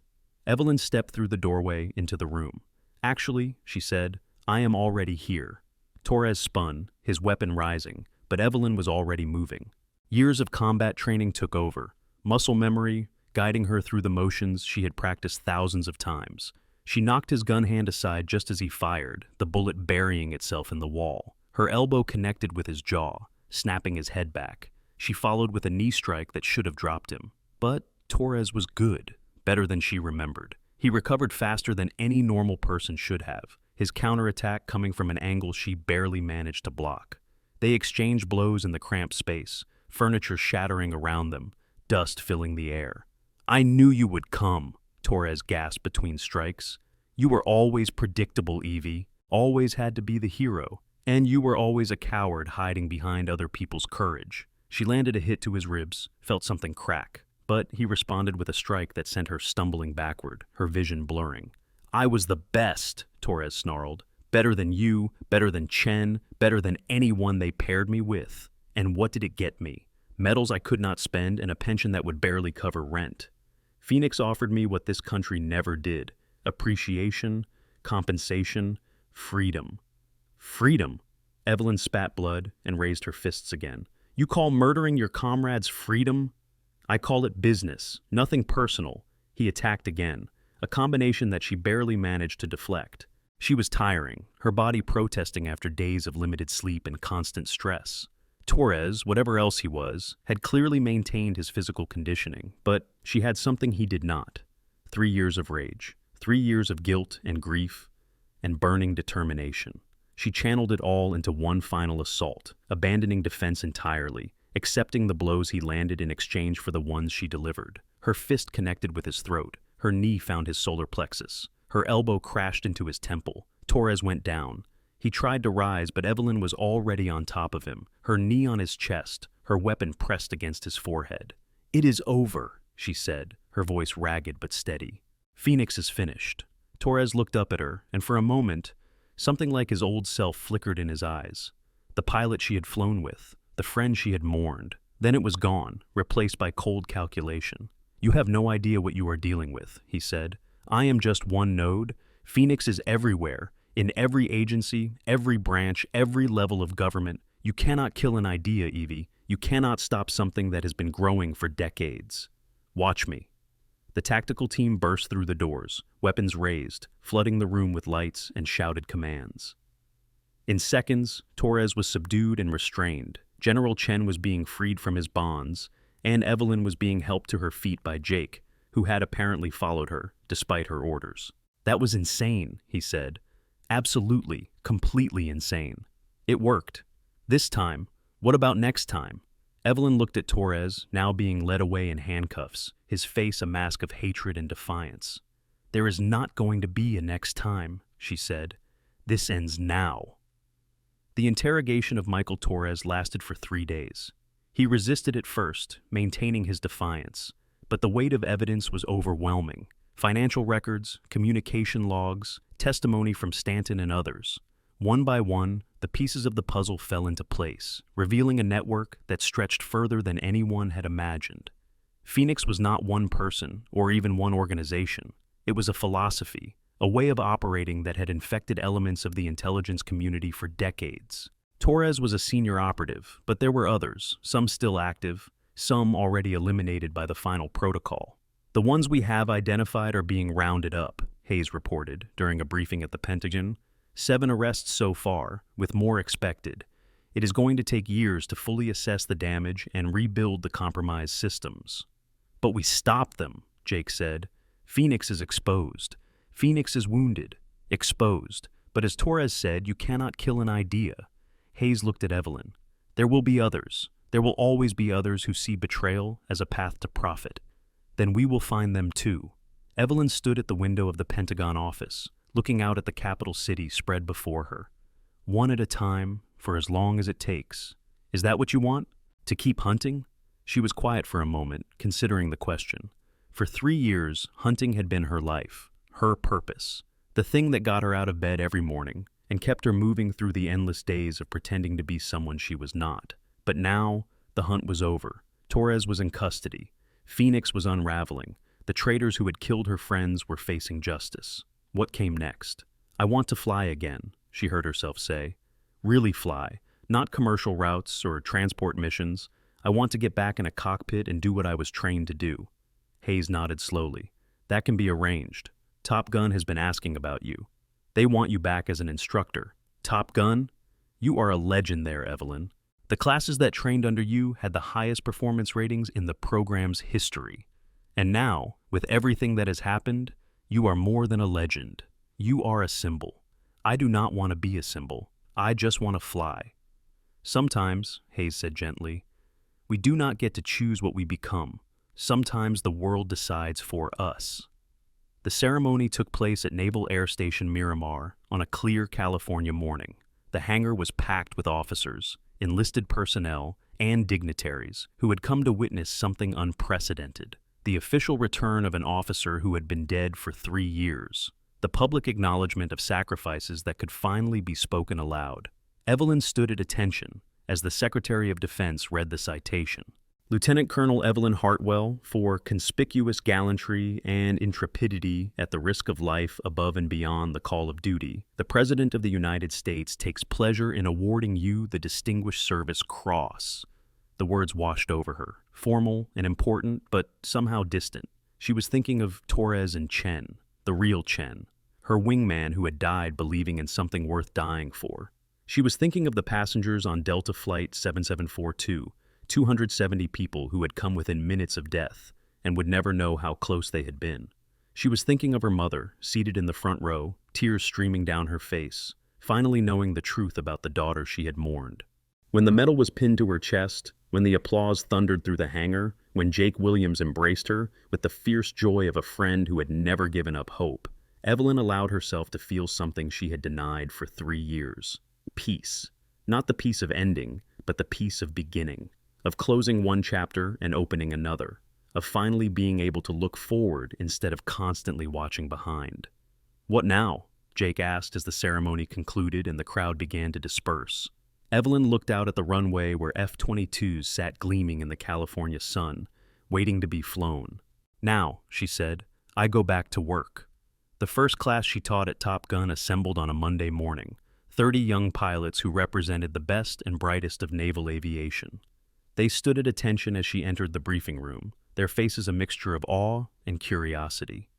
Evelyn stepped through the doorway into the room. Actually, she said, I am already here. Torres spun, his weapon rising, but Evelyn was already moving. Years of combat training took over, muscle memory, guiding her through the motions she had practiced thousands of times. She knocked his gun hand aside just as he fired, the bullet burying itself in the wall. Her elbow connected with his jaw, snapping his head back. She followed with a knee strike that should have dropped him. But Torres was good, better than she remembered. He recovered faster than any normal person should have, his counterattack coming from an angle she barely managed to block. They exchanged blows in the cramped space, furniture shattering around them, dust filling the air. I knew you would come, Torres gasped between strikes. You were always predictable, Evie, always had to be the hero, and you were always a coward hiding behind other people's courage. She landed a hit to his ribs, felt something crack, but he responded with a strike that sent her stumbling backward, her vision blurring. I was the best, Torres snarled. Better than you, better than Chen, better than anyone they paired me with. And what did it get me? Medals I could not spend and a pension that would barely cover rent. Phoenix offered me what this country never did. Appreciation, compensation, freedom. Freedom! Evelyn spat blood and raised her fists again. You call murdering your comrades freedom? I call it business, nothing personal. He attacked again, a combination that she barely managed to deflect. She was tiring, her body protesting after days of limited sleep and constant stress. Torres, whatever else he was, had clearly maintained his physical conditioning, but she had something he did not. 3 years of rage, 3 years of guilt and grief, and burning determination. She channeled it all into one final assault, abandoning defense entirely, accepting the blows he landed in exchange for the ones she delivered. Her fist connected with his throat. Her knee found his solar plexus. Her elbow crashed into his temple. Torres went down. He tried to rise, but Evelyn was already on top of him, her knee on his chest, her weapon pressed against his forehead. It is over, she said, her voice ragged but steady. Phoenix is finished. Torres looked up at her, and for a moment, something like his old self flickered in his eyes. The pilot she had flown with, the friend she had mourned. Then it was gone, replaced by cold calculation. You have no idea what you are dealing with, he said. I am just one node. Phoenix is everywhere, in every agency, every branch, every level of government. You cannot kill an idea, Evie. You cannot stop something that has been growing for decades. Watch me. The tactical team burst through the doors, weapons raised, flooding the room with lights and shouted commands. In seconds, Torres was subdued and restrained. General Chen was being freed from his bonds, and Evelyn was being helped to her feet by Jake, who had apparently followed her, despite her orders. That was insane, he said. Absolutely, completely insane. It worked. This time, what about next time? Evelyn looked at Torres, now being led away in handcuffs, his face a mask of hatred and defiance. There is not going to be a next time, she said. This ends now. The interrogation of Michael Torres lasted for 3 days. He resisted at first, maintaining his defiance, but the weight of evidence was overwhelming. Financial records, communication logs, testimony from Stanton and others. One by one, the pieces of the puzzle fell into place, revealing a network that stretched further than anyone had imagined. Phoenix was not one person or even one organization. It was a philosophy, a way of operating that had infected elements of the intelligence community for decades. Torres was a senior operative, but there were others, some still active, some already eliminated by the final protocol. The ones we have identified are being rounded up, Hayes reported during a briefing at the Pentagon. 7 arrests so far, with more expected. It is going to take years to fully assess the damage and rebuild the compromised systems. But we stopped them, Jake said. Phoenix is exposed. Phoenix is wounded. Exposed. But as Torres said, you cannot kill an idea. Hayes looked at Evelyn. There will be others. There will always be others who see betrayal as a path to profit. Then we will find them too. Evelyn stood at the window of the Pentagon office, looking out at the capital city spread before her. One at a time, for as long as it takes. Is that what you want? To keep hunting? She was quiet for a moment, considering the question. For 3 years, hunting had been her life, her purpose, the thing that got her out of bed every morning and kept her moving through the endless days of pretending to be someone she was not. But now, the hunt was over. Torres was in custody. Phoenix was unraveling. The traitors who had killed her friends were facing justice. What came next? I want to fly again, she heard herself say. Really fly, not commercial routes or transport missions. I want to get back in a cockpit and do what I was trained to do. Hayes nodded slowly. That can be arranged. Top Gun has been asking about you. They want you back as an instructor. Top Gun? You are a legend there, Evelyn. The classes that trained under you had the highest performance ratings in the program's history. And now, with everything that has happened, you are more than a legend. You are a symbol. I do not want to be a symbol. I just want to fly. Sometimes, Hayes said gently, we do not get to choose what we become. Sometimes the world decides for us. The ceremony took place at Naval Air Station Miramar on a clear California morning. The hangar was packed with officers, enlisted personnel, and dignitaries who had come to witness something unprecedented. The official return of an officer who had been dead for 3 years. The public acknowledgement of sacrifices that could finally be spoken aloud. Evelyn stood at attention as the Secretary of Defense read the citation. Lieutenant Colonel Evelyn Hartwell, for conspicuous gallantry and intrepidity at the risk of life above and beyond the call of duty, the President of the United States takes pleasure in awarding you the Distinguished Service Cross. The words washed over her, formal and important, but somehow distant. She was thinking of Torres and Chen, the real Chen, her wingman who had died believing in something worth dying for. She was thinking of the passengers on Delta Flight 7742, 270 people who had come within minutes of death and would never know how close they had been. She was thinking of her mother, seated in the front row, tears streaming down her face, finally knowing the truth about the daughter she had mourned. When the medal was pinned to her chest, when the applause thundered through the hangar, when Jake Williams embraced her with the fierce joy of a friend who had never given up hope, Evelyn allowed herself to feel something she had denied for 3 years. Peace. Not the peace of ending, but the peace of beginning, of closing one chapter and opening another, of finally being able to look forward instead of constantly watching behind. What now? Jake asked as the ceremony concluded and the crowd began to disperse. Evelyn looked out at the runway where F-22s sat gleaming in the California sun, waiting to be flown. Now, she said, I go back to work. The first class she taught at Top Gun assembled on a Monday morning, 30 young pilots who represented the best and brightest of naval aviation. They stood at attention as she entered the briefing room, their faces a mixture of awe and curiosity.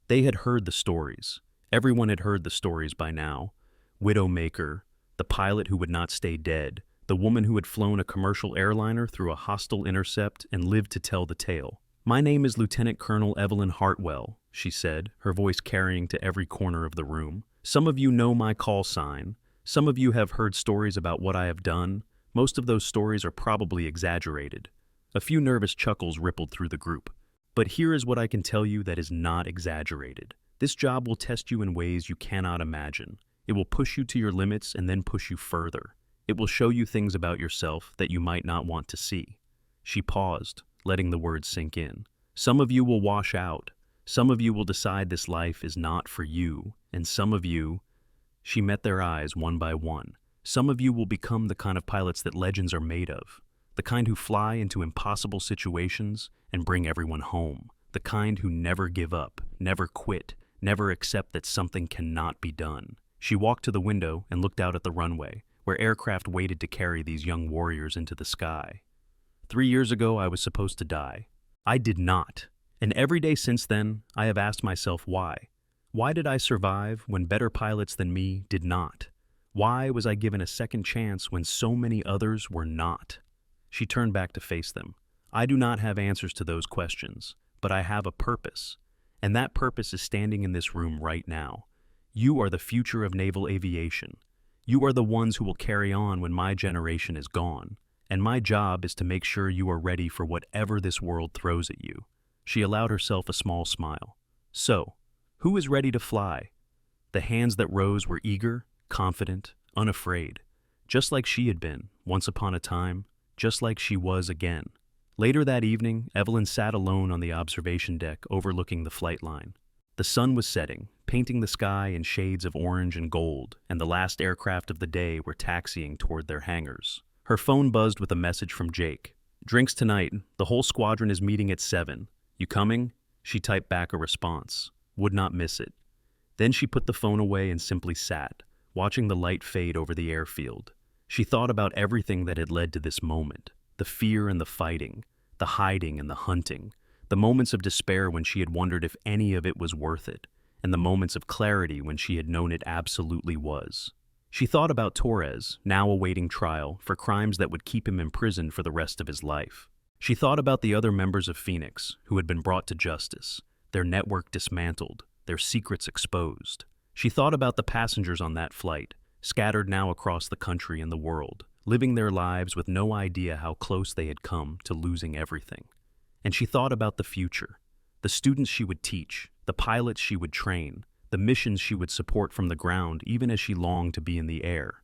They had heard the stories. Everyone had heard the stories by now. Widowmaker, the pilot who would not stay dead, the woman who had flown a commercial airliner through a hostile intercept and lived to tell the tale. My name is Lieutenant Colonel Evelyn Hartwell, she said, her voice carrying to every corner of the room. Some of you know my call sign. Some of you have heard stories about what I have done. Most of those stories are probably exaggerated. A few nervous chuckles rippled through the group. But here is what I can tell you that is not exaggerated. This job will test you in ways you cannot imagine. It will push you to your limits and then push you further. It will show you things about yourself that you might not want to see. She paused, letting the words sink in. Some of you will wash out. Some of you will decide this life is not for you, and some of you... She met their eyes one by one. Some of you will become the kind of pilots that legends are made of, the kind who fly into impossible situations and bring everyone home, the kind who never give up, never quit, Never accept that something cannot be done. She walked to the window and looked out at the runway, where aircraft waited to carry these young warriors into the sky. 3 years ago, I was supposed to die. I did not. And every day since then, I have asked myself why. Why did I survive when better pilots than me did not? Why was I given a second chance when so many others were not? She turned back to face them. I do not have answers to those questions, but I have a purpose. And that purpose is standing in this room right now. You are the future of naval aviation. You are the ones who will carry on when my generation is gone. And my job is to make sure you are ready for whatever this world throws at you. She allowed herself a small smile. So, who is ready to fly? The hands that rose were eager, confident, unafraid. Just like she had been, once upon a time, just like she was again. Later that evening, Evelyn sat alone on the observation deck overlooking the flight line. The sun was setting, painting the sky in shades of orange and gold, and the last aircraft of the day were taxiing toward their hangars. Her phone buzzed with a message from Jake. Drinks tonight. The whole squadron is meeting at 7. You coming? She typed back a response. Would not miss it. Then she put the phone away and simply sat, watching the light fade over the airfield. She thought about everything that had led to this moment. The fear and the fighting, the hiding and the hunting, the moments of despair when she had wondered if any of it was worth it, and the moments of clarity when she had known it absolutely was. She thought about Torres, now awaiting trial, for crimes that would keep him imprisoned for the rest of his life. She thought about the other members of Phoenix who had been brought to justice, their network dismantled, their secrets exposed. She thought about the passengers on that flight, scattered now across the country and the world, living their lives with no idea how close they had come to losing everything. And she thought about the future, the students she would teach, the pilots she would train, the missions she would support from the ground even as she longed to be in the air.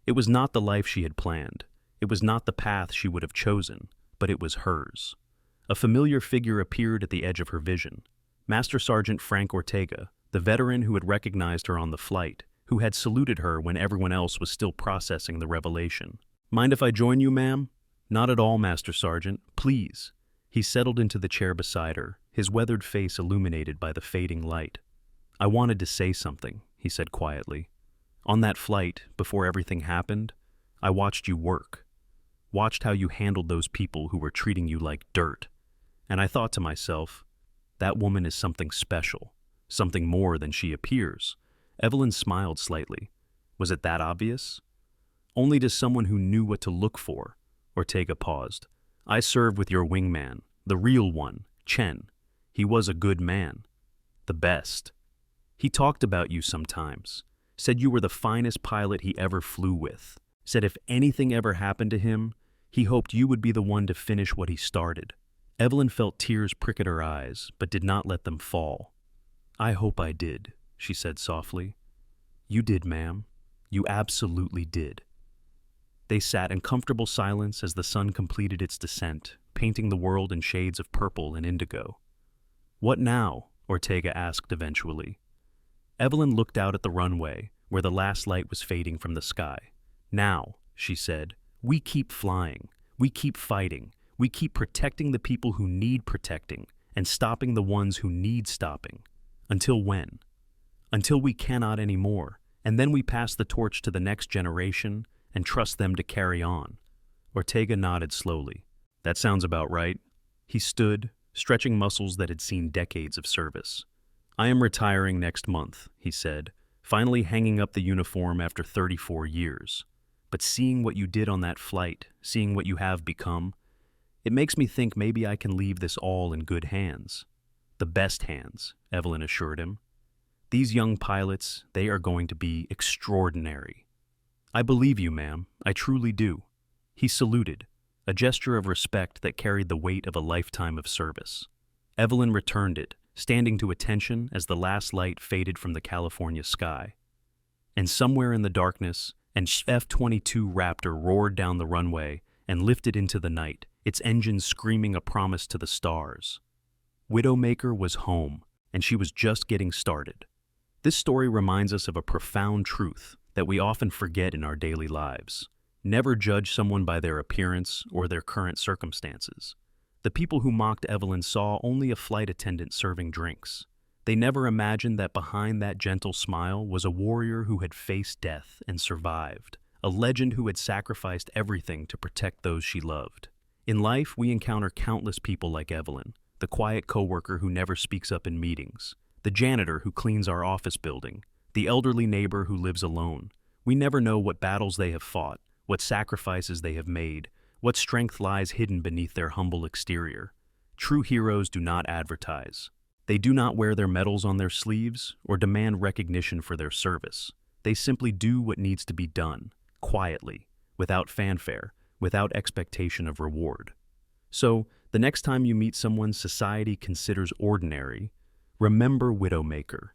It was not the life she had planned. It was not the path she would have chosen, but it was hers. A familiar figure appeared at the edge of her vision. Master Sergeant Frank Ortega, the veteran who had recognized her on the flight, who had saluted her when everyone else was still processing the revelation. Mind if I join you, ma'am? Not at all, Master Sergeant. Please. He settled into the chair beside her, his weathered face illuminated by the fading light. I wanted to say something, he said quietly. On that flight, before everything happened, I watched you work. Watched how you handled those people who were treating you like dirt. And I thought to myself, that woman is something special, something more than she appears. Evelyn smiled slightly. Was it that obvious? Only to someone who knew what to look for. Ortega paused. I served with your wingman, the real one, Chen. He was a good man. The best. He talked about you sometimes. Said you were the finest pilot he ever flew with. Said if anything ever happened to him, he hoped you would be the one to finish what he started. Evelyn felt tears prick at her eyes, but did not let them fall. I hope I did, she said softly. You did, ma'am. You absolutely did. They sat in comfortable silence as the sun completed its descent, painting the world in shades of purple and indigo. What now? Ortega asked eventually. Evelyn looked out at the runway, where the last light was fading from the sky. Now, she said, we keep flying, we keep fighting, we keep protecting the people who need protecting, and stopping the ones who need stopping. Until when? Until we cannot anymore, and then we pass the torch to the next generation and trust them to carry on. Ortega nodded slowly. That sounds about right. He stood, stretching muscles that had seen decades of service. I am retiring next month, he said, finally hanging up the uniform after 34 years. But seeing what you did on that flight, seeing what you have become, it makes me think maybe I can leave this all in good hands. The best hands, Evelyn assured him. These young pilots, they are going to be extraordinary. I believe you, ma'am. I truly do. He saluted, a gesture of respect that carried the weight of a lifetime of service. Evelyn returned it, standing to attention as the last light faded from the California sky. And somewhere in the darkness, an F-22 Raptor roared down the runway and lifted into the night, its engines screaming a promise to the stars. Widowmaker was home, and she was just getting started. This story reminds us of a profound truth that we often forget in our daily lives. Never judge someone by their appearance or their current circumstances. The people who mocked Evelyn saw only a flight attendant serving drinks. They never imagined that behind that gentle smile was a warrior who had faced death and survived, a legend who had sacrificed everything to protect those she loved. In life, we encounter countless people like Evelyn, the quiet coworker who never speaks up in meetings, the janitor who cleans our office building, the elderly neighbor who lives alone. We never know what battles they have fought, what sacrifices they have made, what strength lies hidden beneath their humble exterior. True heroes do not advertise. They do not wear their medals on their sleeves or demand recognition for their service. They simply do what needs to be done, quietly, without fanfare, without expectation of reward. So, the next time you meet someone society considers ordinary, remember Widowmaker.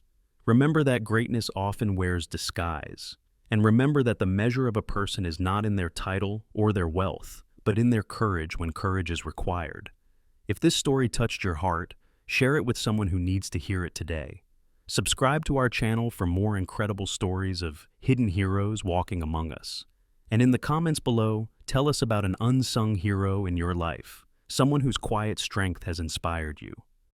Remember that greatness often wears disguise. And remember that the measure of a person is not in their title or their wealth, but in their courage when courage is required. If this story touched your heart, share it with someone who needs to hear it today. Subscribe to our channel for more incredible stories of hidden heroes walking among us. And in the comments below, tell us about an unsung hero in your life, someone whose quiet strength has inspired you.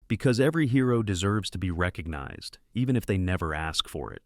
Because every hero deserves to be recognized, even if they never ask for it.